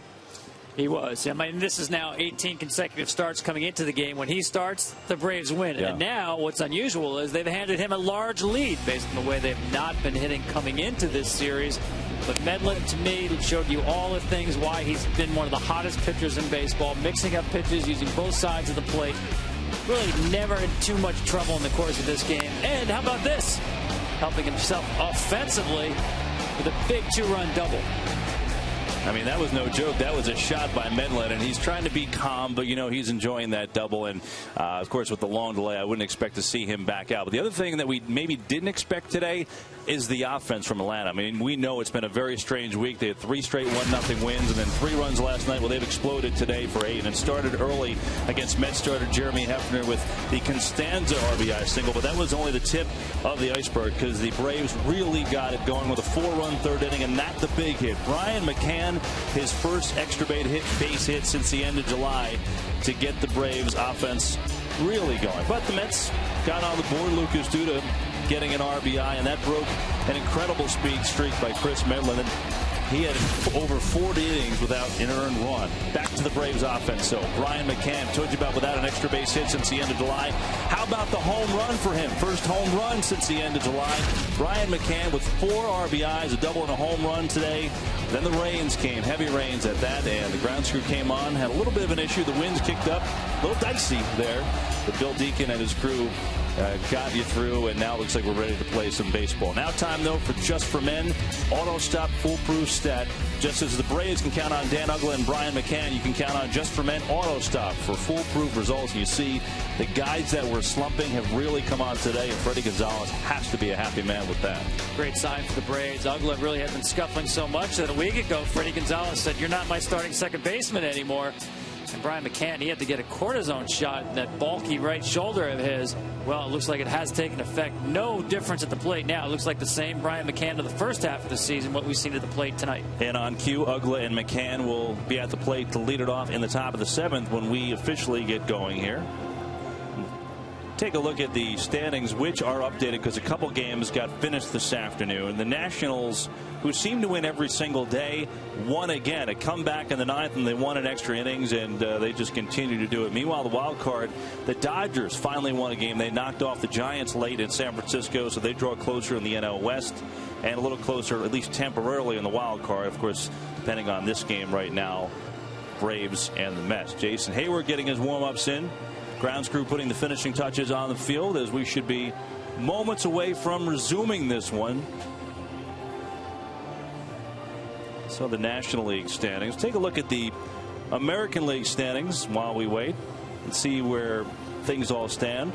He was. I mean, this is now 18 consecutive starts coming into the game. When he starts, the Braves win. Yeah. And now what's unusual is they've handed him a large lead based on the way they've not been hitting coming into this series. But Medlin, to me, showed you all the things why he's been one of the hottest pitchers in baseball, mixing up pitches, using both sides of the plate. Really never in too much trouble in the course of this game. And how about this? Helping himself offensively with a big 2-run double. I mean, that was no joke. That was a shot by Medlin, and he's trying to be calm, but, you know, he's enjoying that double. And, of course, with the long delay, I wouldn't expect to see him back out. But the other thing that we maybe didn't expect today is the offense from Atlanta. I mean, we know it's been a very strange week. They had 3 straight 1-0 wins and then 3 runs last night. Well, they've exploded today for 8. And it started early against Mets starter Jeremy Hefner with the Constanza RBI single. But that was only the tip of the iceberg because the Braves really got it going with a 4-run 3rd inning, and not the big hit. Brian McCann, his first extra base hit since the end of July to get the Braves offense really going. But the Mets got on the board, Lucas Duda getting an RBI, and that broke an incredible speed streak by Chris Medlin. And he had over 40 innings without an earned run. Back to the Braves offense. So Brian McCann, told you about without an extra base hit since the end of July. How about the home run for him? First home run since the end of July. Brian McCann with 4 RBIs, a double and a home run today. Then the rains came, heavy rains at that, and the ground crew came on, had a little bit of an issue. The winds kicked up, a little dicey there. But Bill Deacon and his crew got you through, and now it looks like we're ready to play some baseball. Now time, though, for Just for Men. Auto Stop Foolproof Stat. Just as the Braves can count on Dan Uggla and Brian McCann, you can count on Just for Men Auto Stop for foolproof results. And you see the guys that were slumping have really come on today, and Freddie Gonzalez has to be a happy man with that. Great sign for the Braves. Uggla really had been scuffling so much that a week ago, Freddie Gonzalez said, "You're not my starting second baseman anymore." And Brian McCann, he had to get a cortisone shot in that bulky right shoulder of his. Well, it looks like it has taken effect. No difference at the plate now. It looks like the same Brian McCann to the first half of the season, what we've seen at the plate tonight. And on cue, Uggla and McCann will be at the plate to lead it off in the top of the 7th when we officially get going here. Take a look at the standings, which are updated because a couple games got finished this afternoon. The Nationals, who seem to win every single day, won again. A comeback in the 9th, and they won in extra innings, and they just continue to do it. Meanwhile, the wild card, the Dodgers finally won a game. They knocked off the Giants late in San Francisco, so they draw closer in the NL West and a little closer, at least temporarily, in the wild card. Of course, depending on this game right now, Braves and the Mets. Jason Hayward getting his warm-ups in. Grounds crew putting the finishing touches on the field as we should be moments away from resuming this one. So the National League standings. Take a look at the American League standings while we wait and see where things all stand.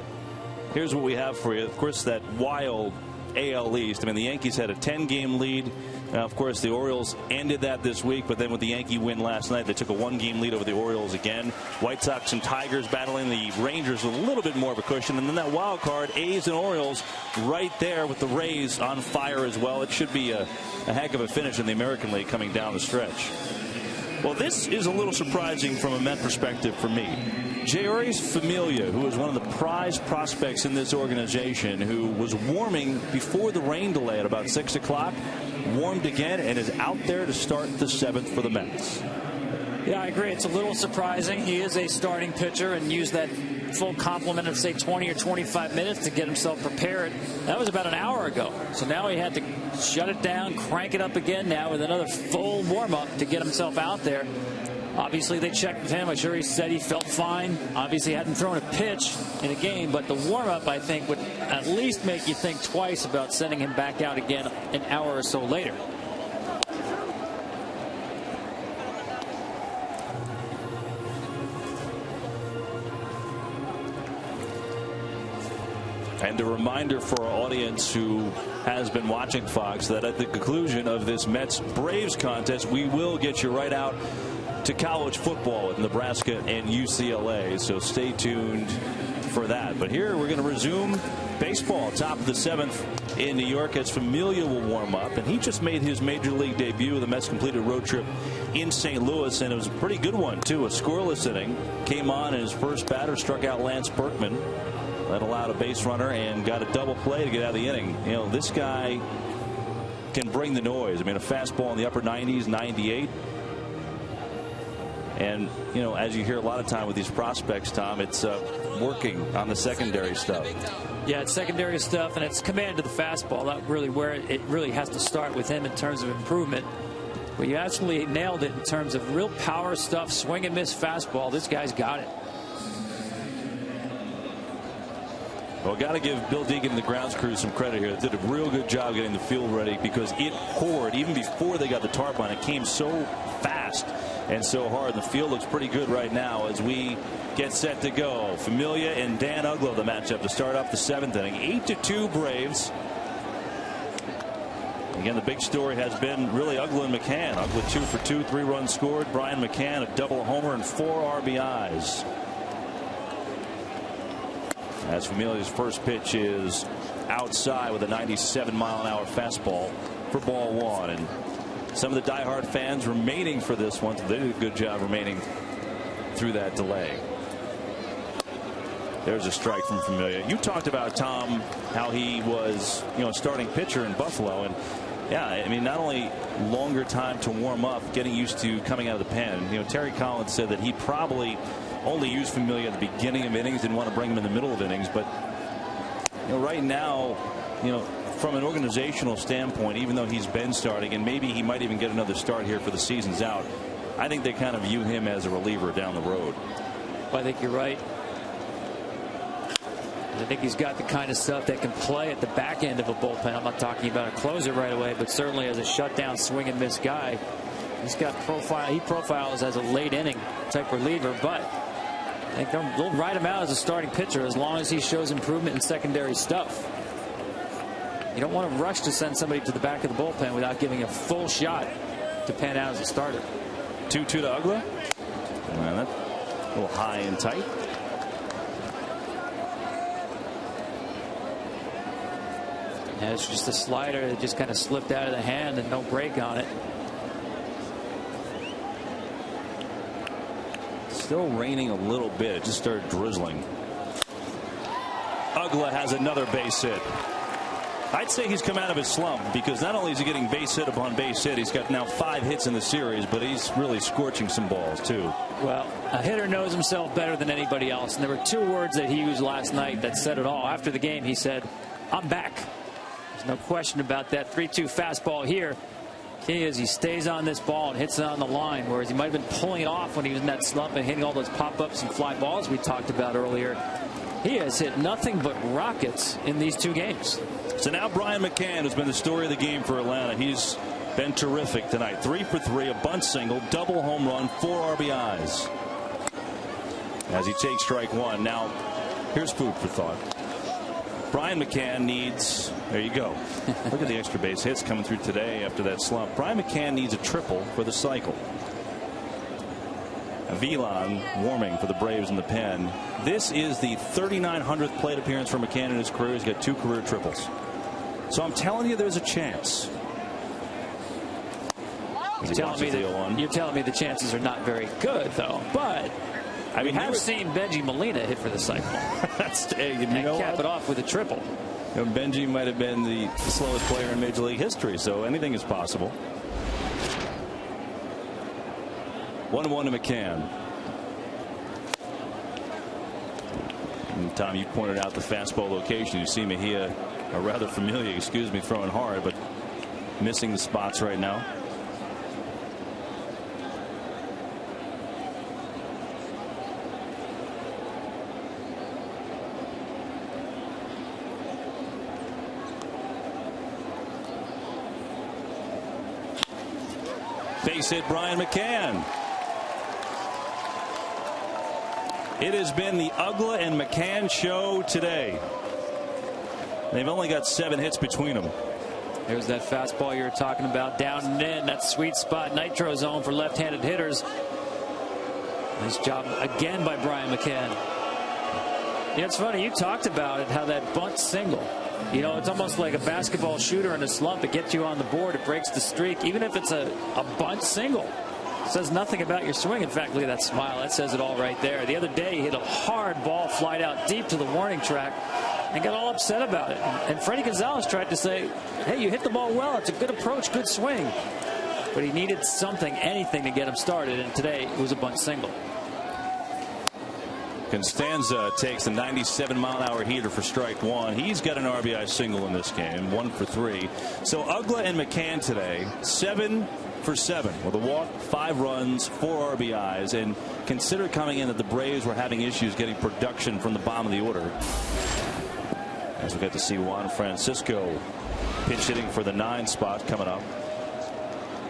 Here's what we have for you. Of course, that wild AL East. I mean, the Yankees had a 10-game lead. Now, of course, the Orioles ended that this week, but then with the Yankee win last night, they took a 1-game lead over the Orioles again. White Sox and Tigers battling the Rangers with a little bit more of a cushion. And then that wild card, A's and Orioles, right there with the Rays on fire as well. It should be a heck of a finish in the American League coming down the stretch. Well, this is a little surprising from a Met perspective for me. Jeurys Familia, who is one of the prize prospects in this organization, who was warming before the rain delay at about 6 o'clock, warmed again and is out there to start the 7th for the Mets. Yeah, I agree. It's a little surprising. He is a starting pitcher and used that full complement of, say, 20 or 25 minutes to get himself prepared. That was about an hour ago. So now he had to shut it down, crank it up again now with another full warm-up to get himself out there. Obviously, they checked with him. I'm sure he said he felt fine. Obviously, hadn't thrown a pitch in a game, but the warm-up, I think, would at least make you think twice about sending him back out again an hour or so later. And a reminder for our audience who has been watching Fox that at the conclusion of this Mets-Braves contest, we will get you right out to college football with Nebraska and UCLA. So stay tuned for that. But here we're going to resume baseball, top of the 7th in New York, as Familia will warm up. And he just made his major league debut. The Mets completed a road trip in St. Louis, and it was a pretty good one, too. A scoreless inning. Came on, and his first batter struck out Lance Berkman. That allowed a base runner and got a double play to get out of the inning. You know, this guy can bring the noise. I mean, a fastball in the upper 90s, 98. And, you know, as you hear a lot of time with these prospects, Tom, it's working on the secondary stuff. Yeah, it's secondary stuff, and it's command to the fastball. That's really where it really has to start with him in terms of improvement. But you absolutely nailed it in terms of real power stuff, swing and miss fastball. This guy's got it. Well, got to give Bill Deacon and the grounds crew some credit here. They did a real good job getting the field ready because it poured even before they got the tarp on. It came so fast and so hard. The field looks pretty good right now as we get set to go. Familia and Dan Uggla, the matchup to start off the 7th inning. 8-2 Braves. Again, the big story has been really Uggla and McCann. Uggla 2 for 2, 3 runs scored. Brian McCann a double homer and 4 RBIs. As Familia's first pitch is outside with a 97-mile-an-hour fastball for ball 1. And some of the diehard fans remaining for this one. They did a good job remaining through that delay. There's a strike from Familia. You talked about, Tom, how he was, you know, a starting pitcher in Buffalo. And yeah, I mean, not only longer time to warm up, getting used to coming out of the pen. You know, Terry Collins said that he probably only used Familia at the beginning of innings, didn't want to bring him in the middle of innings. But you know, right now, you know, from an organizational standpoint, even though he's been starting and maybe he might even get another start here for the season's out, I think they kind of view him as a reliever down the road. I think you're right. I think he's got the kind of stuff that can play at the back end of a bullpen. I'm not talking about a closer right away, but certainly as a shutdown swing and miss guy. He's got profile. He profiles as a late inning type reliever, but I think they'll write him out as a starting pitcher as long as he shows improvement in secondary stuff. You don't want to rush to send somebody to the back of the bullpen without giving a full shot to pan out as a starter. 2-2 to Uggla. And that a little high and tight. And it's just a slider that just kind of slipped out of the hand and no break on it. Still raining a little bit. It just started drizzling. Uggla has another base hit. I'd say he's come out of his slump because not only is he getting base hit upon base hit, he's got now 5 hits in the series, but he's really scorching some balls too. Well, a hitter knows himself better than anybody else, and there were 2 words that he used last night that said it all. After the game, he said, "I'm back." There's no question about that. 3-2 fastball here. Key is he stays on this ball and hits it on the line, whereas he might have been pulling it off when he was in that slump and hitting all those pop-ups and fly balls we talked about earlier. He has hit nothing but rockets in these 2 games. So now Brian McCann has been the story of the game for Atlanta. He's been terrific tonight. 3 for 3, a bunt single, double home run, 4 RBIs. As he takes strike 1. Now, here's food for thought. Brian McCann needs, there you go. Look at the extra base hits coming through today after that slump. Brian McCann needs a triple for the cycle. Villan warming for the Braves in the pen. This is the 3900th plate appearance for McCann in his career. He's got 2 career triples. So I'm telling you, there's a chance. You're telling me the chances are not very good, though. But I mean, we have seen Benji Molina hit for the cycle. And cap it off with a triple. You know, Benji might have been the slowest player in Major League history, so anything is possible. 1-1 to McCann. And Tom, you pointed out the fastball location. You see Mejia, or rather Familia, excuse me, throwing hard, but missing the spots right now. Base hit Brian McCann. It has been the Uggla and McCann show today. They've only got 7 hits between them. There's that fastball you were talking about down and in that sweet spot nitro zone for left-handed hitters. Nice job again by Brian McCann. Yeah, it's funny, you talked about it, how that bunt single, you know, it's almost like a basketball shooter in a slump. It gets you on the board, it breaks the streak, even if it's a bunt single. says nothing about your swing. In fact, look at that smile. That says it all right there. The other day, he hit a hard ball flight out deep to the warning track and got all upset about it. And Freddie Gonzalez tried to say, hey, you hit the ball well. It's a good approach, good swing. But he needed something, anything to get him started. And today, it was a bunt single. Constanza takes a 97-mile-an-hour heater for strike one. He's got an RBI single in this game, 1 for 3. So Uggla and McCann today, 7 for 7 with a walk, 5 runs, 4 RBIs. And consider coming in that the Braves were having issues getting production from the bottom of the order. As we get to see Juan Francisco pinch hitting for the 9 spot coming up.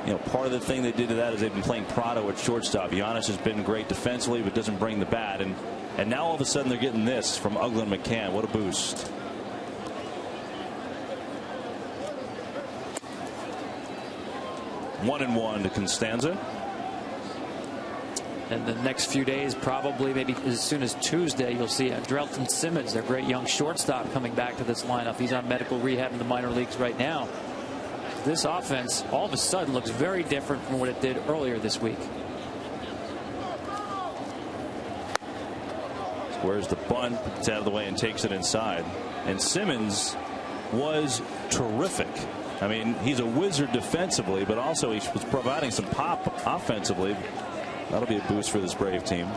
You know, part of the thing they did to that is they've been playing Prado at shortstop. Giannis has been great defensively, but doesn't bring the bat. And now all of a sudden they're getting this from Uggla and McCann. What a boost. One and one to Constanza. And the next few days, probably maybe as soon as Tuesday, you'll see Andrelton Simmons, their great young shortstop, coming back to this lineup. He's on medical rehab in the minor leagues right now. This offense all of a sudden looks very different from what it did earlier this week. Squares the bunt, it's out of the way and takes it inside. And Simmons was terrific. I mean, he's a wizard defensively, but also he was providing some pop offensively. That'll be a boost for this Brave team.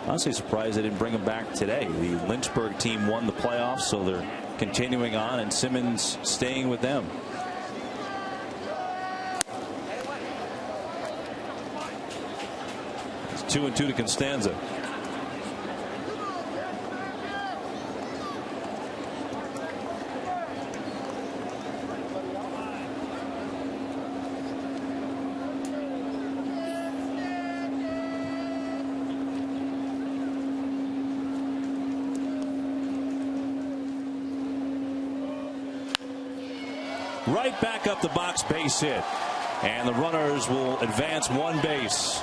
Honestly surprised they didn't bring him back today. The Lynchburg team won the playoffs, so they're continuing on, and Simmons staying with them. It's 2-2 to Constanza. Right back up the box, base hit. And the runners will advance 1 base.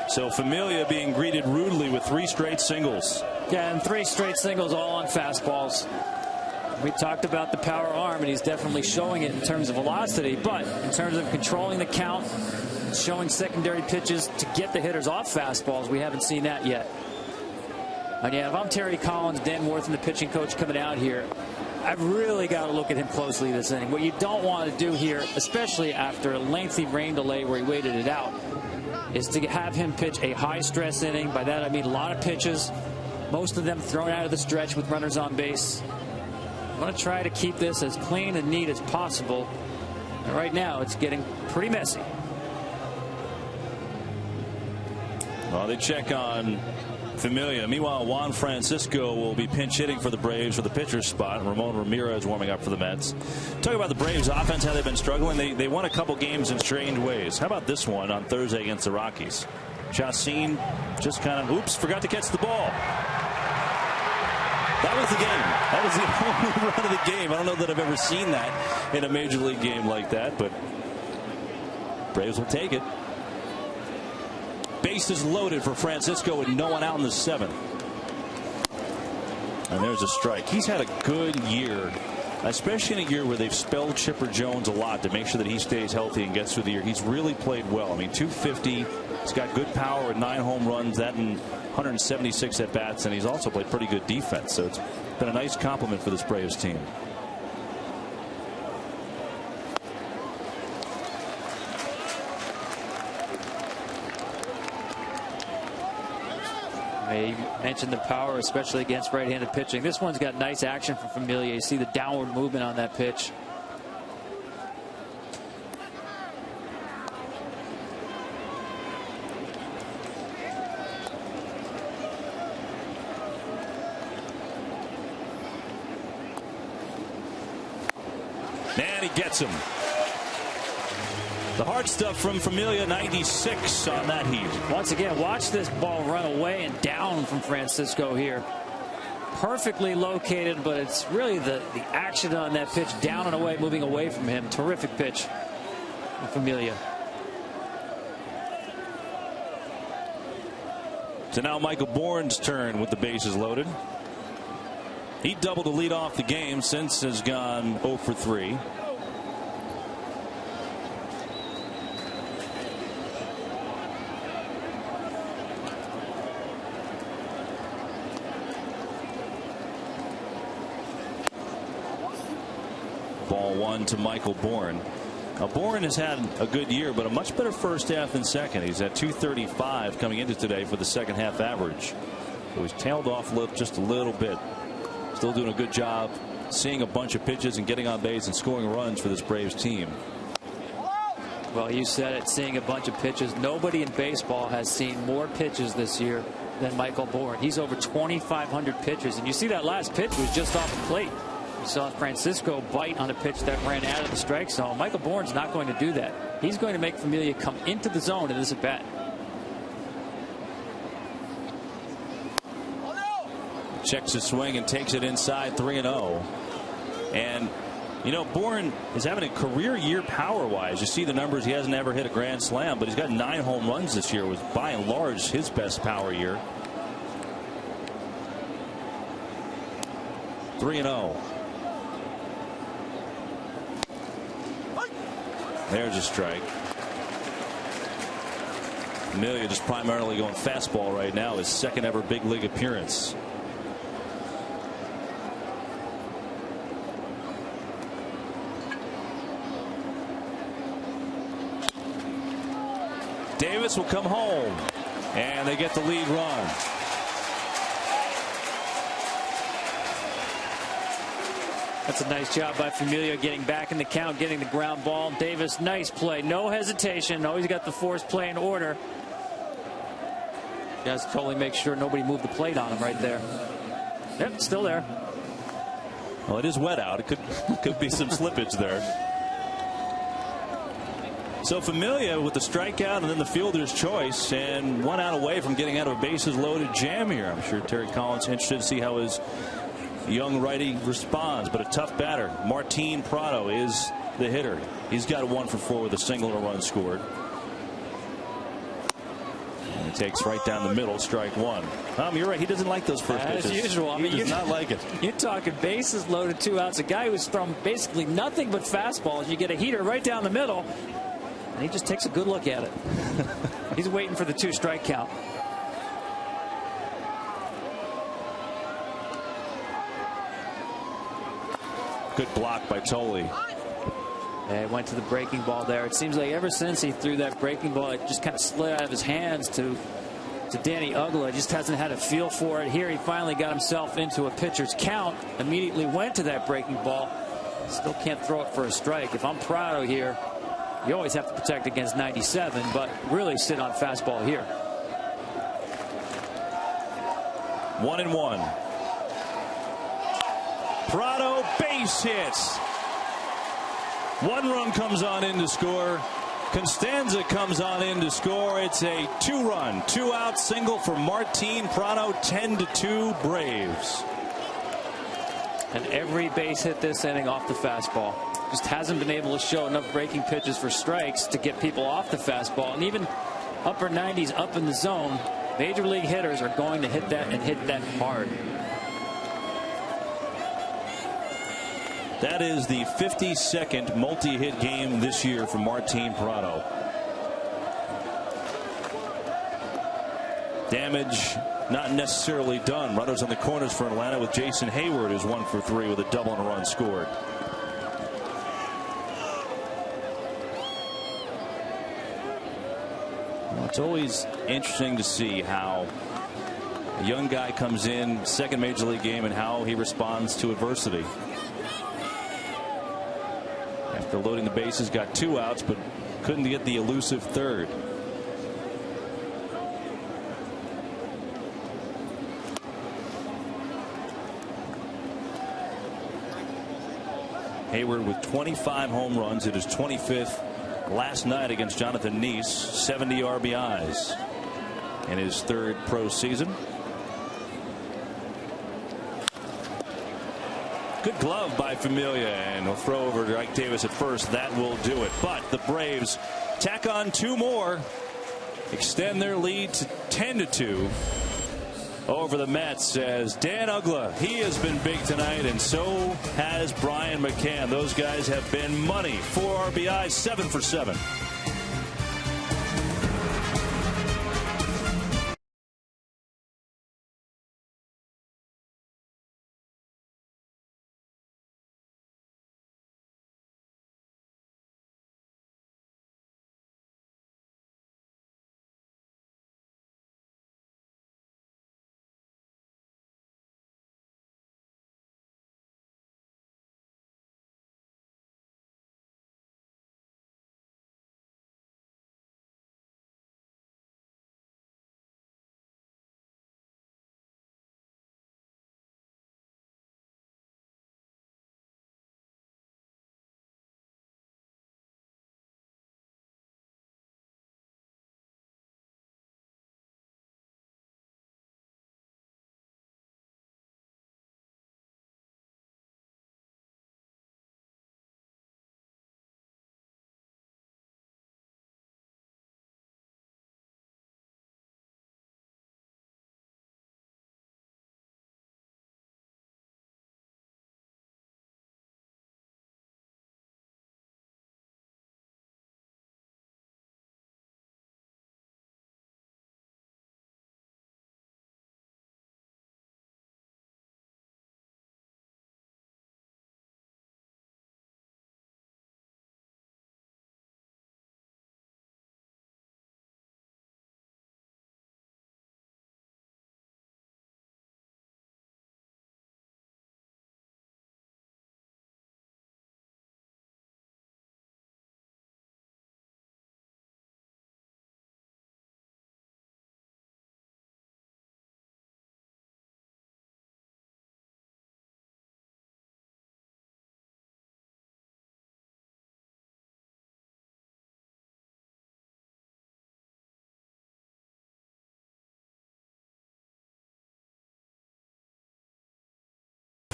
So Familia being greeted rudely with 3 straight singles. Yeah, and 3 straight singles all on fastballs. We talked about the power arm, and he's definitely showing it in terms of velocity. But in terms of controlling the count, showing secondary pitches to get the hitters off fastballs, we haven't seen that yet. And yeah, if I'm Terry Collins, Dan Worth, and the pitching coach coming out here, I've really got to look at him closely this inning. What you don't want to do here, especially after a lengthy rain delay where he waited it out, is to have him pitch a high-stress inning. By that I mean a lot of pitches, most of them thrown out of the stretch with runners on base. I'm going to try to keep this as clean and neat as possible. And right now, it's getting pretty messy. Well, they check on Familia. Meanwhile, Juan Francisco will be pinch hitting for the Braves for the pitcher's spot. Ramon Ramirez warming up for the Mets. Talk about the Braves offense, how they've been struggling. They won a couple games in strange ways. How about this one on Thursday against the Rockies? Chacin just kind of, oops, forgot to catch the ball. That was the game. That was the only run of the game. I don't know that I've ever seen that in a major league game like that, but Braves will take it. Bases loaded for Francisco with no one out in the 7th. And there's a strike. He's had a good year, especially in a year where they've spelled Chipper Jones a lot to make sure that he stays healthy and gets through the year. He's really played well. I mean, 250. He's got good power with 9 home runs, that and 176 at bats, and he's also played pretty good defense. So it's been a nice compliment for this Braves team. I mentioned the power, especially against right-handed pitching. This one's got nice action from Familia. You see the downward movement on that pitch. And he gets him. The hard stuff from Familia, 96 on that heat. Once again, watch this ball run away and down from Francisco here. Perfectly located, but it's really the action on that pitch, down and away, moving away from him. Terrific pitch from Familia. So now Michael Bourne's turn with the bases loaded. He doubled to lead off the game. Since has gone 0 for 3. Ball 1 to Michael Bourne. Now, Bourne has had a good year, but a much better first half than second. He's at 235 coming into today for the second half average. So he's tailed off just a little bit. Still doing a good job seeing a bunch of pitches and getting on base and scoring runs for this Braves team. Well, you said it, seeing a bunch of pitches. Nobody in baseball has seen more pitches this year than Michael Bourne. He's over 2,500 pitches, and you see that last pitch was just off the plate. We saw Francisco bite on a pitch that ran out of the strike zone. Michael Bourne's not going to do that. He's going to make Familia come into the zone in this at bat. Checks his swing and takes it inside, 3-0. And you know, Bourne is having a career year power wise. You see the numbers. He hasn't ever hit a grand slam, but he's got 9 home runs this year. Was by and large his best power year. 3-0. There's a strike. Familia just primarily going fastball right now. His second ever big league appearance. Davis will come home, and they get the lead run. That's a nice job by Familia getting back in the count, getting the ground ball. Davis, nice play. No hesitation. Always got the force play in order. Just totally make sure nobody moved the plate on him right there. Yep, still there. Well, it is wet out. It could be some slippage there. So Familia with the strikeout and then the fielder's choice, and 1 out away from getting out of a bases loaded jam here. I'm sure Terry Collins interested to see how his young righty responds, but a tough batter. Martin Prado is the hitter. He's got 1 for 4 with a single and a run scored. And he takes right down the middle, strike 1. You're right. He doesn't like those first pitches. As usual. I mean, he does not like it. You're talking bases loaded, 2 outs. A guy who's thrown basically nothing but fastballs. You get a heater right down the middle, and he just takes a good look at it. He's waiting for the 2-strike count. Good block by Tolley. Yeah, he went to the breaking ball there. It seems like ever since he threw that breaking ball, it just kind of slid out of his hands to Danny Ugla. Just hasn't had a feel for it. Here he finally got himself into a pitcher's count. Immediately went to that breaking ball. Still can't throw it for a strike. If I'm Prado here, you always have to protect against 97, but really sit on fastball here. 1-1. Prado base hits. 1 run comes on in to score. Constanza comes on in to score. It's a 2-run, 2-out single for Martin Prado. 10-2 Braves. And every base hit this inning off the fastball. Just hasn't been able to show enough breaking pitches for strikes to get people off the fastball. And even upper 90s up in the zone, major league hitters are going to hit that and hit that hard. That is the 52nd multi-hit game this year for Martin Prado. Damage not necessarily done. Runners on the corners for Atlanta with Jason Hayward, who's 1 for 3 with a double and a run scored. Well, it's always interesting to see how a young guy comes in, second major league game, and how he responds to adversity. After loading the bases, got 2 outs, but couldn't get the elusive third. Hayward with 25 home runs. It is 25th last night against Jonathan Neese. 70 RBIs in his 3rd pro season. Good glove by Familia, and he'll throw over to Ike Davis at first. That will do it. But the Braves tack on 2 more, extend their lead to 10-2 over the Mets as Dan Uggla, he has been big tonight, and so has Brian McCann. Those guys have been money. 4 RBIs, 7 for 7.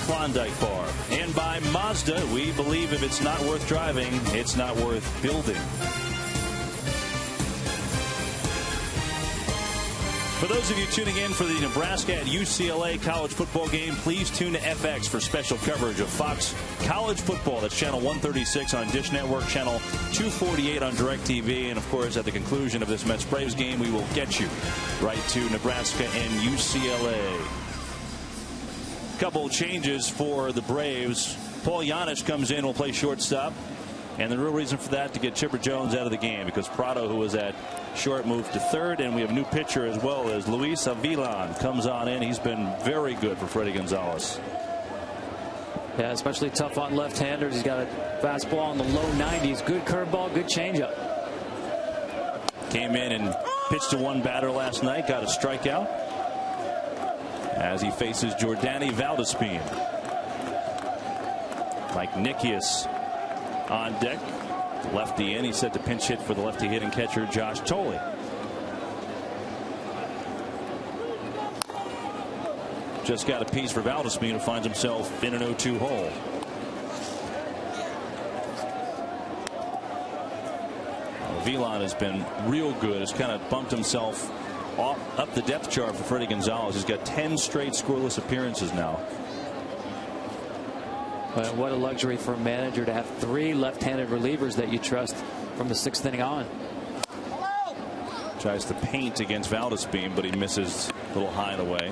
Klondike Bar. And by Mazda, we believe if it's not worth driving, it's not worth building. For those of you tuning in for the Nebraska at UCLA college football game, please tune to FX for special coverage of Fox College Football. That's channel 136 on Dish Network, channel 248 on DirecTV. And, of course, at the conclusion of this Mets-Braves game, we will get you right to Nebraska and UCLA. Couple changes for the Braves. Paul Giannis comes in, will play shortstop. And the real reason for that, to get Chipper Jones out of the game, because Prado, who was at short, moved to third. And we have a new pitcher as well, as Luis Avilan comes on in. He's been very good for Freddie Gonzalez. Yeah, especially tough on left-handers. He's got a fastball in the low 90s. Good curveball, good changeup. Came in and pitched to one batter last night, got a strikeout as he faces Jordani Valdespin. Mike Nickius on deck. Lefty in. He's set to pinch hit for the lefty hitting catcher Josh Tolley. Just got a piece for Valdespin, who finds himself in an 0-2 hole. Avilan has been real good. Has kind of bumped himself up the depth chart for Freddie Gonzalez. He's got 10 straight scoreless appearances now. But what a luxury for a manager to have 3 left-handed relievers that you trust from the 6th inning on. Tries to paint against Valdespin, but he misses a little high and away.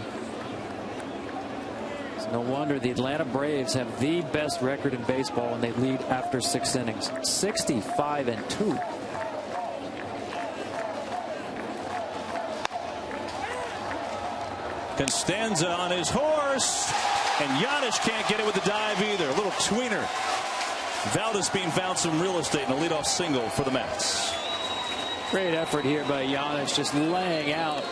It's no wonder the Atlanta Braves have the best record in baseball, and they lead after 6 innings. 65-2. Constanza on his horse, and Giannis can't get it with the dive either. A little tweener. Valdespin found some real estate in a leadoff single for the Mets. Great effort here by Giannis, just laying out.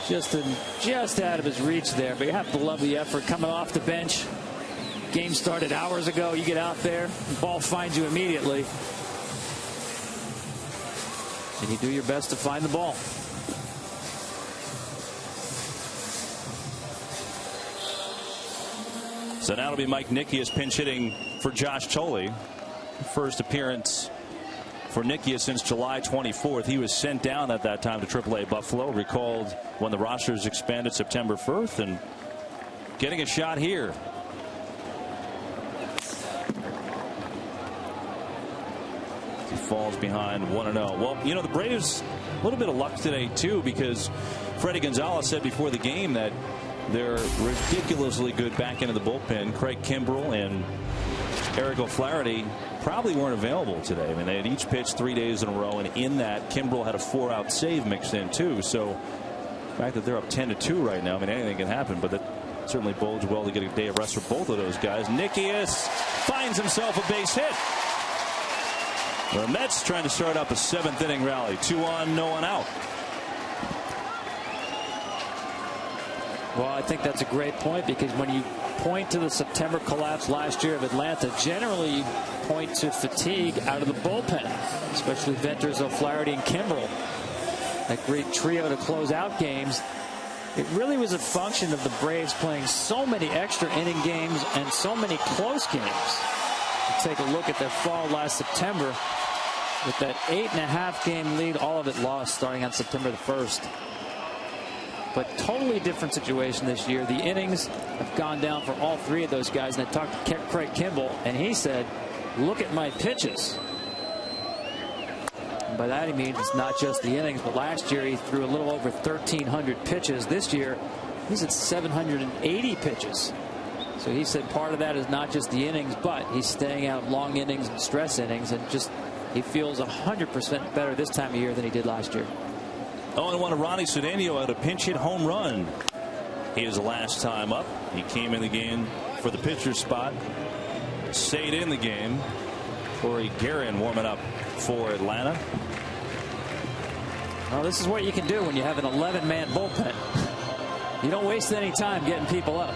Just out of his reach there, but you have to love the effort coming off the bench. Game started hours ago. You get out there, the ball finds you immediately, and you do your best to find the ball. So now it'll be Mike Nickius pinch hitting for Josh Tolley. First appearance for Dickey since July 24th. He was sent down at that time to AAA Buffalo. Recalled when the rosters expanded September 1st, and getting a shot here. He falls behind 1-0. Well, you know, the Braves, a little bit of luck today too, because Freddie Gonzalez said before the game that they're ridiculously good back into the bullpen. Craig Kimbrell and Eric O'Flaherty probably weren't available today. I mean, they had each pitched 3 days in a row, and in that, Kimbrell had a 4-out save mixed in too. So the fact that they're up 10-2 right now, I mean, anything can happen, but that certainly bodes well to get a day of rest for both of those guys. Dickey finds himself a base hit. The Mets trying to start up a 7th inning rally. 2 on, no one out. Well, I think that's a great point, because when you point to the September collapse last year of Atlanta, generally you point to fatigue out of the bullpen, especially Venters, O'Flaherty, and Kimbrell. That great trio to close out games. It really was a function of the Braves playing so many extra inning games and so many close games. You take a look at their fall last September with that 8.5 game lead, all of it lost starting on September the 1st. But totally different situation this year. The innings have gone down for all 3 of those guys. And I talked to Craig Kimbrell, and he said, look at my pitches. And by that he means it's not just the innings, but last year he threw a little over 1,300 pitches. This year he's at 780 pitches. So he said part of that is not just the innings, but he's staying out long innings and stress innings, and just he feels 100% better this time of year than he did last year. 0-1 to Ronnie Sedeno had a pinch hit home run his last time up. He came in the game for the pitcher's spot, stayed in the game. Corey Guerin warming up for Atlanta. Well, this is what you can do when you have an 11-man bullpen. You don't waste any time getting people up.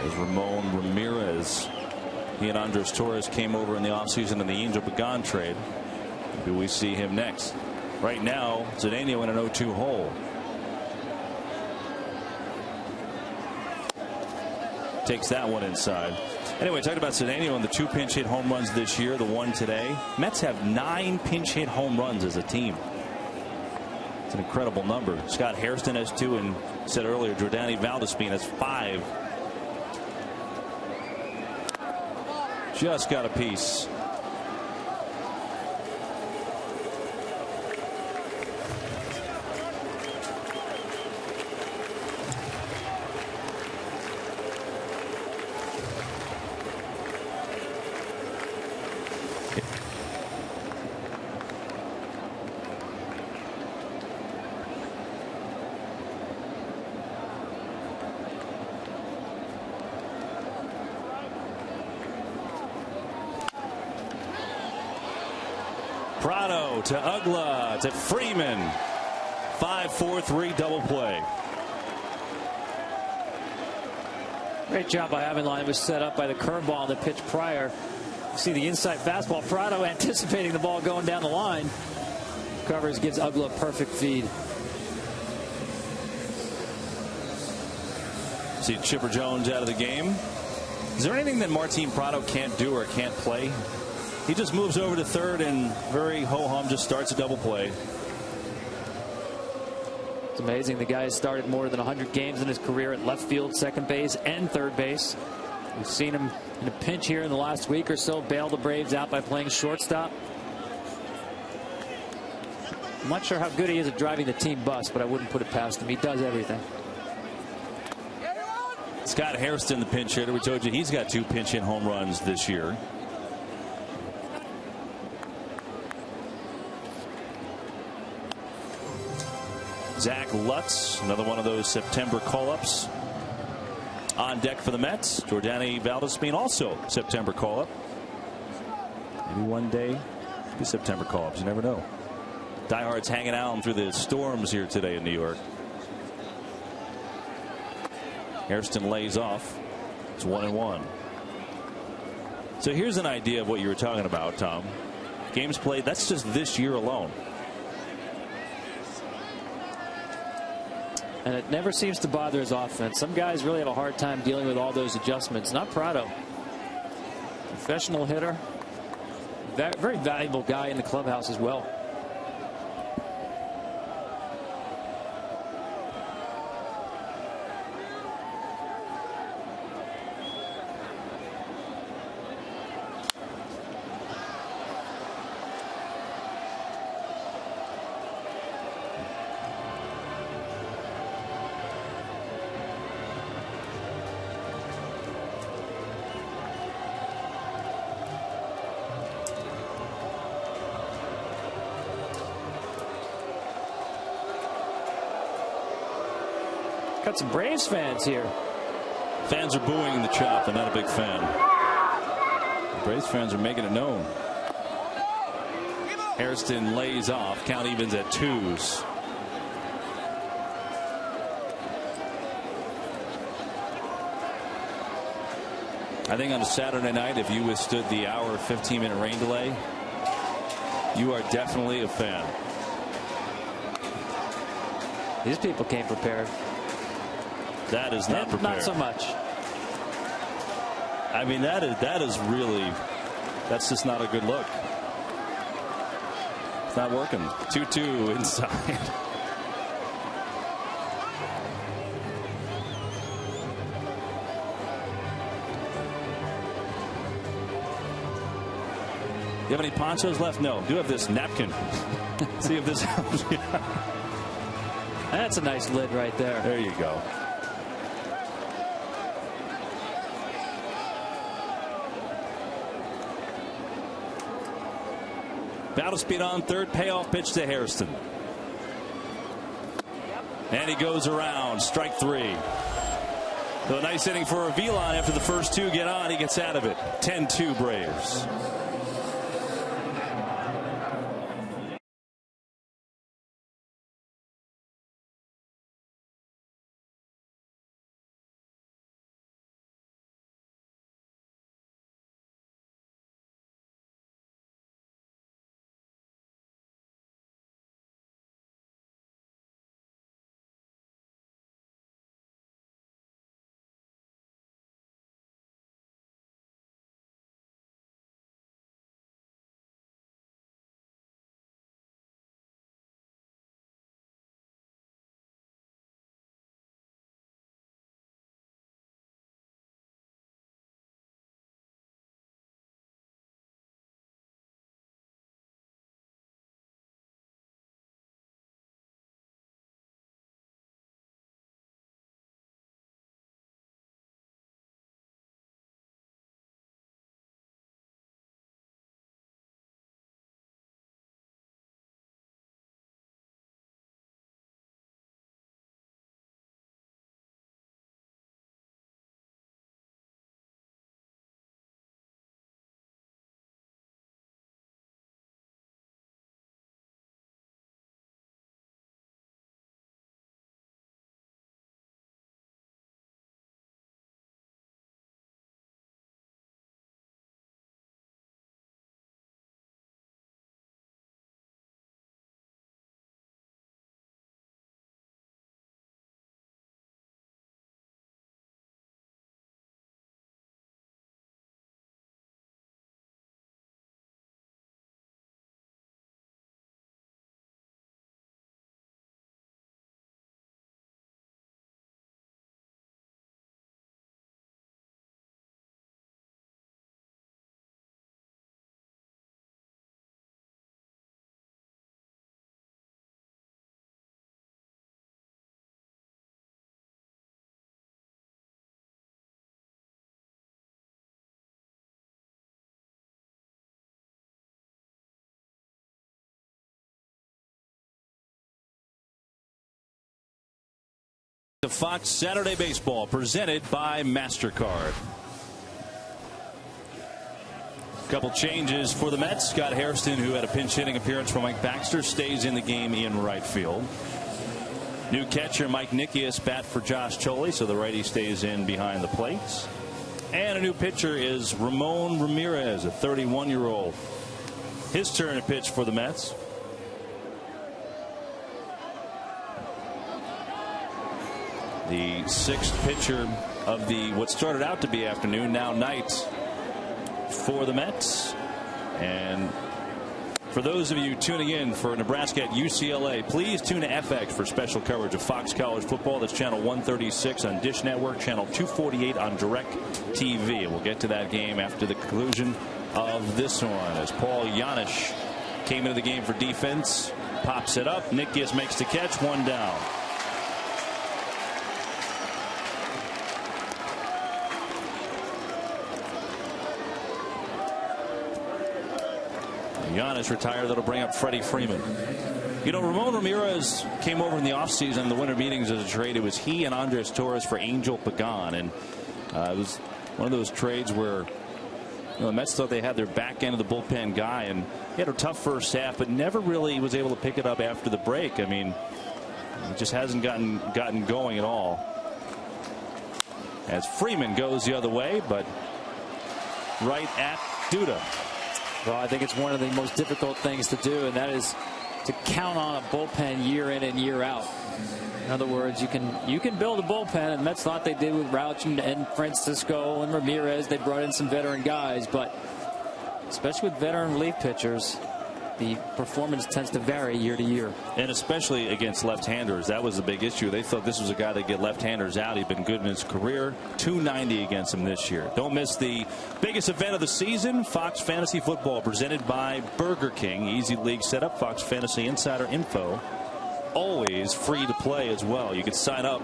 There's Ramon Ramirez. He and Andres Torres came over in the offseason in the Angel Pagan trade. Do we see him next? Right now, Sedeno in an 0-2 hole. Takes that one inside. Anyway, talking about Sedeno and the 2 pinch hit home runs this year, the 1 today. Mets have 9 pinch hit home runs as a team. It's an incredible number. Scott Hairston has 2, and said earlier, Jordani Valdespin has 5. Just got a piece. Prado to Ugla to Freeman. 5-4-3 double play. Great job by Avonline. It was set up by the curveball on the pitch prior. You see the inside fastball. Prado anticipating the ball going down the line. Covers, gives Ugla a perfect feed. See Chipper Jones out of the game. Is there anything that Martin Prado can't do or can't play? He just moves over to third and very ho-hum just starts a double play. It's amazing. The guy has started more than 100 games in his career at left field, second base, and third base. We've seen him in a pinch here in the last week or so bail the Braves out by playing shortstop. I'm not sure how good he is at driving the team bus, but I wouldn't put it past him. He does everything. Scott Hairston, the pinch hitter. We told you he's got 2 pinch hit home runs this year. Zach Lutz, another one of those September call-ups on deck for the Mets. Jordani Valdespin, also September call-up. Maybe one day be September call-ups. You never know. Diehards hanging out through the storms here today in New York. Hairston lays off. It's 1-1. So here's an idea of what you were talking about, Tom. Games played, that's just this year alone. And it never seems to bother his offense. Some guys really have a hard time dealing with all those adjustments. Not Prado. Professional hitter. Very valuable guy in the clubhouse as well. Got some Braves fans here. Fans are booing the chop. They're not a big fan. The Braves fans are making it known. Hairston lays off. Count evens at 2s. I think on a Saturday night, if you withstood the hour 15-minute rain delay, you are definitely a fan. These people came prepared. That is not prepared. Not so much. I mean, that is really, that's just not a good look. It's not working. 2-2 inside. You have any ponchos left? No. Do have this napkin. See if this helps you. That's a nice lid right there. There you go. Battle speed on third. Payoff pitch to Hairston. And he goes around. Strike 3. So a nice inning for Avilon after the first 2 get on. He gets out of it. 10-2 Braves. The Fox Saturday Baseball presented by MasterCard. Couple changes for the Mets. Scott Hairston, who had a pinch hitting appearance for Mike Baxter, stays in the game in right field. New catcher Mike Nickias bat for Josh Choley, so the righty stays in behind the plates. And a new pitcher is Ramon Ramirez, a 31-year-old. His turn to pitch for the Mets. The 6th pitcher of the what started out to be afternoon, now night, for the Mets. And for those of you tuning in for Nebraska at UCLA, please tune to FX for special coverage of Fox College football. That's channel 136 on Dish Network, channel 248 on Direct TV. We'll get to that game after the conclusion of this one, as Paul Janisch came into the game for defense, pops it up. Nick Giss makes the catch, 1 down. Giannis retired. That'll bring up Freddie Freeman. You know, Ramon Ramirez came over in the offseason in the winter meetings as a trade. It was he and Andres Torres for Angel Pagan. And it was one of those trades where the Mets thought they had their back end of the bullpen guy. And he had a tough first half, but never really was able to pick it up after the break. I mean, it just hasn't gotten going at all. As Freeman goes the other way, but right at Duda. Well, I think it's one of the most difficult things to do, and that is to count on a bullpen year in and year out. In other words, you can build a bullpen, and that's what they did with Rauch and Francisco and Ramirez. They brought in some veteran guys, but especially with veteran relief pitchers, the performance tends to vary year to year. And especially against left-handers. That was the big issue. They thought this was a guy that get left-handers out. He'd been good in his career. .290 against him this year. Don't miss the biggest event of the season, Fox Fantasy Football, presented by Burger King. Easy league setup, Fox Fantasy Insider info. Always free to play as well. You can sign up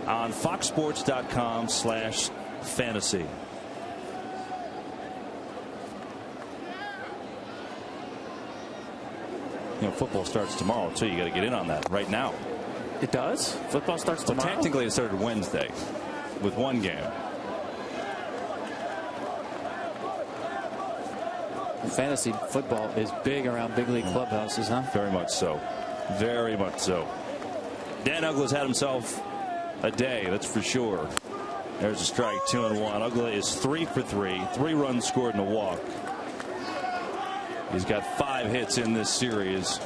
on foxsports.com/fantasy. You know, football starts tomorrow, too. You got to get in on that right now. It does? Football starts tomorrow? Well, technically, it started Wednesday with one game. Fantasy football is big around big league clubhouses, huh? Very much so. Very much so. Dan Uggla's had himself a day, that's for sure. There's a strike, 2-1. Uggla is 3 for 3. 3 runs scored and a walk. He's got 5 hits in this series.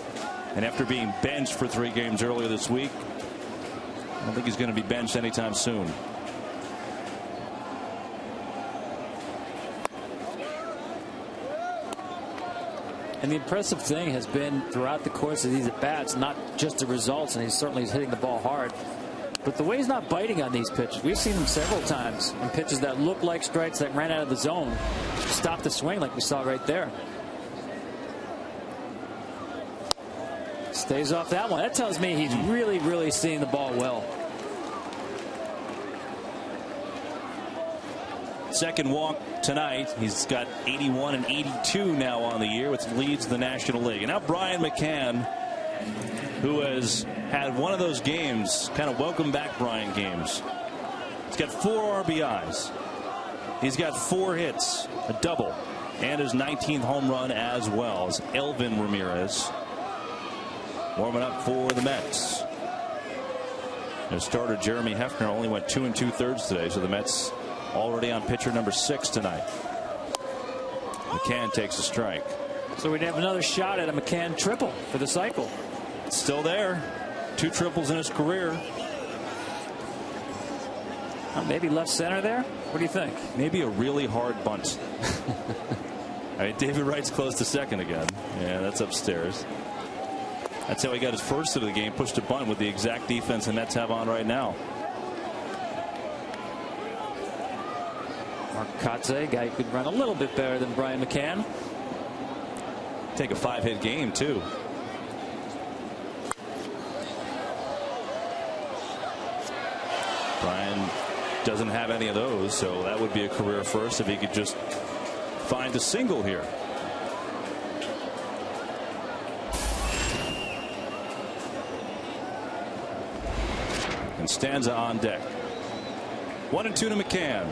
And after being benched for 3 games earlier this week, I don't think he's going to be benched anytime soon. And the impressive thing has been throughout the course of these at-bats, not just the results, and he certainly is hitting the ball hard, but the way he's not biting on these pitches. We've seen him several times in pitches that look like strikes that ran out of the zone. Stop the swing like we saw right there. Stays off that one. That tells me he's really, really seeing the ball well. Second walk tonight. He's got 81 and 82 now on the year, which leads the National League. And now Brian McCann, who has had one of those games, kind of welcome back Brian games. He's got 4 RBIs. He's got 4 hits, a double, and his 19th home run as well as Elvin Ramirez. Warming up for the Mets. Their starter Jeremy Hefner only went 2 2/3 today, so the Mets already on pitcher number 6 tonight. McCann takes a strike. So we'd have another shot at a McCann triple for the cycle. It's still there. 2 triples in his career. Maybe left center there. What do you think? Maybe a really hard bunt. I mean, David Wright's close to second again. Yeah, that's upstairs. That's how he got his first hit of the game, pushed a bunt with the exact defense the Mets have on right now. Mark Kotze, guy who could run a little bit better than Brian McCann. Take a 5-hit game, too. Brian doesn't have any of those, so that would be a career first if he could just find a single here. And Stanza on deck. 1-2 to McCann.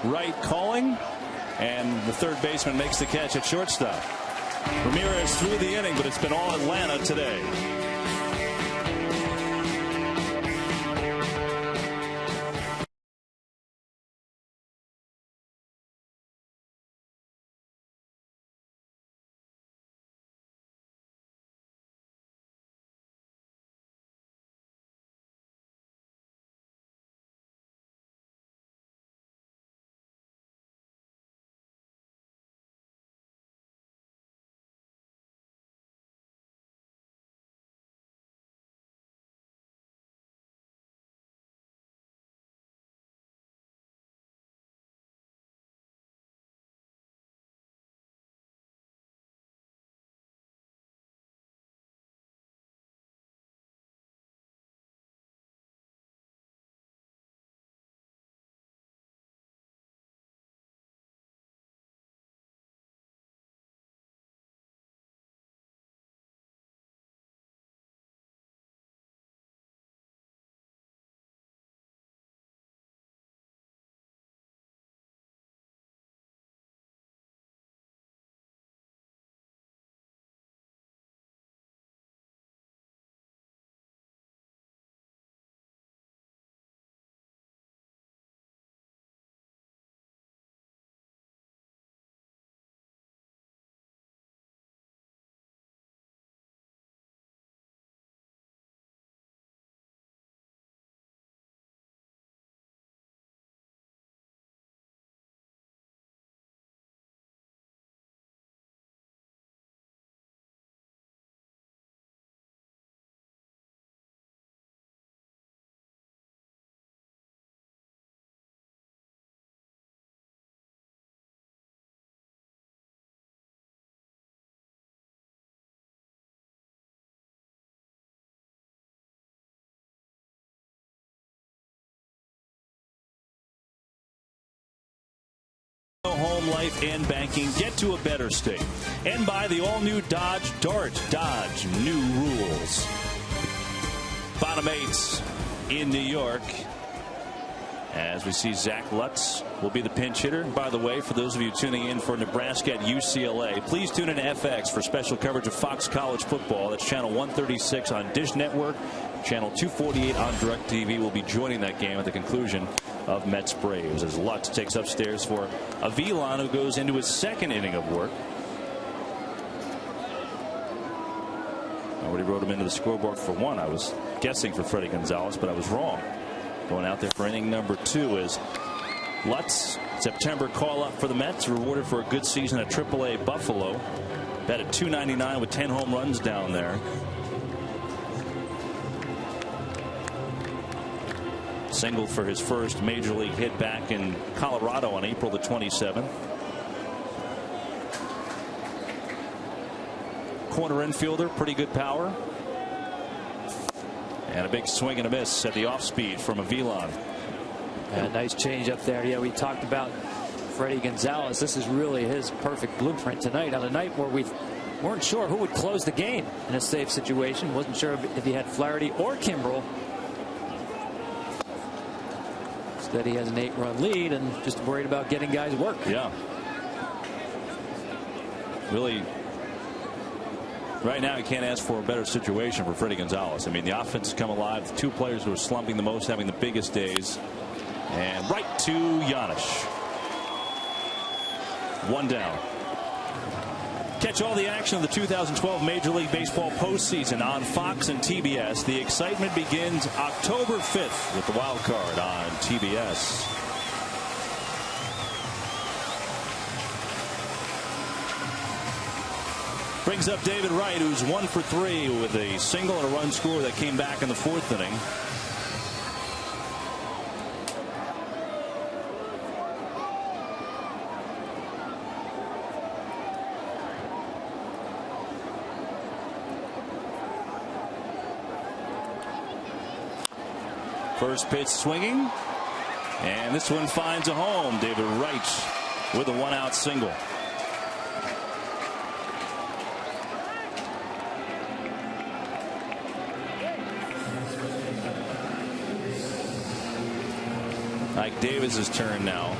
Wright calling, and the third baseman makes the catch at shortstop. Ramirez threw the inning, but it's been all Atlanta today. life and banking. Get to a better state. And by the all-new Dodge Dart. Dodge, new rules. Bottom 8 in New York. As we see Zach Lutz will be the pinch hitter. By the way, for those of you tuning in for Nebraska at UCLA, please tune in to FX for special coverage of Fox College football. That's channel 136 on Dish Network. Channel 248 on DirecTV will be joining that game at the conclusion of Mets Braves as Lutz takes upstairs for Avilon, who goes into his second inning of work. I already wrote him into the scoreboard for one. I was guessing for Freddie Gonzalez, but I was wrong. Going out there for inning number 2 is Lutz. September call up for the Mets, rewarded for a good season at AAA Buffalo. Batted .299 with 10 home runs down there. Singled for his first major league hit back in Colorado on April the 27th. Corner infielder, pretty good power. And a big swing and a miss at the off speed from Avilon. Yeah, nice change up there. Yeah, we talked about Freddie Gonzalez. This is really his perfect blueprint tonight, on a night where we weren't sure who would close the game in a safe situation. Wasn't sure if he had Flaherty or Kimbrel. Instead, he has an 8-run lead and just worried about getting guys work. Yeah. Really, right now, you can't ask for a better situation for Freddie Gonzalez. I mean, the offense has come alive. The two players who are slumping the most, having the biggest days. And right to Giannis. One down. Catch all the action of the 2012 Major League Baseball postseason on Fox and TBS. The excitement begins October 5th with the wild card on TBS. Brings up David Wright, who's 1 for 3 with a single and a run score that came back in the 4th inning. First pitch swinging, and this one finds a home. David Wright with a 1-out single. Mike Davis's turn now.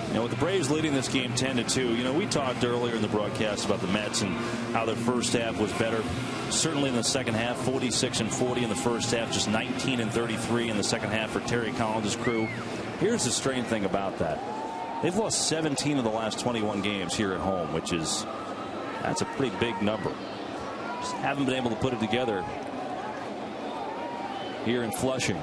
You know, with the Braves leading this game 10-2, you know, we talked earlier in the broadcast about the Mets and how their first half was better. Certainly in the second half, 46-40 in the first half, just 19-33 in the second half for Terry Collins' crew. Here's the strange thing about that. They've lost 17 of the last 21 games here at home, which is, that's a pretty big number. Just haven't been able to put it together here in Flushing.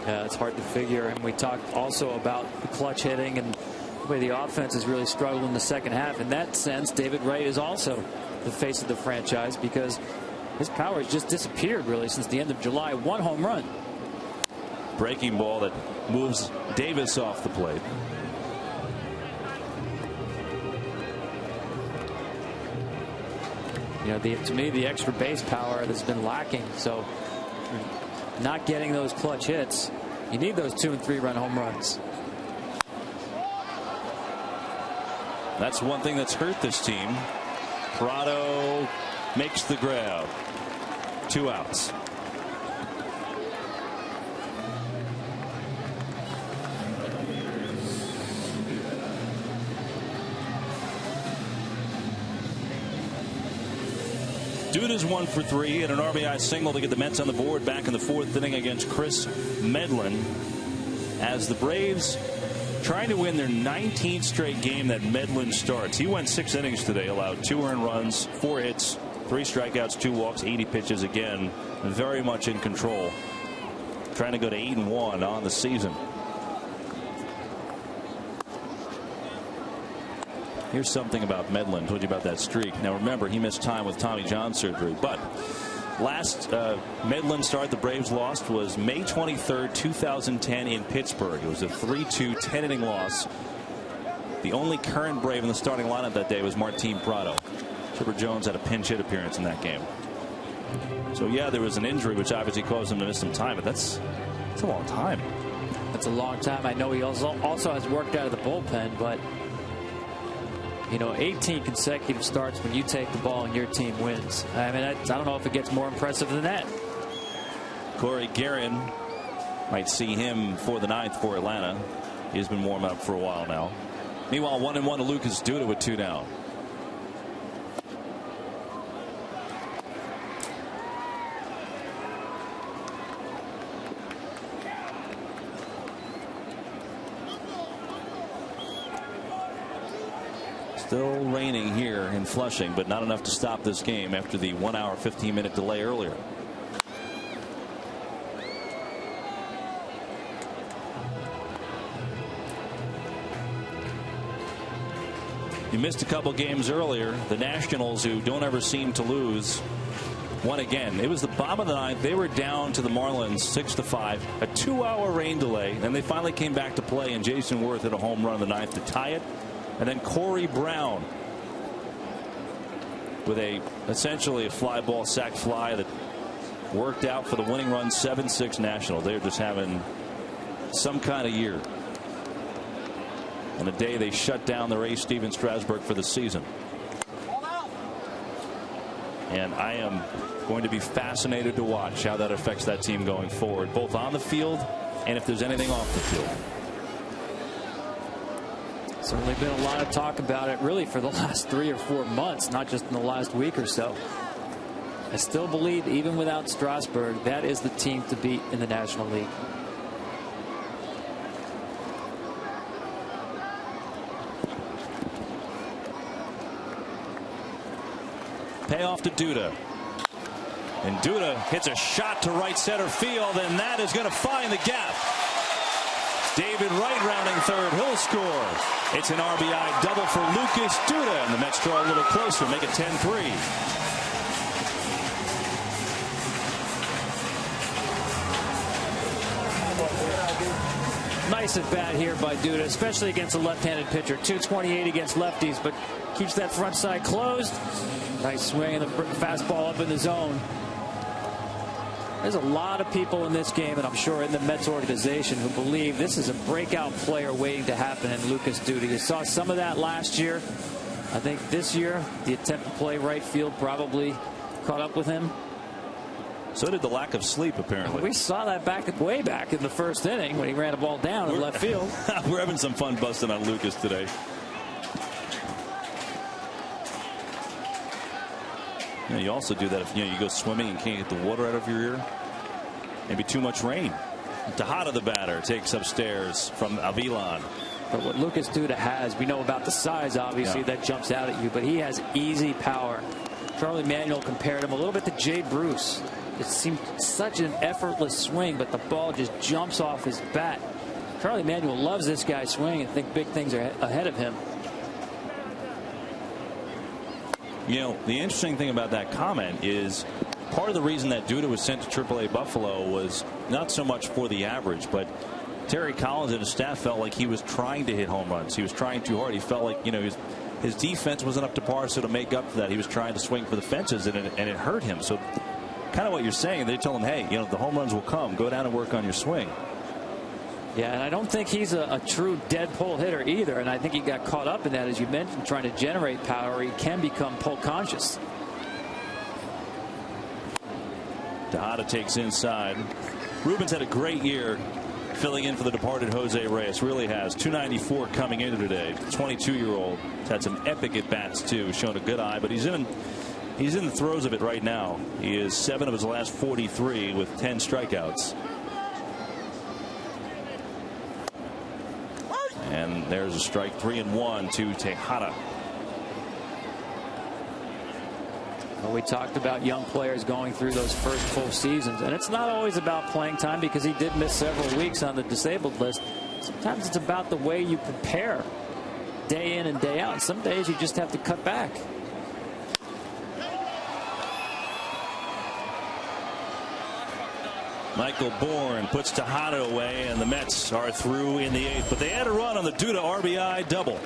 Yeah, it's hard to figure. And we talked also about the clutch hitting and the way the offense has really struggled in the second half. In that sense, David Wright is also the face of the franchise because his power has just disappeared really since the end of July. 1 home run. Breaking ball that moves Davis off the plate. You know, to me, the extra base power has been lacking. So not getting those clutch hits, you need those 2- and 3-run home runs. That's one thing that's hurt this team. Prado makes the grab. 2 outs. Duda's 1 for 3 and an RBI single to get the Mets on the board back in the 4th inning against Chris Medlin, as the Braves trying to win their 19th straight game that Medlin starts. He went 6 innings today, allowed 2 earned runs, 4 hits, 3 strikeouts, 2 walks, 80 pitches. Again, very much in control, trying to go to 8-1 on the season. Here's something about Medlin. Told you about that streak. Now remember, he missed time with Tommy John surgery. But last Medlin start the Braves lost was May 23rd, 2010 in Pittsburgh. It was a 3-2 10-inning loss. The only current Brave in the starting lineup that day was Martin Prado. Chipper Jones had a pinch hit appearance in that game. So yeah, there was an injury which obviously caused him to miss some time, but that's a long time. That's a long time. I know he also has worked out of the bullpen, but you know, 18 consecutive starts when you take the ball and your team wins. I mean, I don't know if it gets more impressive than that. Corey Guerin, might see him for the 9th for Atlanta. He's been warming up for a while now. Meanwhile, 1-1 to Lucas Duda with 2 down. Still raining here in Flushing, but not enough to stop this game after the 1 hour 15-minute delay earlier. You missed a couple games earlier. The Nationals, who don't ever seem to lose, won again. It was the bottom of the 9th. They were down to the Marlins 6-5. A 2-hour rain delay. Then they finally came back to play, and Jason Worth hit a home run in the 9th to tie it. And then Corey Brown with essentially a fly ball sac fly that worked out for the winning run. 7-6 Nationals. They're just having some kind of year. On a day they shut down the Ray Steven Strasburg for the season. And I am going to be fascinated to watch how that affects that team going forward, both on the field and if there's anything off the field. Certainly been a lot of talk about it really for the last 3 or 4 months, not just in the last week or so. I still believe even without Strasburg, that is the team to beat in the National League. Payoff to Duda. And Duda hits a shot to right center field, and that is going to find the gap. David Wright rounding third. He'll score. It's an RBI double for Lucas Duda, and the Mets draw a little closer, make it 10-3. Nice at bat here by Duda, especially against a left-handed pitcher. 228 against lefties, but keeps that front side closed. Nice swing and the fastball up in the zone. There's a lot of people in this game, and I'm sure in the Mets organization, who believe this is a breakout player waiting to happen in Lucas Duda. You saw some of that last year. I think this year, the attempt to play right field probably caught up with him. So did the lack of sleep, apparently. We saw that way back in the first inning when he ran a ball down in left field. We're having some fun busting on Lucas today. You know, you also do that if you go swimming and can't get the water out of your ear. Maybe too much rain. Tejada, the batter, takes upstairs from Avilan. But what Lucas Duda has, we know about the size, obviously, that jumps out at you, but he has easy power. Charlie Manuel compared him a little bit to Jay Bruce. It seemed such an effortless swing, but the ball just jumps off his bat. Charlie Manuel loves this guy's swing and think big things are ahead of him. You know, the interesting thing about that comment is part of the reason that Duda was sent to AAA Buffalo was not so much for the average, but Terry Collins and his staff felt like he was trying to hit home runs. He was trying too hard. He felt like, you know, his defense wasn't up to par, so to make up for that, he was trying to swing for the fences, and it hurt him. So kind of what you're saying, they tell him, hey, you know, the home runs will come. Go down and work on your swing. Yeah, and I don't think he's a true dead pull hitter either, and I think he got caught up in that, as you mentioned, trying to generate power. He can become pull conscious. Tejada takes inside. Rubens had a great year filling in for the departed Jose Reyes. Really has. 294 coming into today. 22-year-old. He's had some epic at-bats, too. Shown a good eye, but he's in the throes of it right now. He is 7 of his last 43 with 10 strikeouts. And there's a strike. 3-1 to Tejada. Well, we talked about young players going through those first full seasons, and it's not always about playing time because he did miss several weeks on the disabled list. Sometimes it's about the way you prepare day in and day out. Some days you just have to cut back. Michael Bourne puts Tejada away, and the Mets are through in the 8th. But they had a run on the Duda RBI double.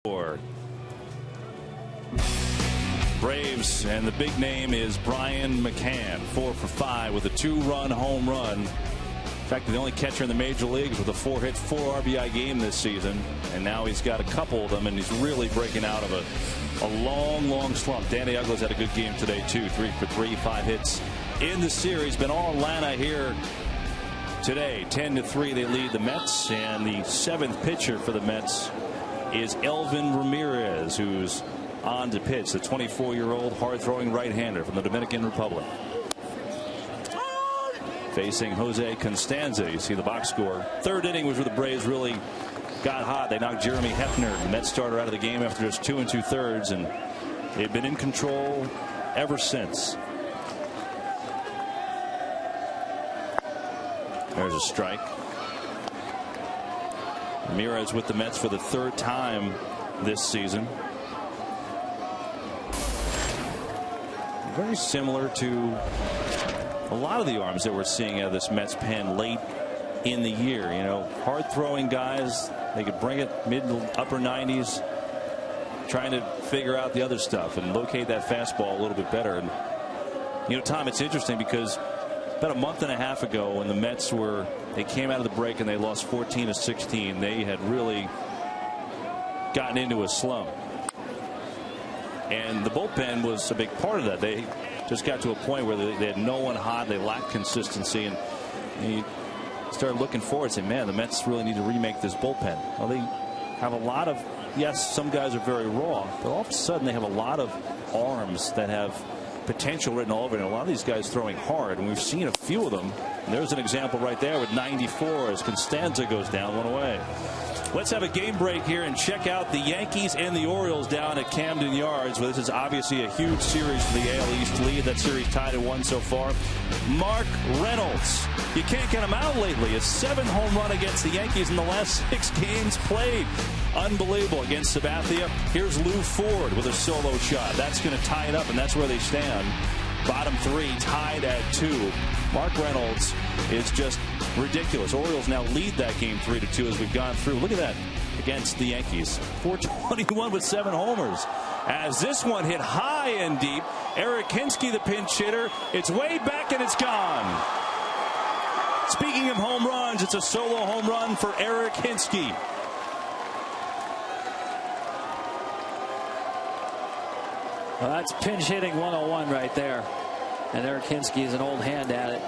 Braves, and the big name is Brian McCann, 4 for 5 with a 2-run home run. In fact, the only catcher in the major leagues with a 4-hit, 4 RBI game this season, and now he's got a couple of them, and he's really breaking out of a long slump. Danny Ugglas had a good game today too, 3 for 3, 5 hits in the series. Been all Atlanta here today. 10-3 they lead the Mets, and the 7th pitcher for the Mets is Elvin Ramirez, who's on to pitch, the 24-year-old hard-throwing right-hander from the Dominican Republic. Facing Jose Constanza. You see the box score. 3rd inning was where the Braves really got hot. They knocked Jeremy Hefner, the Mets starter, out of the game after just 2 2/3, and they've been in control ever since. There's a strike. Ramirez with the Mets for the 3rd time this season. Very similar to a lot of the arms that we're seeing out of this Mets pen late in the year. You know, hard throwing guys. They could bring it mid to upper 90s, trying to figure out the other stuff and locate that fastball a little bit better. And you know, Tom, it's interesting because about a month and a half ago, when the Mets they came out of the break and they lost 14-16, they had really gotten into a slump. And the bullpen was a big part of that. They just got to a point where they had no one hot. They lacked consistency, and you started looking forward and saying, man, the Mets really need to remake this bullpen. Well, they have a lot of, yes, some guys are very raw, but all of a sudden they have a lot of arms that have potential written all over it. And a lot of these guys throwing hard, and we've seen a few of them. And there's an example right there with 94 as Constanza goes down 1 away. Let's have a game break here and check out the Yankees and the Orioles down at Camden Yards. Well, this is obviously a huge series for the AL East lead. That series tied at 1 so far. Mark Reynolds, you can't get him out lately. A 7 home run against the Yankees in the last 6 games played. Unbelievable against Sabathia. Here's Lou Ford with a solo shot. That's going to tie it up, and that's where they stand. Bottom 3 tied at 2. Mark Reynolds is just ridiculous. Orioles now lead that game 3-2 as we've gone through. Look at that against the Yankees. 421 with 7 homers. As this one hit high and deep, Eric Hinske, the pinch hitter, it's way back and it's gone. Speaking of home runs, it's a solo home run for Eric Hinske. Well, that's pinch hitting 101 right there. And Eric Hinske is an old hand at it.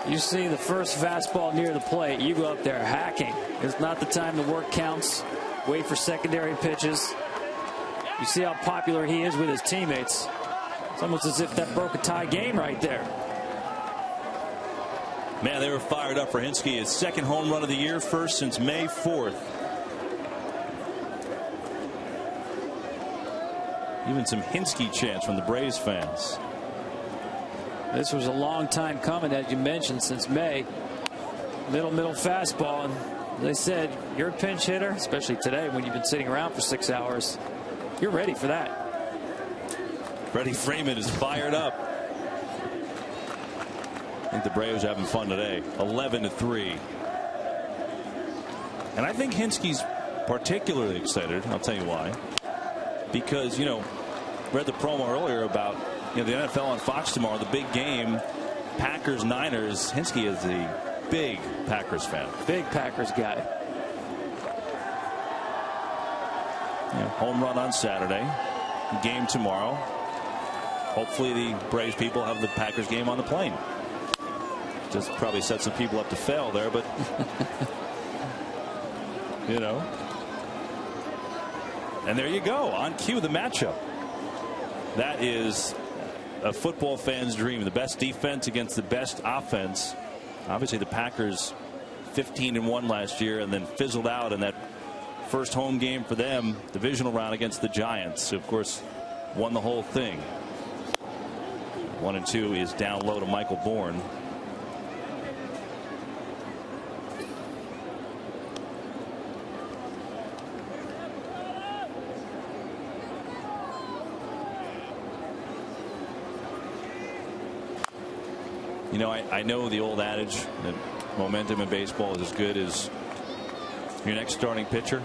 You see the first fastball near the plate, you go up there hacking. It's not the time to work counts, wait for secondary pitches. You see how popular he is with his teammates. It's almost as if that broke a tie game right there. Man, they were fired up for Hinske. His 2nd home run of the year, first since May 4th. Even some Hinske chants from the Braves fans. This was a long time coming, as you mentioned, since May. Middle fastball, and they said, you're a pinch hitter, especially today when you've been sitting around for 6 hours. You're ready for that. Freddie Freeman is fired up. I think the Braves are having fun today. 11-3. And I think Hinske's particularly excited. I'll tell you why. Because, you know, read the promo earlier about, you know, the NFL on Fox tomorrow, the big game, Packers Niners. Hinske is a big Packers fan. Big Packers guy. Yeah, home run on Saturday. Game tomorrow. Hopefully the Braves people have the Packers game on the plane. Just probably set some people up to fail there, but you know. And there you go. On cue, the matchup. That is a football fan's dream. The best defense against the best offense. Obviously the Packers 15-1 last year and then fizzled out in that first home game for them, divisional round against the Giants, who of course won the whole thing. 1-2 is down low to Michael Bourne. You know, I know the old adage that momentum in baseball is as good as your next starting pitcher.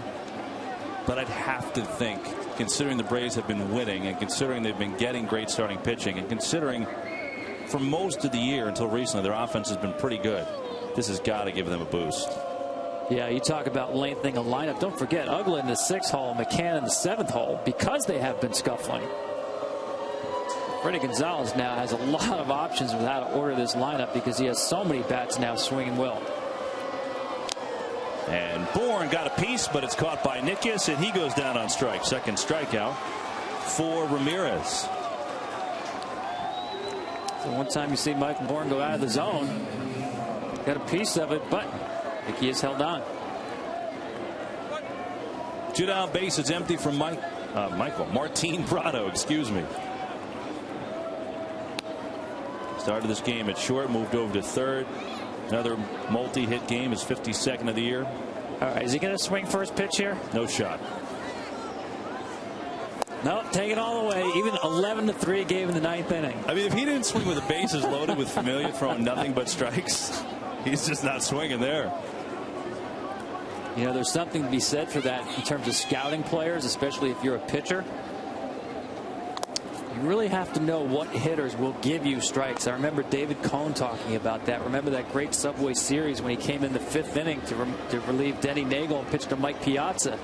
But I'd have to think, considering the Braves have been winning and considering they've been getting great starting pitching and considering for most of the year until recently their offense has been pretty good, this has got to give them a boost. Yeah, you talk about lengthening a lineup. Don't forget, Uggla in the 6th hole, McCann in the 7th hole, because they have been scuffling. Freddie Gonzalez now has a lot of options with how to order this lineup because he has so many bats now swinging well. And Bourne got a piece, but it's caught by Nickius, and he goes down on strike. Second strikeout for Ramirez. So one time you see Michael Bourne go out of the zone, got a piece of it, but Dickey is held on. 2 down, base is empty from Martin Prado, excuse me. Started this game at short, moved over to third. Another multi-hit game, his 52nd of the year. All right, is he going to swing first pitch here? No shot. No, take it all the way. Even 11-3 game in the 9th inning. I mean, if he didn't swing with the bases loaded with Familia throwing nothing but strikes, he's just not swinging there. You know, there's something to be said for that in terms of scouting players, especially if you're a pitcher. You really have to know what hitters will give you strikes. I remember David Cohn talking about that. Remember that great Subway Series when he came in the 5th inning to relieve Denny Nagel and pitched to Mike Piazza.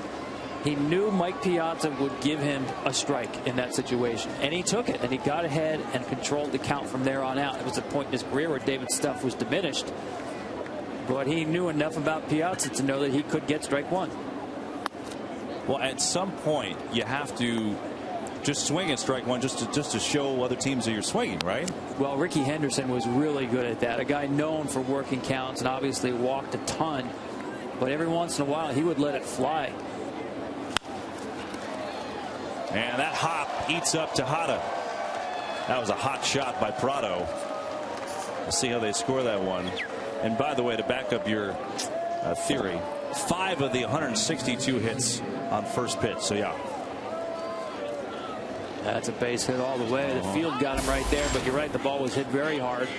He knew Mike Piazza would give him a strike in that situation, and he took it, and he got ahead and controlled the count from there on out. It was a point in his career where David's stuff was diminished, but he knew enough about Piazza to know that he could get strike one. Well, at some point, you have to just swing at strike one just to show other teams that you're swinging, right? Well, Ricky Henderson was really good at that. A guy known for working counts and obviously walked a ton, but every once in a while he would let it fly. And that hop eats up Tejada. That was a hot shot by Prado. We'll see how they score that one. And by the way, to back up your theory, 5 of the 162 hits on first pitch. So yeah. That's a base hit all the way. The field got him right there, but you're right, the ball was hit very hard.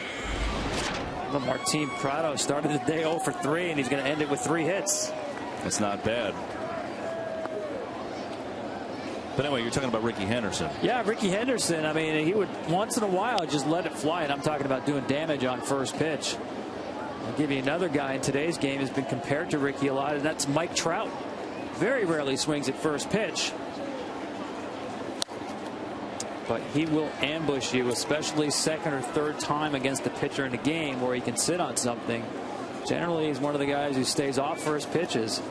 But Martin Prado started the day 0 for 3, and he's going to end it with 3 hits. That's not bad. But anyway, you're talking about Ricky Henderson. Yeah, Ricky Henderson. I mean, he would once in a while just let it fly, and I'm talking about doing damage on first pitch. I'll give you another guy in today's game who's been compared to Ricky a lot, and that's Mike Trout. Very rarely swings at first pitch, but he will ambush you, especially second or third time against the pitcher in the game where he can sit on something. Generally, he's one of the guys who stays off first pitches,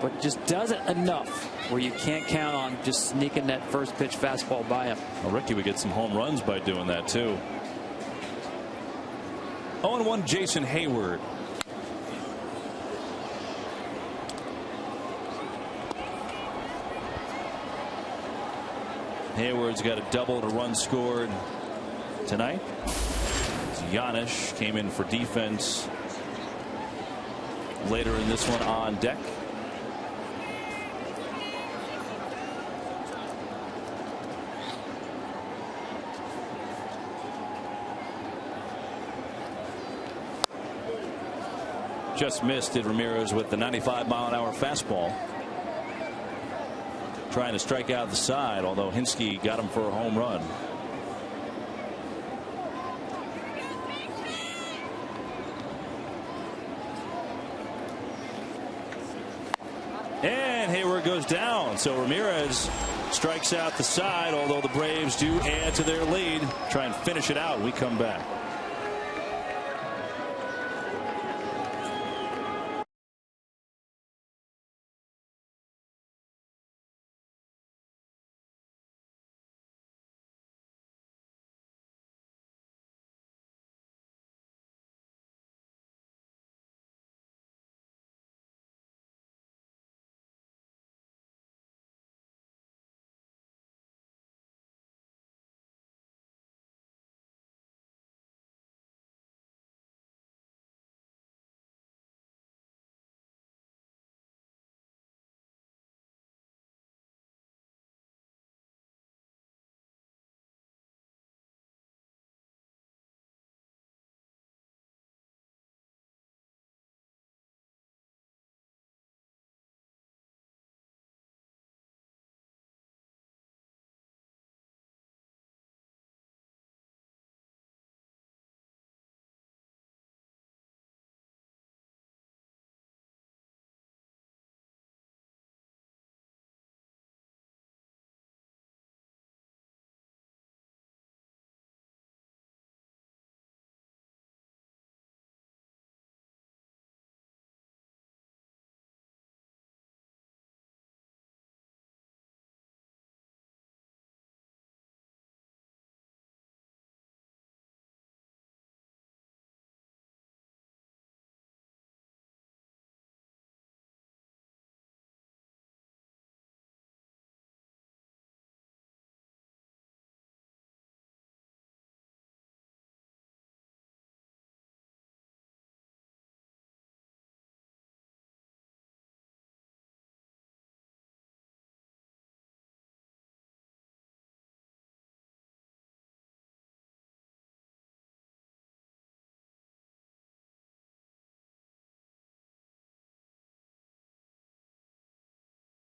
but just does it enough where you can't count on just sneaking that first pitch fastball by him. Well, Ricky would get some home runs by doing that too. 0-1 Jason Hayward. Hayward's got a double and a run scored tonight. Giannis came in for defense later in this one on deck. Just missed it, Ramirez, with the 95-mile-an-hour fastball. Trying to strike out the side, although Hinsky got him for a home run. And Hayward goes down. So Ramirez strikes out the side, although the Braves do add to their lead. Try and finish it out. We come back.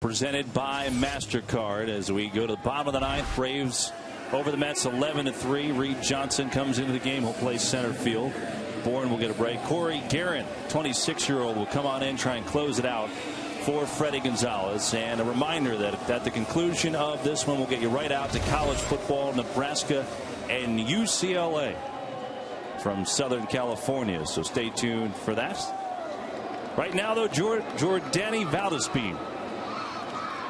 presented by MasterCard as we go to the bottom of the ninth. Braves over the Mets 11-3. Reed Johnson comes into the game. He'll play center field. Bourne will get a break. Corey Guerin, 26-year-old, will come on in, try and close it out for Freddie Gonzalez. And a reminder that at the conclusion of this one, we'll get you right out to college football, Nebraska and UCLA from Southern California. So stay tuned for that. Right now, though, Jordani Valdespin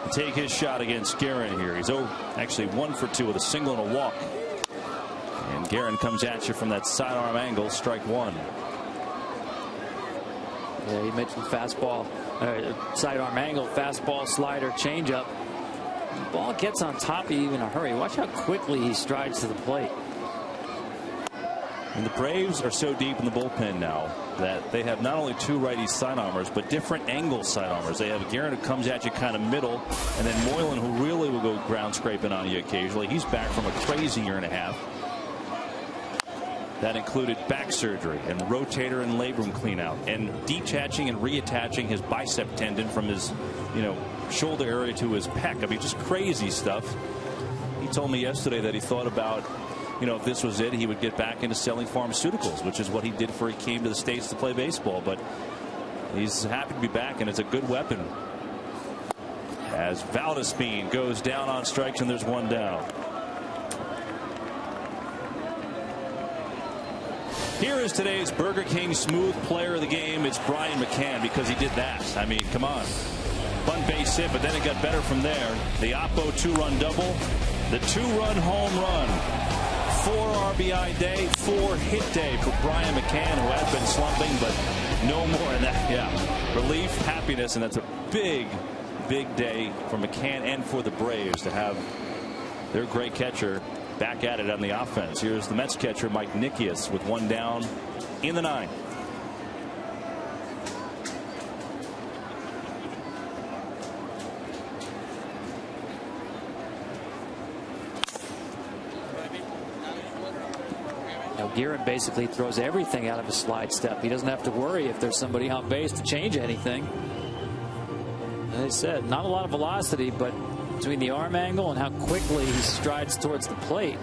will take his shot against Guerin here. He's actually 1 for 2 with a single and a walk. And Guerin comes at you from that sidearm angle, strike one. Yeah, you mentioned fastball, sidearm angle, fastball, slider, changeup. The ball gets on top of you in a hurry. Watch how quickly he strides to the plate. And the Braves are so deep in the bullpen now that they have not only 2 righty sidearmers, but different angle sidearmers. They have Guerin who comes at you kind of middle, and then Moylan, who really will go ground scraping on you occasionally. He's back from a crazy year and a half. That included back surgery and rotator and labrum cleanout and detaching and reattaching his bicep tendon from his, shoulder area to his pec. I mean, just crazy stuff. He told me yesterday that he thought about, if this was it, he would get back into selling pharmaceuticals, which is what he did before he came to the States to play baseball. But he's happy to be back, and it's a good weapon. As Valdespin goes down on strikes, and there's one down. Here is today's Burger King Smooth Player of the Game. It's Brian McCann, because he did that. I mean, come on. One base hit, but then it got better from there. The Oppo 2-run double, the 2-run home run. 4 RBI day, 4 hit day for Brian McCann, who has been slumping, but no more than that. Yeah, relief, happiness, and that's a big, big day for McCann and for the Braves to have their great catcher back at it on the offense. Here's the Mets catcher, Mike Nikias, with 1 down in the 9th. Guerin basically throws everything out of a slide step. He doesn't have to worry if there's somebody on base to change anything. As I said, not a lot of velocity, but between the arm angle and how quickly he strides towards the plate,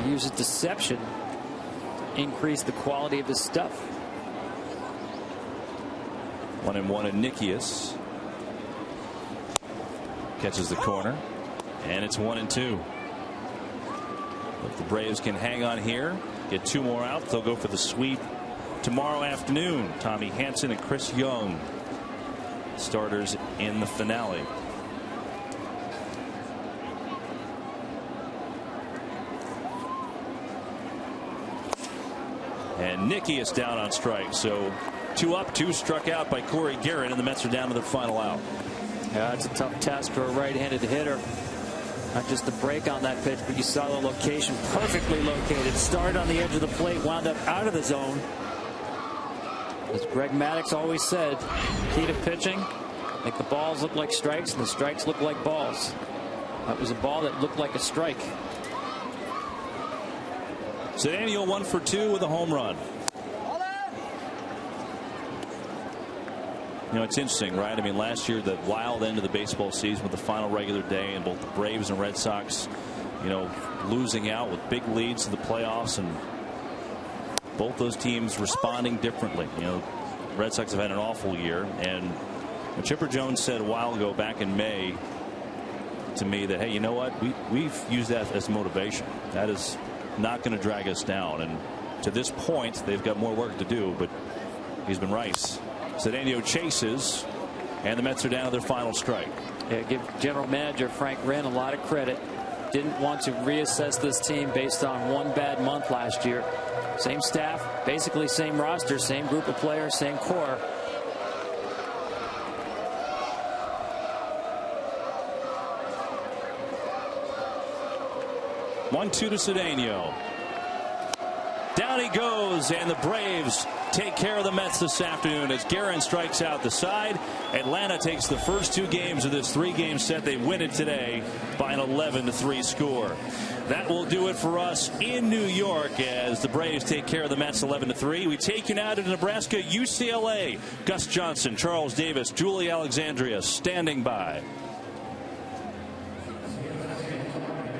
he uses deception to increase the quality of his stuff. 1-1 and Nikias catches the corner, and it's 1-2. If the Braves can hang on here, get 2 more out, they'll go for the sweep tomorrow afternoon. Tommy Hanson and Chris Young, starters in the finale. And Nikias down on strike. So 2 up, 2 struck out by Corey Guerin, and the Mets are down to their final out. Yeah, it's a tough task for a right-handed hitter. Not just the break on that pitch, but you saw the location, perfectly located. Started on the edge of the plate, wound up out of the zone. As Greg Maddux always said, key to pitching, make the balls look like strikes and the strikes look like balls. That was a ball that looked like a strike. Sedeno 1 for 2 with a home run. It's interesting, right? I mean, last year, the wild end of the baseball season with the final regular day, and both the Braves and Red Sox, losing out with big leads to the playoffs, and both those teams responding differently. Red Sox have had an awful year, and Chipper Jones said a while ago, back in May, to me that, hey, you know what? We've used that as motivation. That is not going to drag us down, and to this point, they've got more work to do, but he's been right. Sedeno chases, and the Mets are down to their final strike. Yeah, give general manager Frank Wren a lot of credit. Didn't want to reassess this team based on one bad month last year. Same staff, basically same roster, same group of players, same core. One-two to Sedeno. Down he goes, and the Braves take care of the Mets this afternoon as Guerin strikes out the side. Atlanta takes the first 2 games of this 3-game set. They win it today by an 11-3 score. That will do it for us in New York as the Braves take care of the Mets 11-3. We take you now to Nebraska, UCLA. Gus Johnson, Charles Davis, Julie Alexandria standing by.